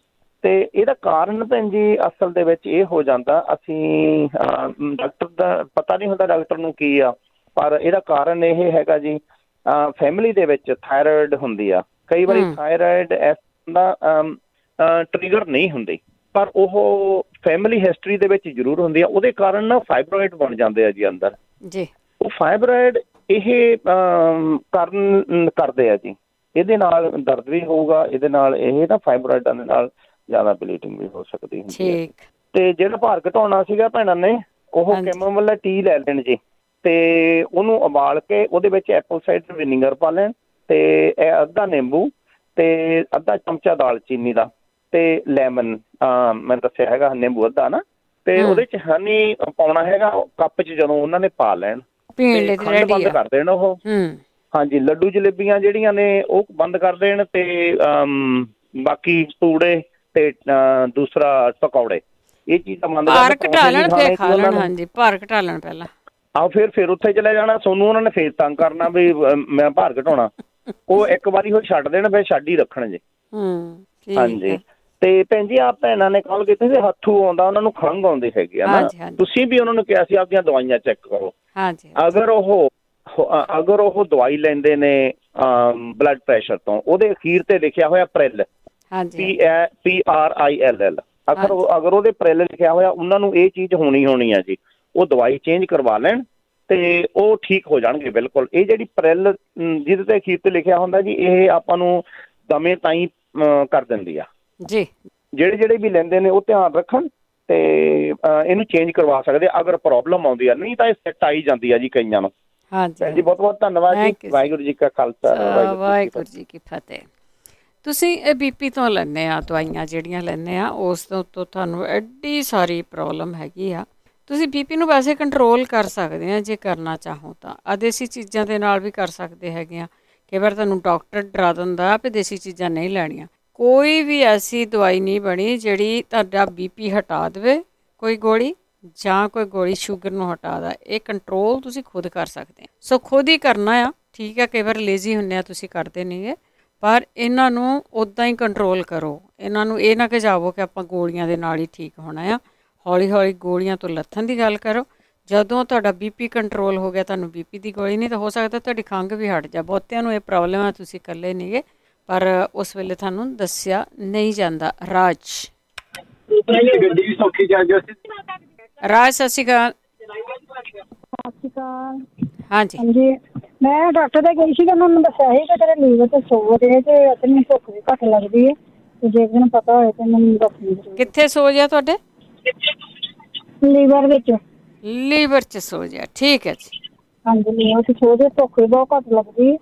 ਤੇ ਇਹਦਾ ਕਾਰਨ ਭੈਣ ਜੀ ਅਸਲ ਦੇ ਵਿੱਚ ਇਹ ਹੋ ਜਾਂਦਾ, ਅਸੀਂ ਡਾਕਟਰ ਦਾ ਪਤਾ ਨਹੀਂ ਹੁੰਦਾ ਡਾਕਟਰ ਨੂੰ ਕੀ ਆ, ਪਰ ਇਹਦਾ ਕਾਰਨ ਇਹ ਹੈਗਾ ਜੀ, ਫੈਮਿਲੀ ਦੇ ਵਿੱਚ ਥਾਇਰਾਇਡ ਹੁੰਦੀ ਆ। ਕਈ ਵਾਰੀ ਥਾਇਰਾਇਡ ਦਾ ਟ੍ਰਿਗਰ ਨਹੀਂ ਹੁੰਦੀ, ਪਰ ਉਹ ਫੈਮਿਲੀ ਹਿਸਟਰੀ ਦੇ ਵਿੱਚ ਜ਼ਰੂਰ ਹੁੰਦੀ ਆ। ਉਹਦੇ ਕਾਰਨ ਨਾ ਫਾਈਬਰੋਇਡ ਬਣ ਜਾਂਦੇ ਆ ਜੀ ਅੰਦਰ ਜੀ। ਉਹ ਫਾਈਬਰੋਇਡ ਇਹ ਕਾਰਨ ਕਰਦੇ ਆ ਜੀ। ਇਹਦੇ ਨਾਲ ਦਰਦ ਵੀ ਹੋਊਗਾ, ਇਹਦੇ ਨਾਲ ਇਹ ਨਾ ਫਾਈਬਰੋਇਡਾਂ ਦੇ ਨਾਲ ਜ਼ਿਆਦਾ ਬਲੀਡਿੰਗ ਵੀ ਹੋ ਸਕਦੀ ਹੁੰਦੀ ਹੈ। ਤੇ ਜਿਹੜਾ ਭਾਰ ਘਟਾਉਣਾ ਸੀਗਾ ਭੈਣਾਂ ਨੇ, ਉਹ ਕੈਮੋਮਿਲਾ ਟੀ ਲੈ ਲੈਣ ਜੀ, ਤੇ ਉਹਨੂੰ ਉਬਾਲ ਕੇ ਉਹਦੇ ਵਿੱਚ ਐਪਲ ਸਾਈਡਰ ਵਿਨੀਗਰ ਪਾ ਲੈਣ, ਤੇ ਅੱਧਾ ਨਿੰਬੂ ਤੇ ਅੱਧਾ ਚਮਚਾ ਦਾਲਚੀਨੀ ਦਾ, ਤੇ ਲੈਮਨ ਮੈਂ ਦੱਸਿਆ ਹੈਗਾ ਨਿੰਬੂ ਅੱਧਾ ਨਾ, ਤੇ ਉਹਦੇ 'ਚ ਹਨੀ ਪਾਉਣਾ ਹੈਗਾ ਕੱਪ 'ਚ। ਜਦੋਂ ਉਹਨਾਂ ਨੇ ਪਾ ਲੈਣ, ਖੰਡ ਬੰਦ ਕਰ ਦੇਣ ਉਹ। ਹਾਂਜੀ, ਲੱਡੂ ਜਲੇਬੀਆਂ ਜਿਹੜੀਆਂ ਨੇ ਉਹ ਬੰਦ ਕਰ ਦੇਣ, ਤੇ ਬਾਕੀ ਪੂੜੇ ਤੇ ਦੂਸਰਾ ਪਕੌੜੇ, ਇਹ ਚੀਜ਼ਾਂ ਬੰਦ ਕਰ ਭਾਰ ਘਟਾ ਲੈਣ ਫਿਰ ਖਾ ਲੈਣ। ਹਾਂਜੀ, ਭਾਰ ਘਟਾ ਲੈਣ ਪਹਿਲਾਂ। ਆਹ ਫਿਰ ਉੱਥੇ ਚਲੇ ਜਾਣਾ, ਸੋਨੂੰ ਉਹਨਾਂ ਨੇ ਫੇਰ ਤੰਗ ਕਰਨਾ ਵੀ ਮੈਂ ਭਾਰ ਘਟਾਉਣਾ। ਉਹ ਇੱਕ ਵਾਰੀ ਉਹ ਛੱਡ ਦੇਣ, ਫਿਰ ਛੱਡ ਹੀ ਰੱਖਣ ਜੀ। ਹਾਂਜੀ। ਤੇ ਭੈਣ ਜੀ ਆਹ ਭੈਣਾਂ ਨੇ ਕਾਲ ਕੀਤੀ ਸੀ, ਹੱਥੂ ਆਉਂਦਾ, ਉਹਨਾਂ ਨੂੰ ਖੰਘ ਆਉਂਦੀ ਹੈਗੀ ਆ ਨਾ, ਤੁਸੀਂ ਵੀ ਉਹਨਾਂ ਨੂੰ ਕਿਹਾ ਸੀ ਆਪਦੀਆਂ ਦਵਾਈਆਂ ਚੈੱਕ ਕਰੋ। ਅਗਰ ਉਹ ਦਵਾਈ ਲੈਂਦੇ ਨੇ ਬਲੱਡ ਪ੍ਰੈਸ਼ਰ ਤੋਂ, ਉਹਦੇ ਅਖੀਰ ਤੇ ਲਿਖਿਆ ਹੋਇਆ ਪ੍ਰਿਲ, PRILL, ਅਗਰ ਉਹਦੇ ਪ੍ਰਿਲ ਲਿਖਿਆ ਹੋਇਆ, ਉਹਨਾਂ ਨੂੰ ਇਹ ਚੀਜ਼ ਹੋਣੀ ਆ ਜੀ। ਉਹ ਦਵਾਈ ਚੇਂਜ ਕਰਵਾ ਲੈਣ ਤੇ ਉਹ ਠੀਕ ਹੋ ਜਾਣਗੇ ਬਿਲਕੁਲ। ਇਹ ਜਿਹੜੀ ਪ੍ਰਿਲ ਜਿਹਦੇ ਤੇ ਅਖੀਰ ਤੇ ਲਿਖਿਆ ਹੁੰਦਾ ਜੀ, ਇਹ ਆਪਾਂ ਨੂੰ ਦਮੇ ਤਾਈਂ ਕਰ ਦਿੰਦੀ ਆ ਜੀ। ਜਿਹੜੇ ਵੀ ਲੈਂਦੇ ਨੇ ਉਹ ਧਿਆਨ ਰੱਖਣ, ਤੇ ਇਹਨੂੰ ਚੇਂਜ ਕਰਵਾ ਸਕਦੇ ਅਗਰ ਪ੍ਰੋਬਲਮ ਆਉਂਦੀ ਆ, ਨਹੀਂ ਤਾਂ ਇਹ ਸੈੱਟ ਆਈ ਜਾਂਦੀ ਆ ਜੀ ਕਈਆਂ ਨੂੰ। ਹਾਂਜੀ ਜੀ, ਬਹੁਤ ਬਹੁਤ ਧੰਨਵਾਦ ਜੀ। ਵਾਹਿਗੁਰੂ ਜੀ ਕਾ ਖਾਲਸਾ, ਵਾਹਿਗੁਰੂ ਜੀ ਕੀ ਫਤਿਹ। ਤੁਸੀਂ ਇਹ BP ਤੋਂ ਲੈਂਦੇ ਆ ਦਵਾਈਆਂ ਜਿਹੜੀਆਂ ਲੈਂਦੇ ਆ, ਉਸ ਤੋਂ ਤੁਹਾਨੂੰ ਐਡੀ ਸਾਰੀ ਪ੍ਰੋਬਲਮ ਹੈਗੀ ਆ, ਤੁਸੀਂ ਬੀਪੀ ਨੂੰ ਵੈਸੇ ਕੰਟਰੋਲ ਕਰ ਸਕਦੇ ਆ ਜੇ ਕਰਨਾ ਚਾਹੋ ਤਾਂ। ਦੇਸੀ ਚੀਜ਼ਾਂ ਦੇ ਨਾਲ ਵੀ ਕਰ ਸਕਦੇ ਹੈਗੇ ਆ। ਕਈ ਵਾਰ ਤੁਹਾਨੂੰ ਡਾਕਟਰ ਡਰਾ ਦਿੰਦਾ ਵੀ ਦੇਸੀ ਚੀਜ਼ਾਂ ਨਹੀਂ ਲੈਣੀਆਂ। ਕੋਈ ਵੀ ਐਸੀ ਦਵਾਈ ਨਹੀਂ ਬਣੀ ਜਿਹੜੀ ਤੁਹਾਡਾ ਬੀਪੀ ਹਟਾ ਦੇਵੇ, ਕੋਈ ਗੋਲੀ ਜਾਂ ਕੋਈ ਗੋਲੀ ਸ਼ੂਗਰ ਨੂੰ ਹਟਾਦਾ। ਇਹ ਕੰਟਰੋਲ ਤੁਸੀਂ ਖੁਦ ਕਰ ਸਕਦੇ ਆ। ਸੋ ਖੁਦ ਹੀ ਕਰਨਾ ਆ, ਠੀਕ ਹੈ। ਕਈ ਵਾਰ ਲੇਜ਼ੀ ਹੁੰਦੇ ਆ, ਤੁਸੀਂ ਕਰਦੇ ਨਹੀਂ ਗੇ, ਪਰ ਇਹਨਾਂ ਨੂੰ ਉੱਦਾਂ ਹੀ ਕੰਟਰੋਲ ਕਰੋ। ਇਹਨਾਂ ਨੂੰ ਇਹ ਨਾ ਕਿ ਜਾਵੋ ਕਿ ਆਪਾਂ ਗੋਲੀਆਂ ਦੇ ਨਾਲ ਹੀ ਠੀਕ ਹੋਣਾ ਆ। ਹੌਲੀ ਹੌਲੀ ਗੋਲੀਆਂ ਤੋਂ ਲੱਥਣ ਦੀ ਗੱਲ ਕਰੋ। ਜਦੋਂ ਤੁਹਾਡਾ ਬੀਪੀ ਕੰਟਰੋਲ ਹੋ ਗਿਆ, ਤੁਹਾਨੂੰ ਬੀਪੀ ਦੀ ਗੋਲੀ ਨਹੀਂ ਤਾਂ ਹੋ ਸਕਦਾ ਤੁਹਾਡੀ ਖੰਘ ਵੀ ਹਟ ਜਾ। ਬਹੁਤਿਆਂ ਨੂੰ ਇਹ ਪ੍ਰੋਬਲਮ ਆ, ਤੁਸੀਂ ਇਕੱਲੇ ਨਹੀਂ ਗੇ, ਪਰ ਉਸ ਵੇਲੇ ਤੁਹਾਨੂੰ ਦੱਸਿਆ ਨਹੀਂ ਜਾਂਦਾ। ਰਾਜ ਗੱਡੀ ਵੀ ਸੌਖੀ ਜਾ ਗਈ। ਰਾਜ ਸਤਿ ਸ਼੍ਰੀ ਅਕਾਲ। ਸਤਿ ਸ਼੍ਰੀ ਅਕਾਲ। ਹਾਂਜੀ ਹਾਂਜੀ, ਮੈਂ ਡਾਕਟਰ ਦੇ ਗਈ ਸੀ ਤੇ ਉਹਨਾਂ ਨੂੰ ਦੱਸਿਆ ਸੀ ਕਿ ਤੇਰੇ ਲੀਵਰ ਤੇ ਸੋਜ ਹੈ ਤੇ ਤੈਨੂੰ ਭੁੱਖ ਵੀ ਘੱਟ ਲੱਗਦੀ ਹੈ, ਤੇ ਜੇ ਤੈਨੂੰ ਪਤਾ ਹੋਏ ਤੇ ਮੈਨੂੰ ਦੱਸੀ। ਕਿੱਥੇ ਸੋਜ ਆ ਤੁਹਾਡੇ? ਲੀਵਰ ਵਿੱਚ। ਲੀਵਰ 'ਚ ਸੋਜ ਆ, ਠੀਕ ਹੈ ਜੀ। ਹਾਂਜੀ, ਲੀਵਰ 'ਚ ਸੋਜ, ਭੁੱਖ ਵੀ ਬਹੁਤ ਘੱਟ ਲੱਗਦੀ।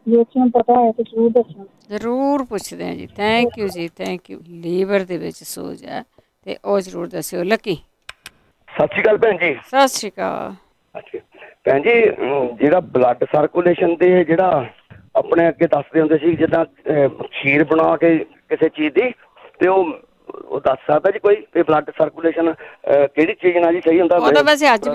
ਜੇ ਤੁਹਾਨੂੰ ਪਤਾ ਹੋਏ ਤੇ ਜ਼ਰੂਰ ਦੱਸੋ। ਜ਼ਰੂਰ ਪੁੱਛਦੇ ਹਾਂ ਜੀ। ਥੈਂਕ ਯੂ ਜੀ, ਥੈਂਕ ਯੂ। ਲੀਵਰ ਦੇ ਵਿੱਚ ਸੋਜ ਹੈ ਤੇ ਉਹ ਜ਼ਰੂਰ ਦੱਸਿਓ। ਲੱਕੀ ਸਤਿ ਸ਼੍ਰੀ ਅਕਾਲ ਭੈਣ ਜੀ। ਸਤਿ ਸ਼੍ਰੀ ਅਕਾਲ। ਅੱਛਾ ਭੈਣ ਜੀ, ਜਿਹੜਾ ਬਲੱਡ ਸਰਕੂਲੇਸ਼ਨ ਦੇ ਜਿਹੜਾ ਆਪਣੇ ਅੱਗੇ ਦੱਸਦੇ ਹੁੰਦੇ ਸੀ, ਜਿੱਦਾਂ ਖੀਰ ਬਣਾ ਕੇ ਕਿਸੇ ਚੀਜ਼ ਦੀ, ਤੇ ਉਹ ਦੱਸ ਸਕਦਾ ਜੀ ਕੋਈ ਵੀ ਬਲੱਡ ਸਰਕੂਲੇਸ਼ਨ ਕਿਹੜੀ ਚੀਜ਼ ਨਾਲ ਜੀ ਸਹੀ ਹੁੰਦਾ? ਉਹ ਤਾਂ ਵੈਸੇ ਅੱਜ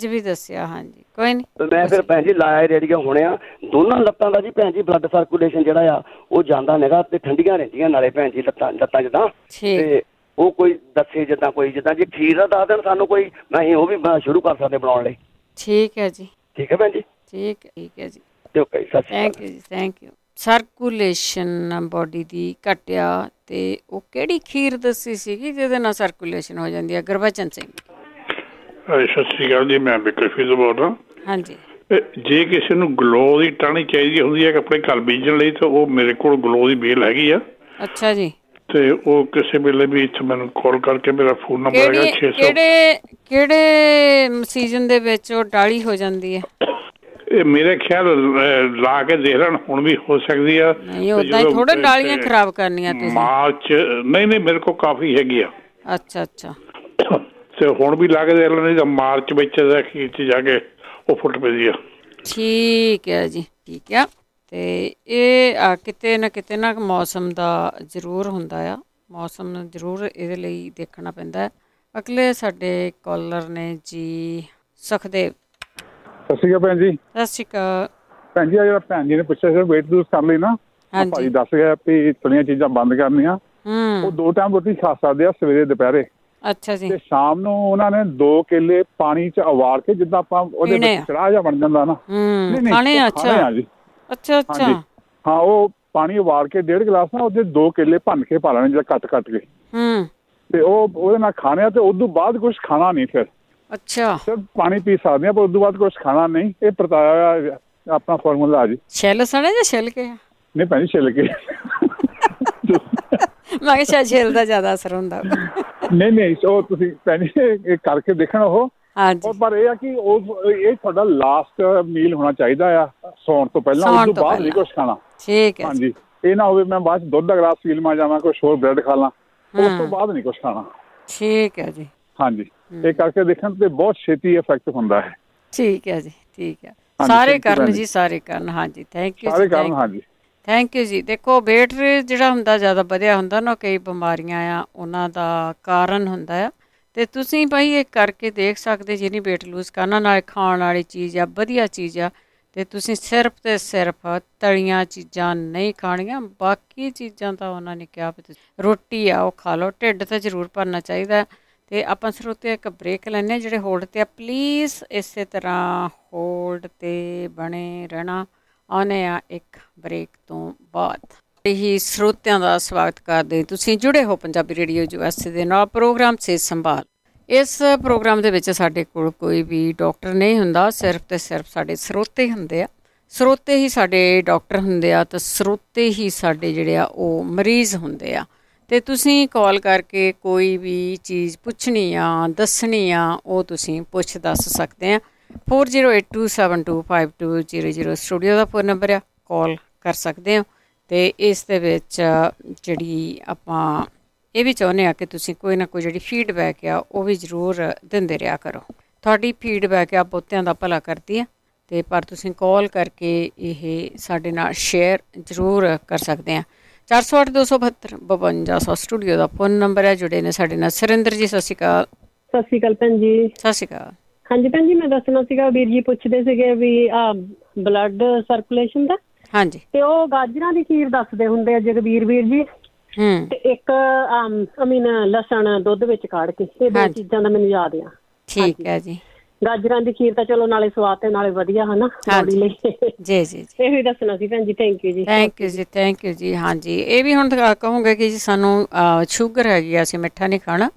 ਵੀ ਦੱਸਿਆ। ਹਾਂਜੀ, ਕੋਈ ਨਹੀਂ। ਮੈਂ ਫਿਰ ਭੈਣ ਜੀ ਲਾਇਆ ਰੇਡੀਓ ਹੁਣਿਆ ਦੋਨਾਂ ਲੱਤਾਂ ਦਾ ਜੀ ਭੈਣ ਜੀ ਬਲੱਡ ਸਰਕੂਲੇਸ਼ਨ ਜਿਹੜਾ ਆ ਉਹ ਜਾਂਦਾ ਨੇਗਾ ਤੇ ਠੰਡੀਆਂ ਰਹਿੰਦੀਆਂ ਨਾਲੇ ਭੈਣ ਜੀ ਲੱਤਾਂ ਜਿੱਦਾਂ। ਤੇ ਉਹ ਕੋਈ ਦੱਸੇ ਜਿੱਦਾਂ ਕੋਈ ਜਿੱਦਾਂ ਜੇ ਖੀਰ ਦਾ ਦੱਸ ਦੇਣ ਸਾਨੂੰ ਕੋਈ, ਅਸੀਂ ਉਹ ਵੀ ਸ਼ੁਰੂ ਕਰ ਸਕਦੇ ਬਣਾਉਣ ਲਈ। ਠੀਕ ਹੈ ਜੀ। ਠੀਕ ਹੈ ਭੈਣ ਜੀ। ਠੀਕ ਹੈ ਜੀ। ਓਕੇ, ਥੈਂਕ ਯੂ ਜੀ, ਥੈਂਕ ਯੂ। ਸਰਕੂਲੇਸ਼ਨ ਬੋਡੀ ਦੀ ਘਟਿਆ ਤੇ ਉਹ ਕਿਹੜੀ ਖੀਰ ਦੱਸੀ ਸੀਗੀ ਜਿਹਦੇ ਨਾਲ ਸਰਕੂਲੇਸ਼ਨ ਹੋ ਜਾਂਦੀ ਹੈ? ਗੁਰਬਚਨ ਸਿੰਘ। ਸਤਿ ਸ਼੍ਰੀ ਅਕਾਲ ਜੀ, ਮੈਂ ਬਿਕਰਫੀਲ ਤੋਂ ਬੋਲ ਰਿਹਾ। ਹਾਂਜੀ। ਜੇ ਕਿਸੇ ਨੂੰ ਗਲੋ ਦੀ ਟਾਹਣੀ ਚਾਹੀਦੀ ਹੁੰਦੀ ਹੈ ਆਪਣੇ ਘਰ ਬੀਜਣ ਲਈ, ਤਾਂ ਉਹ ਮੇਰੇ ਕੋਲ ਗਲੋ ਦੀ ਬੇਲ ਹੈਗੀ ਆ। ਅੱਛਾ ਜੀ। ਤੇ ਉਹ ਕਿਸੇ ਵੇਲੇ ਵੀ ਇੱਥੇ ਮੈਨੂੰ ਕਾਲ ਕਰਕੇ, ਮੇਰਾ ਫੋਨ ਨੰਬਰ ਹੈਗਾ 600। ਕਿਹੜੇ ਸੀਜ਼ਨ ਦੇ ਵਿੱਚ ਉਹ ਡਾਲੀ ਹੋ ਜਾਂਦੀ ਹੈ? ਇਹ ਮੇਰੇ ਖਿਆਲ ਲਾ ਕੇ ਦੇਖ ਲੈਣ, ਹੁਣ ਵੀ ਹੋ ਸਕਦੀ ਆ। ਨਹੀਂ, ਉਦਾਂ ਹੀ ਥੋੜੇ ਡਾਲੀਆਂ ਖਰਾਬ ਕਰਨੀਆਂ ਤੁਸੀਂ। ਮਾਰਚ ਨਹੀਂ ਮੇਰੇ ਕੋਲ ਕਾਫੀ ਹੈਗੀ ਆ। ਅੱਛਾ ਅੱਛਾ। ਤੇ ਹੁਣ ਵੀ ਲਾ ਕੇ ਦੇਖ ਲੈਣੀ ਤਾਂ ਮਾਰਚ ਵਿੱਚ ਅਖੀਰ 'ਚ ਜਾ ਕੇ ਉਹ ਫੁੱਟ ਪੈਂਦੀ ਆ। ਠੀਕ ਹੈ ਜੀ, ਠੀਕ ਆ। ਤੇ ਇਹ ਕਿਤੇ ਨਾ ਮੌਸਮ ਦਾ ਜ਼ਰੂਰ ਹੁੰਦਾ ਆ। ਮੌਸਮ ਨੂੰ ਜ਼ਰੂਰ ਇਹਦੇ ਲਈ ਦੇਖਣਾ ਪੈਂਦਾ ਹੈ। ਅਗਲੇ ਸਾਡੇ ਕਾਲਰ ਨੇ ਜੀ ਸੁਖਦੇਵ। ਸਤਿ ਸ਼੍ਰੀ ਅਕਾਲ ਭੈਣ ਜੀ। ਸਤਿ ਸ਼੍ਰੀ ਅਕਾਲ ਭੈਣ ਜੀ। ਜਿਹੜਾ ਭੈਣ ਜੀ ਨੇ ਪੁੱਛਿਆ ਸੀ ਵੇਟ ਲੂਜ਼ ਕਰ ਲਈ ਨਾ, ਭਾਈ ਦੱਸ ਗਿਆ ਵੀ ਥੋੜ੍ਹੀਆਂ ਚੀਜ਼ਾਂ ਬੰਦ ਕਰਨੀਆਂ। ਉਹ 2 ਟਾਈਮ ਰੋਟੀ ਖਾ ਸਕਦੇ ਆ, ਸਵੇਰੇ ਦੁਪਹਿਰੇ। ਅੱਛਾ ਜੀ। ਤੇ ਸ਼ਾਮ ਨੂੰ ਉਹਨਾਂ ਨੇ 2 ਕੇਲੇ ਪਾਣੀ 'ਚ ਉਬਾਲ ਕੇ, ਜਿੱਦਾਂ ਆਪਾਂ ਉਹਦੇ ਵਿੱਚ ਕੜਾਹ ਜਿਹਾ ਬਣ ਜਾਂਦਾ ਨਾ। ਖਾਣੇ ਆ ਜੀ। ਅੱਛਾ ਅੱਛਾ। ਹਾਂ, ਉਹ ਪਾਣੀ ਉਬਾਲ ਕੇ 1.5 ਗਲਾਸ ਨਾ ਉਹਦੇ 2 ਕੇਲੇ ਭੰਨ ਕੇ ਪਾ ਲੈਣੇ, ਜਿਹੜਾ ਕੱਟ ਕੇ। ਤੇ ਉਹਦੇ ਨਾਲ ਖਾਣੇ ਆ। ਤੇ ਉਦੋਂ ਬਾਅਦ ਕੁਝ ਖਾਣਾ ਨਹੀਂ ਫਿਰ। ਅੱਛਾ। ਸਿਰਫ ਪਾਣੀ ਪੀ ਸਕਦੇ ਆ, ਪਰ ਉਦੋਂ ਬਾਅਦ ਕੁਝ ਖਾਣਾ ਨਹੀਂ। ਇਹ ਪਰਤਾਇਆ ਹੋਇਆ ਆਪਣਾ ਫਾਰਮੂਲਾ ਆ ਜੀ। ਛਿੱਲ ਸਣੇ ਜਾਂ ਛਿੱਲ ਕੇ? ਨਹੀਂ ਭੈਣ ਜੀ, ਛਿੱਲ ਕੇ। ਮੈਂ ਕਿਹਾ ਸ਼ਾਇਦ ਛਿੱਲ ਦਾ ਜ਼ਿਆਦਾ ਅਸਰ ਹੁੰਦਾ। ਨਹੀਂ, ਉਹ ਤੁਸੀਂ ਭੈਣ ਜੀ ਇਹ ਕਰਕੇ ਦੇਖਣਾ ਉਹ। ਪਰ ਇਹ ਆ ਕਿ ਇਹ ਤੁਹਾਡਾ ਲਾਸਟ ਮੀਲ ਹੋਣਾ ਚਾਹੀਦਾ ਆ ਸੌਣ ਤੋਂ ਪਹਿਲਾਂ। ਉਸ ਤੋਂ ਬਾਅਦ ਨਹੀਂ ਕੁਝ ਖਾਣਾ। ਠੀਕ ਹੈ। ਹਾਂਜੀ, ਇਹ ਨਾ ਹੋਵੇ ਮੈਂ ਬਾਅਦ 'ਚ ਦੁੱਧ ਦਾ ਗਲਾਸ ਪੀ ਲਵਾਂ ਜਾਂ ਮੈਂ ਕੁਛ ਹੋਰ ਬ੍ਰੈਡ ਖਾ ਲਾਂ, ਉਸ ਤੋਂ ਬਾਅਦ ਨਹੀਂ ਕੁਝ ਖਾਣਾ। ਠੀਕ ਹੈ ਜੀ। ਹਾਂਜੀ, ਇਹ ਕਰਕੇ ਦੇਖਣ ਤੇ ਬਹੁਤ ਛੇਤੀ ਇਫੈਕਟ ਹੁੰਦਾ ਹੈ। ਠੀਕ ਹੈ ਜੀ, ਠੀਕ ਹੈ। ਸਾਰੇ ਕਰਨ ਜੀ, ਸਾਰੇ ਕਰਨ। ਹਾਂਜੀ, ਥੈਂਕ ਯੂ। ਸਾਰੇ ਕਰਨ। ਹਾਂਜੀ, ਥੈਂਕ ਯੂ ਜੀ। ਦੇਖੋ, ਵੇਟ ਜਿਹੜਾ ਹੁੰਦਾ ਜ਼ਿਆਦਾ ਵਧਿਆ ਹੁੰਦਾ ਨਾ, ਕਈ ਬਿਮਾਰੀਆਂ ਆ ਉਹਨਾਂ ਦਾ ਕਾਰਨ ਹੁੰਦਾ ਆ। ਤੇ ਤੁਸੀਂ ਭਾਈ ਇਹ ਕਰਕੇ ਦੇਖ ਸਕਦੇ, ਜਿਹਨੀ ਵੇਟ ਲੂਜ਼ ਕਰਨਾ, ਨਾਲ ਖਾਣ ਵਾਲੀ ਚੀਜ਼ ਆ, ਵਧੀਆ ਚੀਜ਼ ਆ। ਤੇ ਤੁਸੀਂ ਸਿਰਫ ਤੇ ਸਿਰਫ ਤਲੀਆਂ ਚੀਜ਼ਾਂ ਨਹੀਂ ਖਾਣੀਆਂ। ਬਾਕੀ ਚੀਜ਼ਾਂ ਤਾਂ ਉਹਨਾਂ ਨੇ ਕਿਹਾ ਵੀ ਤੁਸੀਂ ਰੋਟੀ ਆ ਉਹ ਖਾ ਲਓ, ਢਿੱਡ ਤਾਂ ਜ਼ਰੂਰ ਭਰਨਾ ਚਾਹੀਦਾ। ਤੇ ਆਪਾਂ ਸਰੋਤੇ ਇੱਕ ਬ੍ਰੇਕ ਲੈਂਦੇ ਹਾਂ। ਜਿਹੜੇ ਹੋਲਡ 'ਤੇ ਆ, ਪਲੀਜ਼ ਇਸੇ ਤਰ੍ਹਾਂ ਹੋਲਡ 'ਤੇ ਬਣੇ ਰਹਿਣਾ। ਆਉਂਦੇ ਆ ਇੱਕ ਬ੍ਰੇਕ ਤੋਂ ਬਾਅਦ। ਇਹੀ ਸਰੋਤਿਆਂ ਦਾ ਸਵਾਗਤ ਕਰਦੇ। ਤੁਸੀਂ ਜੁੜੇ ਹੋ ਪੰਜਾਬੀ ਰੇਡੀਓ USA ਦੇ ਨਾਲ, ਪ੍ਰੋਗਰਾਮ ਸਿਹਤ ਸੰਭਾਲ। ਇਸ ਪ੍ਰੋਗਰਾਮ ਦੇ ਵਿੱਚ ਸਾਡੇ ਕੋਲ ਕੋਈ ਵੀ ਡਾਕਟਰ ਨਹੀਂ ਹੁੰਦਾ, ਸਿਰਫ ਤੇ ਸਿਰਫ ਸਾਡੇ ਸਰੋਤੇ ਹੁੰਦੇ ਆ। ਸਰੋਤੇ ਹੀ ਸਾਡੇ ਡਾਕਟਰ ਹੁੰਦੇ ਆ, ਤਾਂ ਸਰੋਤੇ ਹੀ ਸਾਡੇ ਜਿਹੜੇ ਆ ਉਹ ਮਰੀਜ਼ ਹੁੰਦੇ ਆ। ਅਤੇ ਤੁਸੀਂ ਕਾਲ ਕਰਕੇ ਕੋਈ ਵੀ ਚੀਜ਼ ਪੁੱਛਣੀ ਆ, ਦੱਸਣੀ ਆ, ਉਹ ਤੁਸੀਂ ਪੁੱਛ ਦੱਸ ਸਕਦੇ ਆ। 4082725200 ਸਟੂਡੀਓ ਦਾ ਫੋਨ ਨੰਬਰ ਆ, ਕਾਲ ਕਰ ਸਕਦੇ ਹੋ। ਅਤੇ ਇਸ ਦੇ ਵਿੱਚ ਜਿਹੜੀ ਆਪਾਂ ਇਹ ਵੀ ਚਾਹੁੰਦੇ ਆ ਕਿ ਤੁਸੀਂ ਕੋਈ ਨਾ ਕੋਈ ਜਿਹੜੀ ਫੀਡਬੈਕ ਆ ਉਹ ਵੀ ਜ਼ਰੂਰ ਦਿੰਦੇ ਰਿਹਾ ਕਰੋ। ਤੁਹਾਡੀ ਫੀਡਬੈਕ ਆ ਬਹੁਤਿਆਂ ਦਾ ਭਲਾ ਕਰਦੀ ਆ, ਅਤੇ ਪਰ ਤੁਸੀਂ ਕਾਲ ਕਰਕੇ ਇਹ ਸਾਡੇ ਨਾਲ ਸ਼ੇਅਰ ਜ਼ਰੂਰ ਕਰ ਸਕਦੇ ਆ। 408 272 5200 ਸਟੂਡੀਓ ਦਾ ਫੋਨ ਨੰਬਰ ਹੈ। ਜੁੜੇ ਨੇ ਸਾਡੇ ਨਾਲ ਸੁਰਿੰਦਰ ਜੀ। ਸਤਿ ਸ਼੍ਰੀ ਅਕਾਲ। ਸਤਿ ਸ਼੍ਰੀ ਅਕਾਲ ਭੈਣ ਜੀ। ਸਤਿ ਸ਼੍ਰੀ ਅਕਾਲ। ਹਾਂਜੀ ਭੈਣ ਜੀ, ਮੈਂ ਦੱਸਣਾ ਸੀਗਾ, ਵੀਰ ਜੀ ਪੁੱਛਦੇ ਸੀਗੇ ਵੀ ਬਲੱਡ ਸਰਕੂਲੇਸ਼ਨ ਦਾ। ਹਾਂਜੀ। ਤੇ ਉਹ ਗਾਜਰਾਂ ਦੀ ਖੀਰ ਦੱਸਦੇ ਹੁੰਦੇ ਆ ਜਗਵੀਰ ਵੀਰ ਜੀ। ਤੇ ਇੱਕ ਲਸਣ ਦੁੱਧ ਵਿੱਚ ਕਾੜ ਕੇ, ਇਹ ਦੋ ਚੀਜ਼ਾਂ ਦਾ ਮੈਨੂੰ ਯਾਦ ਆ। ਠੀਕ ਹੈ ਜੀ। ਗਾਜਰਾਂ ਦੀ ਖੀਰ ਤਾਂ ਚਲੋ ਨਾਲੇ ਸਵਾਦ ਤੇ ਨਾਲੇ ਵਧੀਆ ਹਨਾ ਬੋਡੀ ਲਈ। ਜੀ ਜੀ, ਇਹ ਵੀ ਦੱਸਣਾ ਸੀ ਭੈਣ ਜੀ। ਥੈਂਕ ਯੂ ਜੀ। ਥੈਂਕ ਯੂ ਜੀ। ਥੈਂਕ ਯੂ ਜੀ। ਹਾਂਜੀ, ਇਹ ਵੀ ਹੁਣ ਕਹੋਗੇ ਕਿ ਜੀ ਸਾਨੂੰ ਸ਼ੂਗਰ ਹੈਗੀ ਆ, ਅਸੀਂ ਮਿੱਠਾ ਨਹੀਂ ਖਾਣਾ।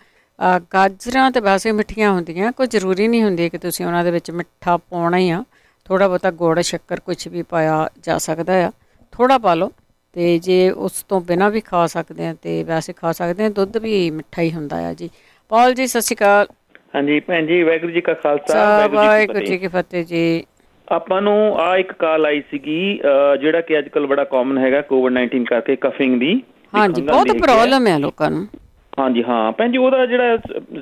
ਗਾਜਰਾਂ ਤਾਂ ਵੈਸੇ ਮਿੱਠੀਆਂ ਹੁੰਦੀਆਂ, ਕੋਈ ਜ਼ਰੂਰੀ ਨਹੀਂ ਹੁੰਦੀ ਕਿ ਤੁਸੀਂ ਉਹਨਾਂ ਦੇ ਵਿੱਚ ਮਿੱਠਾ ਪਾਉਣਾ ਹੀ ਆ। ਥੋੜ੍ਹਾ ਬਹੁਤਾ ਗੁੜ ਸ਼ੱਕਰ ਕੁਛ ਵੀ ਪਾਇਆ ਜਾ ਸਕਦਾ ਆ, ਥੋੜ੍ਹਾ ਪਾ ਲਓ। ਅਤੇ ਜੇ ਉਸ ਤੋਂ ਬਿਨਾਂ ਵੀ ਖਾ ਸਕਦੇ ਹਾਂ ਅਤੇ ਵੈਸੇ ਖਾ ਸਕਦੇ ਹਾਂ। ਦੁੱਧ ਵੀ ਮਿੱਠਾ ਹੀ ਹੁੰਦਾ ਆ ਜੀ। ਪੌਲ ਜੀ ਸਤਿ ਸ਼੍ਰੀ ਅਕਾਲ। ਹਾਂਜੀ ਭੈਣ ਜੀ, ਵਾਹਿਗੁਰੂ ਜੀ ਕਾ ਖਾਲਸਾ, ਵਾਹਿਗੁਰੂ ਜੀ ਕੀ ਫਤਿਹ ਜੀ। ਆਪਾਂ ਨੂੰ ਇੱਕ ਕਾਲ ਆਈ ਸੀਗੀ ਜਿਹੜਾ ਕਿ ਅੱਜ ਕੱਲ੍ਹ ਬੜਾ ਕਾਮਨ ਹੈਗਾ COVID-19 ਕਰਕੇ, ਕਫਿੰਗ ਦੀ। ਹਾਂਜੀ, ਬਹੁਤ ਪ੍ਰੋਬਲਮ ਹੈ ਲੋਕਾਂ ਨੂੰ। ਹਾਂਜੀ ਹਾਂ ਭੈਣ ਜੀ, ਉਹਦਾ ਜਿਹੜਾ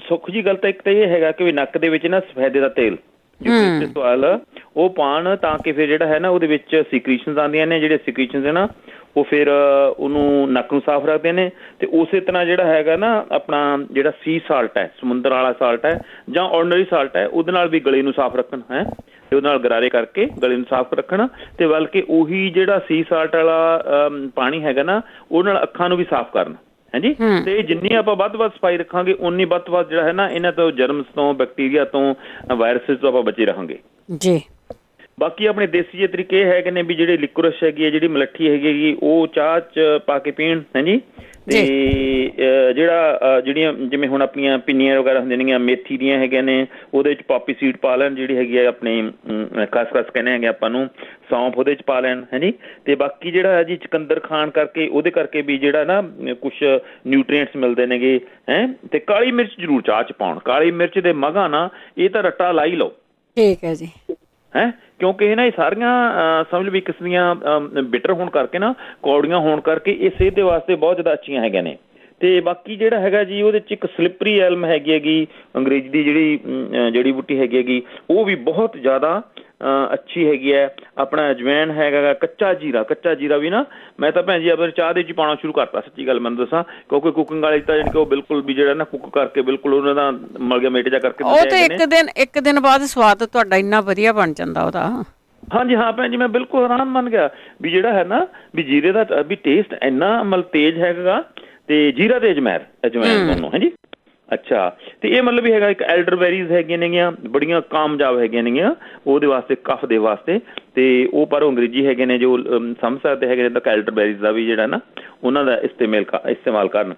ਸੁੱਖ ਜੀ ਗੱਲ ਤਾਂ ਇੱਕ ਤਾਂ ਇਹ ਹੈਗਾ ਕਿ ਨੱਕ ਦੇ ਵਿੱਚ ਨਾ ਸਫੈਦੇ ਦਾ ਤੇਲ ਸਵਾਲ ਉਹ ਪਾਉਣ, ਤਾਂ ਕਿ ਫਿਰ ਜਿਹੜਾ ਹੈ ਨਾ ਉਹਦੇ ਵਿੱਚ ਸਿਕ੍ਰੀਸ਼ਨਸ ਆਉਂਦੀਆਂ ਨੇ। ਜਿਹੜੇ ਸਿਕ੍ਰੀਸ਼ਨਸ ਹੈ ਨਾ ਉਹ ਫਿਰ ਉਹਨੂੰ ਨੱਕ ਨੂੰ ਸਾਫ਼ ਰੱਖਦੇ ਨੇ। ਅਤੇ ਉਸੇ ਤਰ੍ਹਾਂ ਜਿਹੜਾ ਹੈਗਾ ਨਾ ਆਪਣਾ ਜਿਹੜਾ ਸੀ ਸਾਲਟ ਹੈ, ਸਮੁੰਦਰ ਵਾਲਾ ਸਾਲਟ ਹੈ ਜਾਂ ਔਰਡਨਰੀ ਸਾਲਟ ਹੈ, ਉਹਦੇ ਨਾਲ ਵੀ ਗਲੇ ਨੂੰ ਸਾਫ਼ ਰੱਖਣ ਹੈ, ਅਤੇ ਉਹਦੇ ਨਾਲ ਗਰਾਰੇ ਕਰਕੇ ਗਲੇ ਨੂੰ ਸਾਫ਼ ਰੱਖਣ। ਅਤੇ ਬਲਕਿ ਉਹੀ ਜਿਹੜਾ ਸੀ ਸਾਲਟ ਵਾਲਾ ਪਾਣੀ ਹੈਗਾ ਨਾ ਉਹਦੇ ਨਾਲ ਅੱਖਾਂ ਨੂੰ ਵੀ ਸਾਫ਼ ਕਰਨ। ਹਾਂਜੀ, ਤੇ ਜਿੰਨੀ ਆਪਾਂ ਵੱਧ ਤੋਂ ਵੱਧ ਸਫਾਈ ਰੱਖਾਂਗੇ ਉਨੀ ਵੱਧ ਤੋਂ ਵੱਧ ਜਿਹੜਾ ਹੈ ਨਾ ਇਹਨਾਂ ਤੋਂ ਜਰਮਸ ਤੋਂ, ਬੈਕਟੀਰੀਆ ਤੋਂ, ਵਾਇਰਸਿਸ ਤੋਂ ਆਪਾਂ ਬਚੇ ਰਹਾਂਗੇ ਜੀ। ਬਾਕੀ ਆਪਣੇ ਦੇਸੀ ਜਿਹੇ ਤਰੀਕੇ ਹੈਗੇ ਨੇ ਵੀ ਜਿਹੜੇ ਲਿਕੁਰਸ਼ ਹੈਗੀ ਹੈ, ਜਿਹੜੀ ਮਲੱਠੀ ਹੈਗੀ ਉਹ ਚਾਹ 'ਚ ਪਾ ਕੇ ਪੀਣ। ਹਾਂਜੀ, ਤੇ ਜਿਹੜੀਆਂ ਜਿਵੇਂ ਹੁਣ ਆਪਣੀਆਂ ਪਿੰਨੀਆਂ ਵਗੈਰਾ ਹੁੰਦੀਆਂ ਨੇਗੀਆਂ ਮੇਥੀ ਦੀਆਂ ਹੈਗੀਆਂ ਨੇ, ਉਹਦੇ 'ਚ ਪੋਪੀ ਸੀਡ ਪਾ ਲੈਣ, ਜਿਹੜੀ ਹੈਗੀ ਹੈ ਆਪਣੀ ਖਸਖਸ ਕਹਿੰਦੇ ਹੈਗੇ ਆਪਾਂ ਨੂੰ, ਸੌਂਫ ਉਹਦੇ 'ਚ ਪਾ ਲੈਣ। ਹਾਂਜੀ, ਤੇ ਬਾਕੀ ਜਿਹੜਾ ਹੈ ਜੀ ਚੁਕੰਦਰ ਖਾਣ ਕਰਕੇ ਉਹਦੇ ਕਰਕੇ ਵੀ ਜਿਹੜਾ ਨਾ ਕੁਛ ਨਿਊਟਰੀਐਂਟਸ ਮਿਲਦੇ ਨੇਗੇ ਹੈ। ਤੇ ਕਾਲੀ ਮਿਰਚ ਜ਼ਰੂਰ ਚਾਹ 'ਚ ਪਾਉਣ। ਕਾਲੀ ਮਿਰਚ ਦੇ ਮਗਾਂ ਨਾ ਇਹ ਤਾਂ ਰੱਟਾ ਲਾ ਹੀ ਲਓ। ਠੀਕ ਹੈ ਜੀ। ਹੈ ਕਿਉਂਕਿ ਇਹ ਨਾ ਇਹ ਸਾਰੀਆਂ ਸਮਝ ਲਓ ਵੀ ਕਿਸ ਦੀਆਂ ਬਿਟਰ ਹੋਣ ਕਰਕੇ ਨਾ, ਕੌੜੀਆਂ ਹੋਣ ਕਰਕੇ ਇਹ ਸਿਹਤ ਦੇ ਵਾਸਤੇ ਬਹੁਤ ਜ਼ਿਆਦਾ ਅੱਛੀਆਂ ਹੈਗੀਆਂ ਨੇ। ਤੇ ਬਾਕੀ ਜਿਹੜਾ ਹੈਗਾ ਜੀ ਉਹਦੇ 'ਚ ਇੱਕ ਸਲਿਪਰੀ ਐਲਮ ਹੈਗੀ ਅੰਗਰੇਜ਼ੀ ਦੀ ਜਿਹੜੀ ਜੜੀ ਬੂਟੀ ਹੈਗੀ ਉਹ ਵੀ ਬਹੁਤ ਜ਼ਿਆਦਾ ਅੱਛੀ ਹੈਗੀ ਹੈ। ਆਪਣਾ ਅਜਵੈਨ ਹੈਗਾ, ਕੱਚਾ ਜੀਰਾ ਵੀ ਨਾ ਮੈਂ ਤਾਂ ਭੈਣ ਜੀ ਆਪਣੇ ਚਾਹ ਦੇ 'ਚ ਪਾਉਣਾ ਸ਼ੁਰੂ ਕਰਤਾ, ਸੱਚੀ ਗੱਲ ਮੈਨੂੰ ਦੱਸਾਂ, ਕਿਉਂਕਿ ਕੁਕਿੰਗ ਵਾਲੀ ਤਾਂ ਜਾਣੀ ਕਿ ਉਹ ਬਿਲਕੁਲ ਵੀ ਜਿਹੜਾ ਨਾ ਕੁੱਕ ਕਰਕੇ ਬਿਲਕੁਲ ਉਹਨਾਂ ਦਾ ਅਮਲਗਮੇਟ ਜਿਹਾ ਕਰਕੇ ਉਹ ਤੇ ਇੱਕ ਦਿਨ ਬਾਅਦ ਸਵਾਦ ਤੁਹਾਡਾ ਇੰਨਾ ਵਧੀਆ ਬਣ ਜਾਂਦਾ ਉਹਦਾ। ਹਾਂਜੀ ਹਾਂ ਭੈਣ ਜੀ, ਮੈਂ ਬਿਲਕੁਲ ਹੈਰਾਨ ਮੰਨ ਗਿਆ ਵੀ ਜਿਹੜਾ ਹੈ ਨਾ ਵੀ ਜੀਰੇ ਦਾ ਵੀ ਟੇਸਟ ਇੰਨਾ ਤੇਜ਼ ਹੈਗਾ, ਤੇ ਜੀਰਾ ਤੇ ਅਜਵੈਨ ਦੋਨੋਂ। ਹਾਂਜੀ, ਅੱਛਾ, ਤੇ ਇਹ ਮਤਲਬ ਵੀ ਹੈਗਾ ਇੱਕ ਐਲਡਰਬੈਰੀਜ਼ ਹੈਗੀਆਂ ਨੇਗੀਆਂ, ਬੜੀਆਂ ਕਾਮਯਾਬ ਹੈਗੀਆਂ ਨੇਗੀਆਂ ਉਹਦੇ ਵਾਸਤੇ, ਕਫ ਦੇ ਵਾਸਤੇ। ਤੇ ਉਹ ਪਰ ਅੰਗਰੇਜ਼ੀ ਹੈਗੇ ਨੇ ਜੋ ਸਮਝ ਸਕਦੇ ਹੈਗੇ ਨੇ ਤਾਂ ਐਲਡਰਬੈਰੀਜ਼ ਦਾ ਵੀ ਜਿਹੜਾ ਨਾ ਉਹਨਾਂ ਦਾ ਇਸਤੇਮਾਲ ਕਰਨ।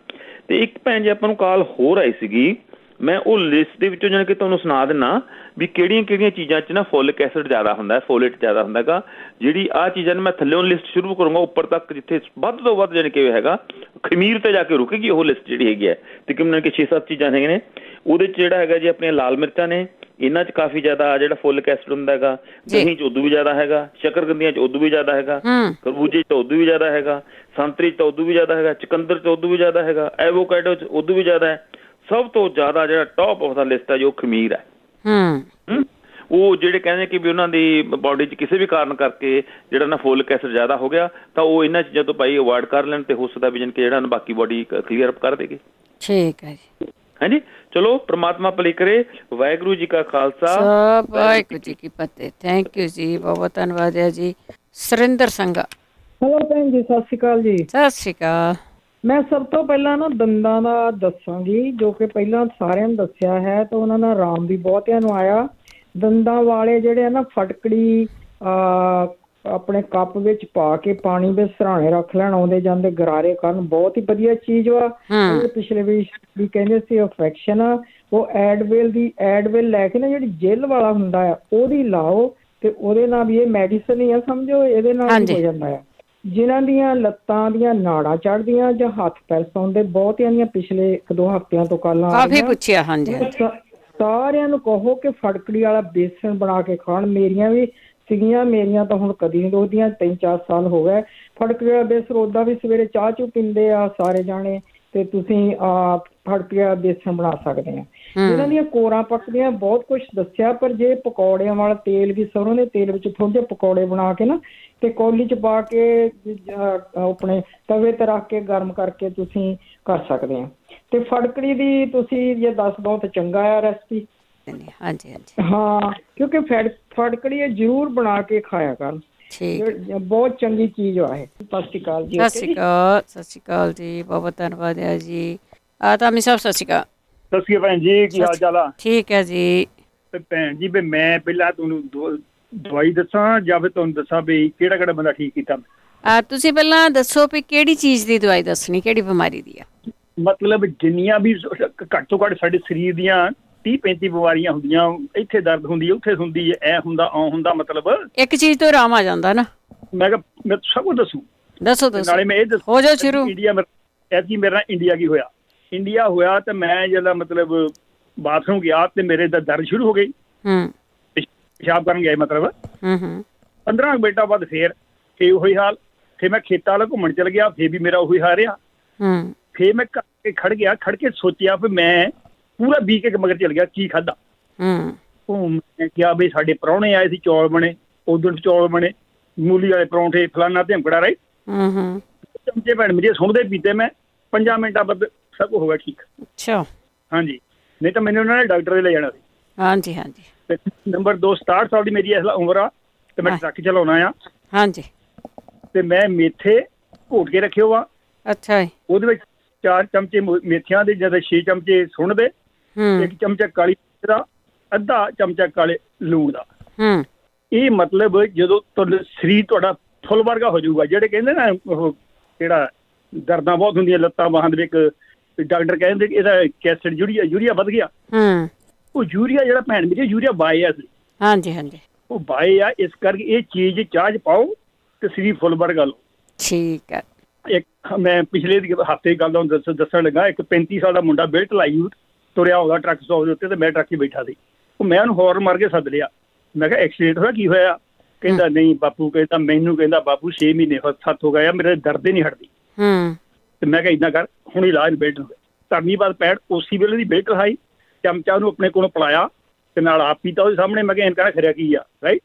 ਤੇ ਇੱਕ ਭੈਣ ਜੀ ਆਪਾਂ ਨੂੰ ਕਾਲ ਹੋਰ ਆਈ ਸੀਗੀ, ਮੈਂ ਉਹ ਲਿਸਟ ਦੇ ਵਿੱਚੋਂ ਜਾਣੀ ਕਿ ਤੁਹਾਨੂੰ ਸੁਣਾ ਦਿੰਦਾ ਵੀ ਕਿਹੜੀਆਂ ਕਿਹੜੀਆਂ ਚੀਜ਼ਾਂ 'ਚ ਨਾ ਫੋਲਿਕ ਐਸਿਡ ਜ਼ਿਆਦਾ ਹੁੰਦਾ, ਫੋਲੇਟ ਜ਼ਿਆਦਾ ਹੁੰਦਾ ਗਾ। ਜਿਹੜੀ ਆਹ ਚੀਜ਼ਾਂ ਨੇ ਮੈਂ ਥੱਲਿਓਂ ਲਿਸਟ ਸ਼ੁਰੂ ਕਰੂੰਗਾ ਉੱਪਰ ਤੱਕ, ਜਿੱਥੇ ਵੱਧ ਤੋਂ ਵੱਧ ਜਾਣੀ ਕਿ ਹੈਗਾ ਖਮੀਰ 'ਤੇ ਜਾ ਕੇ ਰੁਕੇਗੀ ਉਹ ਲਿਸਟ ਜਿਹੜੀ ਹੈਗੀ ਹੈ। ਤਕਰੀਬਨ ਕਿ 6-7 ਚੀਜ਼ਾਂ ਹੈਗੀਆਂ ਨੇ ਉਹਦੇ 'ਚ। ਜਿਹੜਾ ਹੈਗਾ ਜੀ ਆਪਣੀਆਂ ਲਾਲ ਮਿਰਚਾਂ ਨੇ, ਇਹਨਾਂ 'ਚ ਕਾਫੀ ਜ਼ਿਆਦਾ ਜਿਹੜਾ ਫੋਲਿਕ ਐਸਿਡ ਹੁੰਦਾ ਹੈਗਾ। ਦਹੀਂ 'ਚ ਉਦੋਂ ਵੀ ਜ਼ਿਆਦਾ ਹੈਗਾ, ਸ਼ੱਕਰਕੰਦੀਆਂ 'ਚ ਉਦੋਂ ਵੀ ਜ਼ਿਆਦਾ ਹੈਗਾ, ਖਰਬੂਜੇ 'ਚ ਉਦੋਂ ਵੀ ਜ਼ਿਆਦਾ ਹੈਗਾ, ਸੰਤਰੀ 'ਚ ਤਾਂ ਉਦੋਂ ਵੀ ਜ਼ਿਆਦਾ ਹੈਗਾ, ਚੁਕੰਦਰ 'ਚ ਉਦੋਂ ਵੀ ਜ਼ਿਆਦਾ ਹੈਗਾ, ਐਵੋਕੈਡੋ 'ਚ ਉਦੋਂ ਵੀ ਜ਼ਿਆਦਾ ਹੈ। ਸਭ ਤੋਂ ਜ਼ਿਆਦਾ ਜਿਹੜਾ ਟੌਪ ਆਫ ਦਾ ਲਿਸਟ ਹੈ ਜੋ ਖਮੀਰ ਹੈ। ਉਹ ਜਿਹੜੇ ਕਹਿੰਦੇ ਕਿ ਵੀ ਉਹਨਾਂ ਦੀ ਬੋਡੀ 'ਚ ਕਿਸੇ ਵੀ ਕਾਰਨ ਕਰਕੇ ਜਿਹੜਾ ਨਾ ਫੋਲਿਕ ਐਸਿਡ ਜ਼ਿਆਦਾ ਹੋ ਗਿਆ ਤਾਂ ਉਹ ਇਹਨਾਂ ਚੀਜ਼ਾਂ ਤੋਂ ਭਾਈ ਅਵੋਇਡ ਕਰ ਲੈਣ, ਤੇ ਹੋ ਸਕਦਾ ਵੀ ਜਾਣੀ ਕਿ ਜਿਹੜਾ ਬਾਕੀ ਬੋਡੀ ਕਲੀਅਰ ਅਪ ਕਰ ਦੇਗੀ। ਠੀਕ ਹੈ ਜੀ। ਹਾਂਜੀ, ਚਲੋ ਪ੍ਰਮਾਤਮਾ ਭਲੀ ਕਰੇ। ਵਾਹਿਗੁਰੂ ਜੀ ਕਾ ਖਾਲਸਾ, ਵਾਹਿਗੁਰੂ ਜੀ ਕੀ ਫਤਿਹ। ਥੈਂਕ ਯੂ ਜੀ, ਬਹੁਤ ਧੰਨਵਾਦ ਹੈ ਜੀ। ਸੁਰਿੰਦਰ ਸੰਘਾ। ਹੈਲੋ ਭੈਣ ਜੀ, ਸਤਿ ਸ਼੍ਰੀ ਅਕਾਲ ਜੀ। ਸਤਿ ਸ਼੍ਰੀ ਅਕਾਲ। ਮੈਂ ਸਭ ਤੋਂ ਪਹਿਲਾਂ ਨਾ ਦੰਦਾਂ ਦਾ ਦੱਸਾਂਗੀ, ਜੋ ਕਿ ਪਹਿਲਾਂ ਸਾਰਿਆਂ ਨੂੰ ਦੱਸਿਆ ਹੈ ਤਾਂ ਉਹਨਾਂ ਨਾਲ ਆਰਾਮ ਵੀ ਬਹੁਤਿਆਂ ਨੂੰ ਆਇਆ। ਦੰਦਾਂ ਵਾਲੇ ਜਿਹੜੇ ਆ ਨਾ ਫਟਕੜੀ ਆਪਣੇ ਕੱਪ ਵਿੱਚ ਪਾ ਕੇ ਪਾਣੀ ਵਿੱਚ ਸਰਾਣੇ ਰੱਖ ਲੈਣ, ਆਉਂਦੇ ਜਾਂਦੇ ਗਰਾਰੇ ਕਰਨ, ਬਹੁਤ ਹੀ ਵਧੀਆ ਚੀਜ਼ ਵਾ। ਪਿਛਲੇ ਵੀ ਕਹਿੰਦੇ ਸੀ ਇਨਫੈਕਸ਼ਨ ਆ, ਉਹ ਐਡਵੇਲ ਲੈ ਕੇ ਨਾ ਜਿਹੜੀ ਜੇਲ ਵਾਲਾ ਹੁੰਦਾ ਆ ਉਹਦੀ ਲਾਓ, ਤੇ ਉਹਦੇ ਨਾਲ ਵੀ ਇਹ ਮੈਡੀਸਨ ਹੀ ਆ ਸਮਝੋ, ਇਹਦੇ ਨਾਲ ਵੀ ਹੋ ਜਾਂਦਾ ਆ। ਜਿਨ੍ਹਾਂ ਦੀਆਂ ਲੱਤਾਂ ਦੀਆਂ ਨਾੜਾਂ ਚੜ੍ਹਦੀਆਂ ਜਾਂ ਹੱਥ ਪੈਰ ਸੌਂਦੇ, ਬਹੁਤਿਆਂ ਦੀਆਂ ਪਿਛਲੇ 1-2 ਹਫ਼ਤਿਆਂ ਤੋਂ ਕਾਲਾਂ ਕਾਫੀ ਪੁੱਛਿਆ। ਹਾਂਜੀ, ਸਾਰਿਆਂ ਨੂੰ ਕਹੋ ਕਿ ਫਟਕੜੀ ਵਾਲਾ ਬੇਸਣ ਬਣਾ ਕੇ ਖਾਣ। ਮੇਰੀਆਂ ਵੀ ਸੀਗੀਆਂ, ਮੇਰੀਆਂ ਤਾਂ ਹੁਣ ਕਦੀ ਨਹੀਂ ਰੋਦੀਆਂ, 3-4 ਸਾਲ ਹੋ ਗਏ। ਫਟਕੜੀ ਵਾਲਾ ਬੇਸਣ ਉੱਦਾਂ ਵੀ ਸਵੇਰੇ ਚਾਹ ਚੂ ਪੀਂਦੇ ਆ ਸਾਰੇ ਜਾਣੇ, ਤੇ ਤੁਸੀਂ ਫੜਕੜੀਆਂ ਬੇਸਣ ਬਣਾ ਸਕਦੇ ਆ। ਇਹਨਾਂ ਦੀਆਂ ਕੋਰਾਂ ਪੱਕਦੀਆਂ ਬਹੁਤ ਕੁਝ ਦੱਸਿਆ, ਪਰ ਜੇ ਪਕੌੜਿਆਂ ਵਾਲਾ ਤੇਲ ਵੀ ਸਰੋਂ ਦੇ ਤੇਲ ਵਿੱਚ ਥੋੜ੍ਹੇ ਜਿਹੇ ਪਕੌੜੇ ਬਣਾ ਕੇ ਨਾ ਤੇ ਕੌਲੀ 'ਚ ਪਾ ਕੇ ਆਪਣੇ ਤਵੇ ਤੇ ਰੱਖ ਕੇ ਗਰਮ ਕਰਕੇ ਤੁਸੀਂ ਕਰ ਸਕਦੇ ਆ। ਤੇ ਫੜਕੜੀ ਦੀ ਤੁਸੀਂ ਜੇ ਦੱਸ ਬਹੁਤ ਚੰਗਾ ਆ ਰੈਸਪੀ। ਹਾਂਜੀ ਹਾਂਜੀ ਹਾਂ, ਕਿਉਂਕਿ ਫੜਕੜੀ ਜ਼ਰੂਰ ਬਣਾ ਕੇ ਖਾਇਆ ਕਰ, ਬਹੁਤ ਚੰਗੀ ਚੀਜ਼ ਆ ਇਹ। ਸਤਿ ਸ਼੍ਰੀ ਅਕਾਲ ਜੀ। ਸਤਿ ਸ਼੍ਰੀ ਅਕਾਲ, ਸਤਿ ਸ਼੍ਰੀ ਅਕਾਲ ਜੀ, ਬਹੁਤ ਬਹੁਤ ਧੰਨਵਾਦ ਹੈ ਜੀ। ਧਾਮੀ ਸਾਹਿਬ ਸਤਿ ਸ਼੍ਰੀ ਅਕਾਲ। ਸਤਿ ਸ਼੍ਰੀ ਅਕਾਲ ਭੈਣ ਜੀ, ਕੀ ਹਾਲ ਚਾਲ ਆ? ਠੀਕ ਹੈ ਜੀ। ਭੈਣ ਜੀ ਵੀ ਮੈਂ ਪਹਿਲਾਂ ਤੁਹਾਨੂੰ ਦਵਾਈ ਦੱਸਾਂ ਜਾਂ ਫਿਰ ਤੁਹਾਨੂੰ ਦੱਸਾਂ ਵੀ ਕਿਹੜਾ ਕਿਹੜਾ ਬੰਦਾ ਠੀਕ ਕੀਤਾ? ਤੁਸੀਂ ਪਹਿਲਾਂ ਦੱਸੋ ਵੀ ਕਿਹੜੀ ਚੀਜ਼ ਦੀ ਦਵਾਈ ਦੱਸਣੀ, ਕਿਹੜੀ ਬਿਮਾਰੀ ਦੀ ਆ? ਮਤਲਬ ਜਿੰਨੀਆਂ ਵੀ ਘੱਟ ਤੋਂ ਘੱਟ ਸਾਡੇ ਸਰੀਰ ਦੀਆਂ 30-35 ਬਿਮਾਰੀਆਂ ਹੁੰਦੀਆਂ, ਇੱਥੇ ਦਰਦ ਹੁੰਦੀ, ਉੱਥੇ ਹੁੰਦੀ, ਇਹ ਹੁੰਦਾ, ਉਹ ਹੁੰਦਾ, ਮਤਲਬ ਇੱਕ ਚੀਜ਼ ਤੋਂ ਆਰਾਮ ਆ ਜਾਂਦਾ ਨਾ। ਮੈਂ ਕਿਹਾ ਮੈਂ ਸਭ ਕੁਝ ਦੱਸੂ। ਦੱਸੋ ਨਾਲੇ ਮੈਂ ਇਹ ਹੋ ਜਾਓ ਸ਼ੁਰੂ। ਇੰਡੀਆ ਐਤਕੀ ਮੇਰੇ ਨਾਲ ਇੰਡੀਆ ਕੀ ਹੋਇਆ? ਇੰਡੀਆ ਹੋਇਆ ਤੇ ਮੈਂ ਜਦੋਂ ਮਤਲਬ ਬਾਥਰੂਮ ਗਿਆ ਤੇ ਮੇਰੇ ਦਾ ਦਰਦ ਸ਼ੁਰੂ ਹੋ ਗਈ। ਪਿਸ਼ਾਬ ਕਰਨ ਗਿਆ ਮਤਲਬ 15 ਮਿੰਟਾਂ ਬਾਅਦ ਫੇਰ ਉਹੀ ਹਾਲ। ਫਿਰ ਮੈਂ ਖੇਤਾਂ ਵੱਲ ਘੁੰਮਣ ਚਲ ਗਿਆ, ਫੇਰ ਵੀ ਮੇਰਾ ਉਹੀ ਹਾਲ ਰਿਹਾ। ਫੇਰ ਮੈਂ ਖੜ ਗਿਆ, ਖੜ ਕੇ ਸੋਚਿਆ ਵੀ ਮੈਂ ਪੂਰਾ ਵੀਕ ਇੱਕ ਮਗਰ ਚਲ ਗਿਆ, ਕੀ ਖਾਧਾ? ਮੈਂ ਕਿਹਾ ਵੀ ਸਾਡੇ ਪ੍ਰਾਹੁਣੇ ਆਏ ਸੀ, ਚੌਲ ਬਣੇ, ਉਦੋਂ ਚੌਲ ਬਣੇ, ਮੂਲੀ ਵਾਲੇ ਪਰੌਂਠੇ, ਫਲਾਨਾ ਧਮਕੜਾ, ਰਾਈਟ। ਚਮਚੇ ਭੈਣ ਮੇਰੀ ਸੁਣਦੇ ਪੀਤੇ ਮੈਂ 5 ਮਿੰਟਾਂ ਬਾਅਦ ਸਭ ਹੋ ਗਿਆ ਠੀਕ। ਅੱਛਾ। ਹਾਂਜੀ, ਨਹੀਂ ਤਾਂ ਮੈਨੂੰ ਉਹਨਾਂ ਨੇ ਡਾਕਟਰ ਦੇ ਲੈ ਜਾਣਾ ਸੀ। ਹਾਂਜੀ ਹਾਂਜੀ। ਤੇ ਨੰਬਰ 2 67 ਸਾਲ ਦੀ ਮੇਰੀ ਇਸ ਉਮਰ ਆ ਤੇ ਮੈਂ ਟਰੱਕ ਚਲਾਉਣਾ ਆ। ਹਾਂਜੀ। ਤੇ ਮੈਂ ਮੇਥੇ ਘੋਟ ਕੇ ਰੱਖਿਓ ਆ। ਅੱਛਾ। ਉਹਦੇ ਵਿੱਚ 4 ਚਮਚੇ ਮੇਥਿਆਂ ਦੇ, ਜਾਂ 6 ਚਮਚੇ ਸੁੰਡ ਦੇ, 1 ਚਮਚਾ ਕਾਲੀ ਮਿਰਚ ਦਾ, ਅੱਧਾ ਚਮਚਾ ਕਾਲੇ ਲੂਣ ਦਾ। ਇਹ ਮਤਲਬ ਜਦੋਂ ਤੁਹਾਡਾ ਸਰੀਰ ਤੁਹਾਡਾ ਫੁੱਲ ਵਰਗਾ ਹੋ ਜਾਊਗਾ। ਜਿਹੜੇ ਕਹਿੰਦੇ ਨਾ ਉਹ ਕਿਹੜਾ ਦਰਦਾਂ ਬਹੁਤ ਹੁੰਦੀਆਂ ਲੱਤਾਂ ਬਾਹਾਂ ਦੇ ਵਿੱਚ, ਡਾਕਟਰ ਕਹਿੰਦੇ ਇਹਦਾ ਕੈਸਟ ਯੂਰੀਆ ਵੱਧ ਗਿਆ। ਉਹ ਯੂਰੀਆ ਜਿਹੜਾ ਭੈਣ ਮੇਰੀ ਯੂਰੀਆ ਬਾਏ ਆ। ਹਾਂਜੀ ਹਾਂਜੀ, ਉਹ ਬਾਏ ਆ। ਇਸ ਕਰਕੇ ਇਹ ਚੀਜ਼ ਚਾਹ 'ਚ ਪਾਓ ਤੇ ਸਰੀਰ ਫੁੱਲ ਵਰਗਾ ਲਓ। ਠੀਕ ਹੈ। ਇੱਕ ਮੈਂ ਪਿਛਲੇ ਹਫ਼ਤੇ ਗੱਲ ਦੱਸਣ ਲੱਗਾ, ਇੱਕ 35 ਸਾਲ ਦਾ ਮੁੰਡਾ ਬੈਲਟ ਲਾਈ ਤੁਰਿਆ ਆਉਂਦਾ ਟਰੱਕ ਸਟਾਪ ਦੇ ਉੱਤੇ, ਤੇ ਮੈਂ ਟਰੱਕ 'ਚ ਬੈਠਾ ਸੀ। ਉਹ ਮੈਂ ਉਹਨੂੰ ਹੌਰਨ ਮਾਰ ਕੇ ਸੱਦ ਲਿਆ। ਮੈਂ ਕਿਹਾ ਐਕਸੀਡੈਂਟ ਹੋਇਆ, ਕੀ ਹੋਇਆ? ਕਹਿੰਦਾ ਨਹੀਂ ਬਾਪੂ, ਕਹਿੰਦਾ ਮੈਨੂੰ, ਕਹਿੰਦਾ ਬਾਪੂ 6 ਮਹੀਨੇ 7 ਹੋ ਗਏ ਆ, ਮੇਰੇ ਦਰਦ ਹੀ ਨਹੀਂ ਹਟਦੀ। ਤੇ ਮੈਂ ਕਿਹਾ ਇੱਦਾਂ ਕਰ, ਹੁਣ ਇਲਾਜ ਬੈਲਟ ਧਰਨੀ ਬਾਅਦ ਪੈੜ ਉਸੀ ਵੇਲੇ ਦੀ ਬੈਲਟ ਲਾਈ, ਚਮਚਾ ਉਹਨੂੰ ਆਪਣੇ ਕੋਲੋਂ ਪਿਲਾਇਆ ਤੇ ਨਾਲ ਆਪ ਪੀਤਾ ਉਹਦੇ ਸਾਹਮਣੇ। ਮੈਂ ਕਿਹਾ ਐਨ ਕਹਿਣਾ ਖਰਿਆ ਕੀ ਆ, ਰਾਈਟ।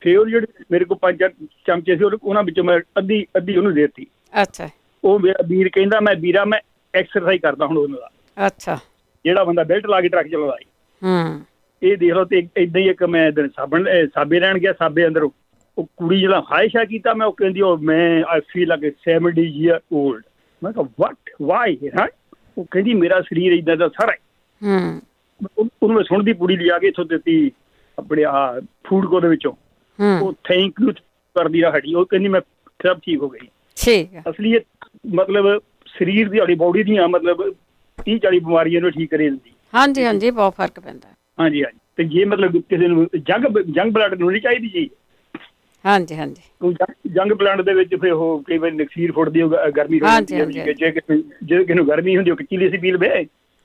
ਫਿਰ ਉਹ ਜਿਹੜੇ ਮੇਰੇ ਕੋਲ 5 ਚਮਚੇ ਸੀ ਉਹਨਾਂ ਵਿੱਚੋਂ ਮੈਂ ਅੱਧੀ ਉਹਨੂੰ ਦੇ ਦਿੱਤੀ। ਅੱਛਾ। ਉਹ ਮੇਰਾ ਵੀਰ ਕਹਿੰਦਾ ਮੈਂ ਐਕਸਰਸਾਈਜ਼ ਕਰਦਾ ਹੁਣ ਉਹਨਾਂ ਦਾ। ਅੱਛਾ। ਜਿਹੜਾ ਬੰਦਾ ਬੈਲਟ ਲਾ ਕੇ ਟਰੱਕ ਚਲਾਉਂਦਾ ਇਹ ਦੇਖ ਲਓ। ਤੇ ਏਦਾਂ ਹੀ ਇੱਕ ਮੈਂ ਸਾਬੇ ਰਹਿਣ ਗਿਆ, ਸਾਬੇ ਅੰਦਰ ਉਹ ਕੁੜੀ ਜਿਹੜਾ ਹਾਇਸ਼ਾ ਕੀਤਾ, ਮੈਂ ਉਹ ਕਹਿੰਦੀ ਉਹ ਮੈਂ I feel like 70 years old। ਮੈਂ ਕਿਹਾ ਵਾਟ ਵਾਈ? ਉਹ ਕਹਿੰਦੀ ਮੇਰਾ ਸਰੀਰ ਏਦਾਂ ਦਾ ਸਾਰਾ। ਉਹਨੂੰ ਮੈਂ ਸੁਣਦੀ ਕੁੜੀ ਲਿਆ ਕੇ ਇੱਥੋਂ ਦਿੱਤੀ ਆਪਣੇ ਫੂਡ ਕੋਰਟ ਦੇ ਵਿੱਚੋਂ। ਉਹ ਥੈਂਕ ਯੂ ਕਰਦੀ ਆ ਹਟੀ। ਉਹ ਕਹਿੰਦੀ ਮੈਂ ਸਭ ਠੀਕ ਹੋ ਗਈ। ਅਸਲੀ ਮਤਲਬ ਸਰੀਰ ਦੀ, ਬੋਡੀ ਦੀਆਂ ਮਤਲਬ 30-40 ਬਿਮਾਰੀਆਂ ਨੂੰ ਠੀਕ ਕਰੇ ਦਿੰਦੀ। ਹਾਂਜੀ ਹਾਂਜੀ, ਬਹੁਤ ਫਰਕ ਪੈਂਦਾ। ਹਾਂਜੀ ਹਾਂਜੀ। ਤੇ ਜੇ ਮਤਲਬ ਕਿਸੇ ਨੂੰ ਜੰਗ ਬਲੱਡ ਨੂੰ ਨਹੀਂ ਚਾਹੀਦੀ ਜੀ। ਹਾਂਜੀ ਹਾਂਜੀ। ਜੰਗ ਬਲੱਡ ਦੇ ਵਿੱਚ ਫਿਰ ਉਹ ਕਈ ਵਾਰੀ ਨਕਸੀਰ ਫੁੱਟਦੀ, ਗਰਮੀ ਹੁੰਦੀ ਹੈ। ਜੇ ਕਿਸੇ ਨੂੰ ਗਰਮੀ ਹੁੰਦੀ ਉਹ ਚੀਲੀ ਸੀ ਪੀ ਲਵੇ।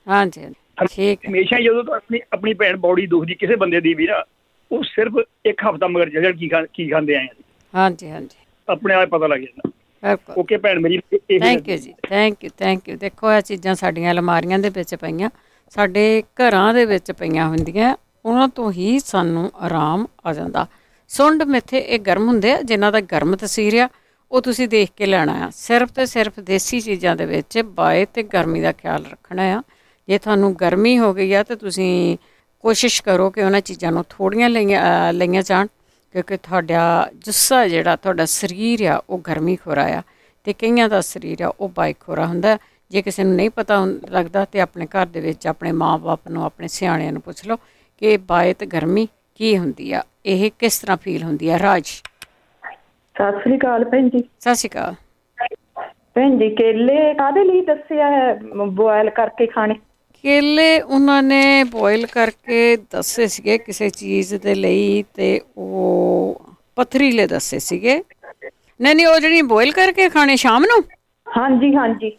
ਹਾਂਜੀ ਹਾਂਜੀ, ਠੀਕ। ਹਮੇਸ਼ਾ ਜਦੋਂ ਆਪਣੀ ਭੈਣ ਬੋਡੀ ਦੁਖਦੀ ਕਿਸੇ ਬੰਦੇ ਦੀ ਵੀ ਨਾ, ਉਹ ਸਿਰਫ 1 ਹਫ਼ਤਾ ਮਗਰ ਜਿਹੜਾ ਕੀ ਖਾਂਦੇ ਆਏ। ਹਾਂਜੀ ਹਾਂਜੀ, ਆਪਣੇ ਆਪ ਪਤਾ ਲੱਗ ਜਾਂਦਾ। ਓਕੇ ਭੈਣ ਮੇਰੀ, ਥੈਂਕ ਯੂ ਜੀ, ਥੈਂਕ ਯੂ। ਦੇਖੋ ਇਹ ਚੀਜ਼ਾਂ ਸਾਡੀਆਂ ਅਲਮਾਰੀਆਂ ਦੇ ਵਿੱਚ ਪਈਆਂ, ਸਾਡੇ ਘਰਾਂ ਦੇ ਵਿੱਚ ਪਈਆਂ ਹੁੰਦੀਆਂ, ਉਹਨਾਂ ਤੋਂ ਹੀ ਸਾਨੂੰ ਆਰਾਮ ਆ ਜਾਂਦਾ। ਸੁੰਡ ਮੇਥੇ ਇਹ ਗਰਮ ਹੁੰਦੇ ਆ, ਜਿਨ੍ਹਾਂ ਦਾ ਗਰਮ ਤਸੀਰ ਆ ਉਹ ਤੁਸੀਂ ਦੇਖ ਕੇ ਲੈਣਾ ਆ। ਸਿਰਫ ਤੇ ਸਿਰਫ ਦੇਸੀ ਚੀਜ਼ਾਂ ਦੇ ਵਿੱਚ ਬਾਏ ਤੇ ਗਰਮੀ ਦਾ ਖਿਆਲ ਰੱਖਣਾ ਆ। ਜੇ ਤੁਹਾਨੂੰ ਗਰਮੀ ਹੋ ਗਈ ਆ ਤਾਂ ਤੁਸੀਂ ਕੋਸ਼ਿਸ਼ ਕਰੋ ਕਿ ਉਹਨਾਂ ਚੀਜ਼ਾਂ ਨੂੰ ਥੋੜ੍ਹੀਆਂ ਲਈਆਂ ਜਾਣ, ਕਿਉਂਕਿ ਤੁਹਾਡਾ ਜੁੱਸਾ ਜਿਹੜਾ ਤੁਹਾਡਾ ਸਰੀਰ ਆ ਉਹ ਗਰਮੀ ਖੋਰਾ ਆ, ਅਤੇ ਕਈਆਂ ਦਾ ਸਰੀਰ ਆ ਉਹ ਬਾਈ ਖੋਰਾ ਹੁੰਦਾ। ਜੇ ਕਿਸੇ ਨੂੰ ਨਹੀਂ ਪਤਾ ਲੱਗਦਾ ਤਾਂ ਆਪਣੇ ਘਰ ਦੇ ਵਿੱਚ ਆਪਣੇ ਮਾਂ ਬਾਪ ਨੂੰ, ਆਪਣੇ ਸਿਆਣਿਆਂ ਨੂੰ ਪੁੱਛ ਲਓ ਕਿ ਬਾਏ ਤੇ ਗਰਮੀ ਕੀ ਹੁੰਦੀ ਆ, ਇਹ ਕਿਸ ਤਰ੍ਹਾਂ ਫੀਲ ਹੁੰਦੀ ਆ। ਰਾਜ ਸਤਿ ਸ੍ਰੀ ਅਕਾਲ ਭੈਣ ਜੀ। ਸਤਿ ਸ੍ਰੀ ਅਕਾਲ ਭੈਣ ਜੀ। ਕੇਲੇ ਕਾਹਦੇ ਲਈ ਦੱਸਿਆ ਹੈ ਬੋਇਲ ਕਰਕੇ ਖਾਣੇ? ਕੇਲੇ ਉਹਨਾਂ ਨੇ ਬੋਇਲ ਕਰਕੇ ਦੱਸੇ ਸੀਗੇ ਕਿਸੇ ਚੀਜ਼ ਦੇ ਲਈ, ਤੇ ਉਹ ਪਥਰੀਲੇ ਦੱਸੇ ਸੀਗੇ। ਨਹੀਂ ਉਹ ਜਿਹੜੀ ਬੋਇਲ ਕਰਕੇ ਖਾਣੇ ਸ਼ਾਮ ਨੂੰ। ਹਾਂਜੀ ਹਾਂਜੀ,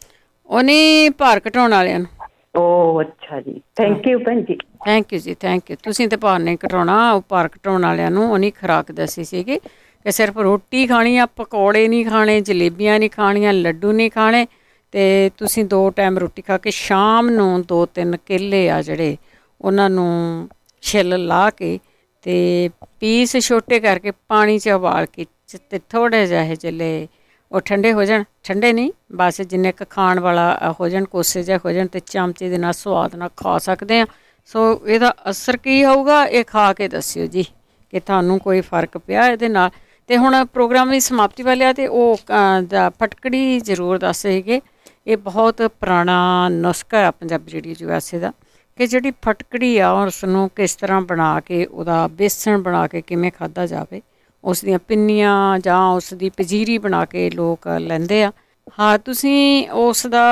ਉਹਨੇ ਭਾਰ ਘਟਾਉਣ ਵਾਲਿਆਂ ਨੂੰ। ਓ ਅੱਛਾ ਜੀ, ਥੈਂਕ ਯੂ ਭੈਣ ਜੀ। ਥੈਂਕ ਯੂ ਜੀ, ਥੈਂਕ ਯੂ। ਤੁਸੀਂ ਤਾਂ ਭਾਰ ਨਹੀਂ ਘਟਾਉਣਾ, ਉਹ ਭਾਰ ਘਟਾਉਣ ਵਾਲਿਆਂ ਨੂੰ ਉਹਨੀ ਖੁਰਾਕ ਦੱਸੀ ਸੀਗੀ ਕਿ ਸਿਰਫ ਰੋਟੀ ਖਾਣੀ ਆ, ਪਕੌੜੇ ਨਹੀਂ ਖਾਣੇ, ਜਲੇਬੀਆਂ ਨਹੀਂ ਖਾਣੀਆਂ, ਲੱਡੂ ਨਹੀਂ ਖਾਣੇ, ਤੇ ਤੁਸੀਂ 2 ਟਾਈਮ ਰੋਟੀ ਖਾ ਕੇ ਸ਼ਾਮ ਨੂੰ 2-3 ਕੇਲੇ ਆ ਜਿਹੜੇ ਉਹਨਾਂ ਨੂੰ ਛਿੱਲ ਲਾ ਕੇ ਤੇ ਪੀਸ ਛੋਟੇ ਕਰਕੇ ਪਾਣੀ 'ਚ ਉਬਾਲ ਕੇ ਤੇ ਥੋੜ੍ਹੇ ਜਿਹੇ ਜਿਹੜੇ ਉਹ ਠੰਡੇ ਹੋ ਜਾਣ, ਠੰਡੇ ਨਹੀਂ ਬਸ ਜਿੰਨੇ ਕੁ ਖਾਣ ਵਾਲਾ ਹੋ ਜਾਣ, ਕੋਸੇ ਜਿਹੇ ਹੋ ਜਾਣ, ਤੇ ਚਮਚੇ ਦੇ ਨਾਲ ਸਵਾਦ ਨਾਲ ਖਾ ਸਕਦੇ ਹਾਂ। ਸੋ ਇਹਦਾ ਅਸਰ ਕੀ ਹੋਊਗਾ ਇਹ ਖਾ ਕੇ ਦੱਸਿਓ ਜੀ ਕਿ ਤੁਹਾਨੂੰ ਕੋਈ ਫਰਕ ਪਿਆ ਇਹਦੇ ਨਾਲ। ਅਤੇ ਹੁਣ ਪ੍ਰੋਗਰਾਮ ਦੀ ਸਮਾਪਤੀ ਵਾਲੇ ਆ ਅਤੇ ਉਹ ਫਟਕੜੀ ਜ਼ਰੂਰ ਦੱਸ ਸੀਗੇ। ਇਹ ਬਹੁਤ ਪੁਰਾਣਾ ਨੁਸਖਾ ਆ ਪੰਜਾਬੀ ਰੇਡੀਓ USA ਦਾ ਕਿ ਜਿਹੜੀ ਫਟਕੜੀ ਆ ਉਸ ਨੂੰ ਕਿਸ ਤਰ੍ਹਾਂ ਬਣਾ ਕੇ ਉਹਦਾ ਬੇਸਣ ਬਣਾ ਕੇ ਕਿਵੇਂ ਖਾਧਾ ਜਾਵੇ, ਉਸ ਦੀਆਂ ਪਿੰਨੀਆਂ ਜਾਂ ਉਸ ਦੀ ਪੰਜੀਰੀ ਬਣਾ ਕੇ ਲੋਕ ਲੈਂਦੇ ਆ। ਹਾਂ ਤੁਸੀਂ ਉਸ ਦਾ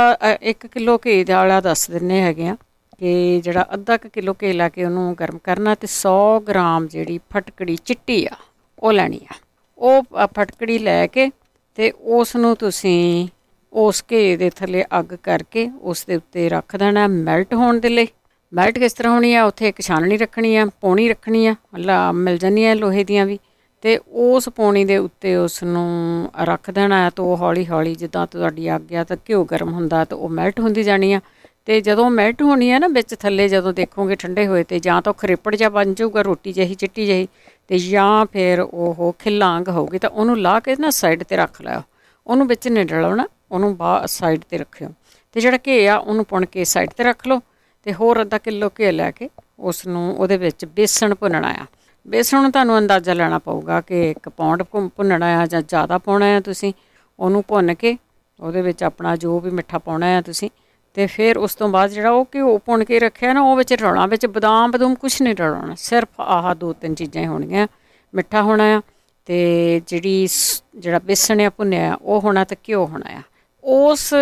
1 ਕਿਲੋ ਘੀ ਦਾ ਵਾਲਾ ਦੱਸ ਦਿੰਦੇ ਹੈਗੇ ਆ ਕਿ ਜਿਹੜਾ ਅੱਧਾ ਕੁ ਕਿਲੋ ਘੀ ਲਾ ਕੇ ਉਹਨੂੰ ਗਰਮ ਕਰਨਾ ਅਤੇ 100 ਗ੍ਰਾਮ ਜਿਹੜੀ ਫਟਕੜੀ ਚਿੱਟੀ ਆ ਉਹ ਲੈਣੀ ਆ। ਉਹ ਫਟਕੜੀ ਲੈ ਕੇ ਅਤੇ ਉਸ ਨੂੰ ਤੁਸੀਂ ਉਸ ਘੀ ਦੇ ਥੱਲੇ ਅੱਗ ਕਰਕੇ ਉਸ ਦੇ ਉੱਤੇ ਰੱਖ ਦੇਣਾ ਮੈਲਟ ਹੋਣ ਦੇ ਲਈ। ਮੈਲਟ ਕਿਸ ਤਰ੍ਹਾਂ ਹੋਣੀ ਆ, ਉੱਥੇ ਇੱਕ ਛਾਨਣੀ ਰੱਖਣੀ ਆ, ਪੌਣੀ ਰੱਖਣੀ ਆ, ਮਿਲ ਜਾਂਦੀਆਂ ਲੋਹੇ ਦੀਆਂ ਵੀ, ਅਤੇ ਉਸ ਪੌਣੀ ਦੇ ਉੱਤੇ ਉਸ ਨੂੰ ਰੱਖ ਦੇਣਾ। ਤਾਂ ਉਹ ਹੌਲੀ ਹੌਲੀ ਜਿੱਦਾਂ ਤੁਹਾਡੀ ਅੱਗ ਆ ਤਾਂ ਘਿਓ ਗਰਮ ਹੁੰਦਾ ਤਾਂ ਉਹ ਮੈਲਟ ਹੁੰਦੀ ਜਾਣੀ ਆ। ਅਤੇ ਜਦੋਂ ਮੈਲਟ ਹੋਣੀ ਆ ਨਾ ਵਿੱਚ ਥੱਲੇ ਜਦੋਂ ਦੇਖੋਗੇ ਠੰਡੇ ਹੋਏ ਅਤੇ ਜਾਂ ਤਾਂ ਉਹ ਖਰੇਪੜ ਜਿਹਾ ਬਣ ਜਾਊਗਾ ਰੋਟੀ ਜਿਹੀ ਚਿੱਟੀ ਜਿਹੀ, ਅਤੇ ਜਾਂ ਫਿਰ ਉਹ ਖਿਲਾਂਗ ਹੋਊਗੀ ਤਾਂ ਉਹਨੂੰ ਲਾ ਕੇ ਨਾ ਸਾਈਡ 'ਤੇ ਰੱਖ ਲਿਓ। ਉਹਨੂੰ ਵਿੱਚ ਨਹੀਂ ਡਲਾਉਣਾ, ਉਹਨੂੰ ਸਾਈਡ 'ਤੇ ਰੱਖਿਓ। ਅਤੇ ਜਿਹੜਾ ਘੀ ਆ ਉਹਨੂੰ ਪੁਣ ਕੇ ਸਾਈਡ 'ਤੇ ਰੱਖ ਲਓ ਅਤੇ ਹੋਰ ਅੱਧਾ ਕਿਲੋ ਘੀ ਲੈ ਕੇ ਉਸ ਨੂੰ ਉਹਦੇ ਵਿੱਚ ਬੇਸਣ ਭੁੰਨਣਾ ਆ। ਬੇਸਣ ਨੂੰ ਤੁਹਾਨੂੰ ਅੰਦਾਜ਼ਾ ਲੈਣਾ ਪਊਗਾ ਕਿ 1 ਪੌਂਡ ਭੁੰਨਣਾ ਆ ਜਾਂ ਜ਼ਿਆਦਾ ਪਾਉਣਾ ਆ। ਤੁਸੀਂ ਉਹਨੂੰ ਭੁੰਨ ਕੇ ਉਹਦੇ ਵਿੱਚ ਆਪਣਾ ਜੋ ਵੀ ਮਿੱਠਾ ਪਾਉਣਾ ਆ ਤੁਸੀਂ, ਅਤੇ ਫਿਰ ਉਸ ਤੋਂ ਬਾਅਦ ਜਿਹੜਾ ਉਹ ਘਿਓ ਭੁੰਨ ਕੇ ਰੱਖਿਆ ਨਾ ਉਹ ਵਿੱਚ ਰਲਾਉਣਾ। ਵਿੱਚ ਬਦਾਮ ਬਦੂਮ ਕੁਛ ਨਹੀਂ ਰਲਾਉਣਾ, ਸਿਰਫ ਆਹ 2-3 ਚੀਜ਼ਾਂ ਹੀ ਹੋਣਗੀਆਂ। ਮਿੱਠਾ ਹੋਣਾ ਆ ਅਤੇ ਜਿਹੜਾ ਬੇਸਣ ਆ ਭੁੰਨਿਆ ਆ ਉਹ ਹੋਣਾ ਅਤੇ ਘਿਓ ਹੋਣਾ ਆ। ਉਸ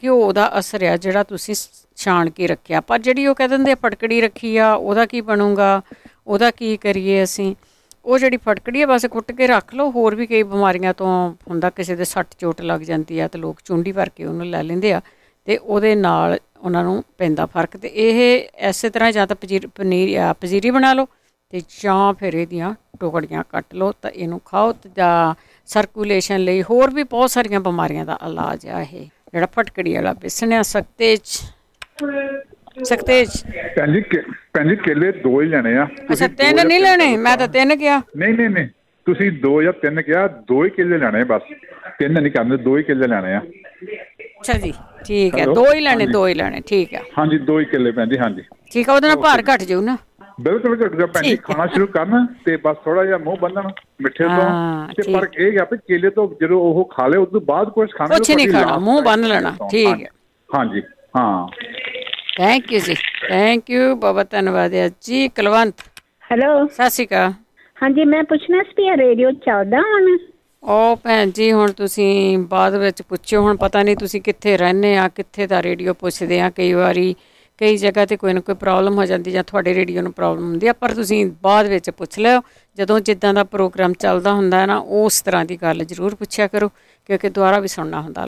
ਘਿਓ ਦਾ ਅਸਰ ਆ ਜਿਹੜਾ ਤੁਸੀਂ ਛਾਣ ਕੇ ਰੱਖਿਆ। ਪਰ ਜਿਹੜੀ ਉਹ ਕਹਿ ਦਿੰਦੇ ਫਟਕੜੀ ਰੱਖੀ ਆ ਉਹਦਾ ਕੀ ਬਣੂਗਾ, ਉਹਦਾ ਕੀ ਕਰੀਏ ਅਸੀਂ। ਉਹ ਜਿਹੜੀ ਫਟਕੜੀ ਆ ਬਸ ਕੁੱਟ ਕੇ ਰੱਖ ਲਓ। ਹੋਰ ਵੀ ਕਈ ਬਿਮਾਰੀਆਂ ਤੋਂ ਹੁੰਦਾ, ਕਿਸੇ ਦੇ ਸੱਟ ਚੋਟ ਲੱਗ ਜਾਂਦੀ ਆ ਤਾਂ ਲੋਕ ਚੁੰਡੀ ਭਰ ਕੇ ਉਹਨੂੰ ਲੈ ਲੈਂਦੇ ਆ ਅਤੇ ਉਹਦੇ ਨਾਲ ਉਹਨਾਂ ਨੂੰ ਪੈਂਦਾ ਫਰਕ। ਅਤੇ ਇਹ ਇਸੇ ਤਰ੍ਹਾਂ ਜਾਂ ਤਾਂ ਪੰਜੀਰੀ ਬਣਾ ਲਓ ਅਤੇ ਜਾਂ ਫਿਰ ਇਹਦੀਆਂ ਟੁਕੜੀਆਂ ਕੱਟ ਲਓ ਤਾਂ ਇਹਨੂੰ ਖਾਓ। ਜਾਂ ਸਰਕੂਲੇਸ਼ਨ ਲਈ ਹੋਰ ਵੀ ਬਹੁਤ ਸਾਰੀਆਂ ਬਿਮਾਰੀਆਂ ਦਾ ਇਲਾਜ ਆ ਇਹ ਜਿਹੜਾ ਫਟਕੜੀ ਵਾਲਾ ਬੇਸਣ ਆ। ਸਕਤੇਜ ਭੈਣ ਜੀ ਕੇਲੇ 2 ਹੀ ਲੈਣੇ ਆ। ਅੱਛਾ 3 ਨਹੀਂ ਲੈਣੇ, ਮੈਂ ਤਾਂ 3 ਕਿਹਾ। ਨਹੀਂ ਤੁਸੀਂ 2 ਜਾਂ 3 ਕਿਹਾ, 2 ਹੀ ਕੇਲੇ ਲੈਣੇ ਬਸ, 3 ਨਹੀਂ ਕਰਨੇ, 2 ਹੀ ਕੇਲੇ ਲੈਣੇ ਆ। ਅੱਛਾ ਜੀ ਠੀਕ ਹੈ, 2 ਹੀ ਲੈਣੇ ਠੀਕ ਆ। ਹਾਂਜੀ 2 ਹੀ ਕੇਲੇ ਭੈਣ ਜੀ। ਹਾਂਜੀ ਠੀਕ ਆ, ਉਹਦੇ ਨਾਲ ਭਾਰ ਘੱਟ ਜਾਊ ਨਾ। ਬਿਲਕੁਲ ਘੱਟ ਗਿਆ ਭੈਣ ਜੀ। ਖਾਣਾ ਸ਼ੁਰੂ ਕਰਨ ਤੇ ਬਸ ਥੋੜਾ ਜਿਹਾ ਮੂੰਹ ਬੰਨਣ ਮਿੱਠੇ ਤੋਂ, ਤੇ ਫਰਕ ਇਹ ਆ ਵੀ ਕੇਲੇ ਤੋਂ ਜਦੋਂ ਉਹ ਖਾ ਲਏ ਉਸ ਤੋਂ ਬਾਅਦ ਕੁਝ ਖਾਣਾ ਕੁਛ ਨਹੀਂ ਖਾਣਾ, ਮੂੰਹ ਬੰਨ ਲੈਣਾ। ਠੀਕ ਹੈ ਹਾਂਜੀ ਹਾਂ। ਥੈਂਕ ਯੂ ਜੀ, ਥੈਂਕ ਯੂ, ਬਹੁਤ ਧੰਨਵਾਦ ਹੈ ਜੀ। ਕੁਲਵੰਤ ਹੈਲੋ ਸਤਿ ਸ਼੍ਰੀ ਅਕਾਲ। ਹਾਂਜੀ ਮੈਂ ਪੁੱਛਣਾ ਸੀ ਰੇਡੀਓ ਚੱਲਦਾ ਹੁਣ? ਉਹ ਭੈਣ ਜੀ ਹੁਣ ਤੁਸੀਂ ਬਾਅਦ ਵਿੱਚ ਪੁੱਛਿਓ, ਹੁਣ ਪਤਾ ਨਹੀਂ ਤੁਸੀਂ ਕਿੱਥੇ ਰਹਿੰਦੇ ਆ, ਕਿੱਥੇ ਦਾ ਰੇਡੀਓ ਪੁੱਛਦੇ ਆ। ਕਈ ਵਾਰੀ ਕਈ ਜਗ੍ਹਾ 'ਤੇ ਕੋਈ ਨਾ ਕੋਈ ਪ੍ਰੋਬਲਮ ਹੋ ਜਾਂਦੀ ਜਾਂ ਤੁਹਾਡੇ ਰੇਡੀਓ ਨੂੰ ਪ੍ਰੋਬਲਮ ਹੁੰਦੀ ਆ, ਪਰ ਤੁਸੀਂ ਬਾਅਦ ਵਿੱਚ ਪੁੱਛ ਲਿਓ। ਜਦੋਂ ਜਿੱਦਾਂ ਦਾ ਪ੍ਰੋਗਰਾਮ ਚੱਲਦਾ ਹੁੰਦਾ ਨਾ ਉਸ ਤਰ੍ਹਾਂ ਦੀ ਗੱਲ ਜ਼ਰੂਰ ਪੁੱਛਿਆ ਕਰੋ, ਕਿਉਂਕਿ ਦੁਬਾਰਾ ਵੀ ਸੁਣਨਾ ਹੁੰਦਾ।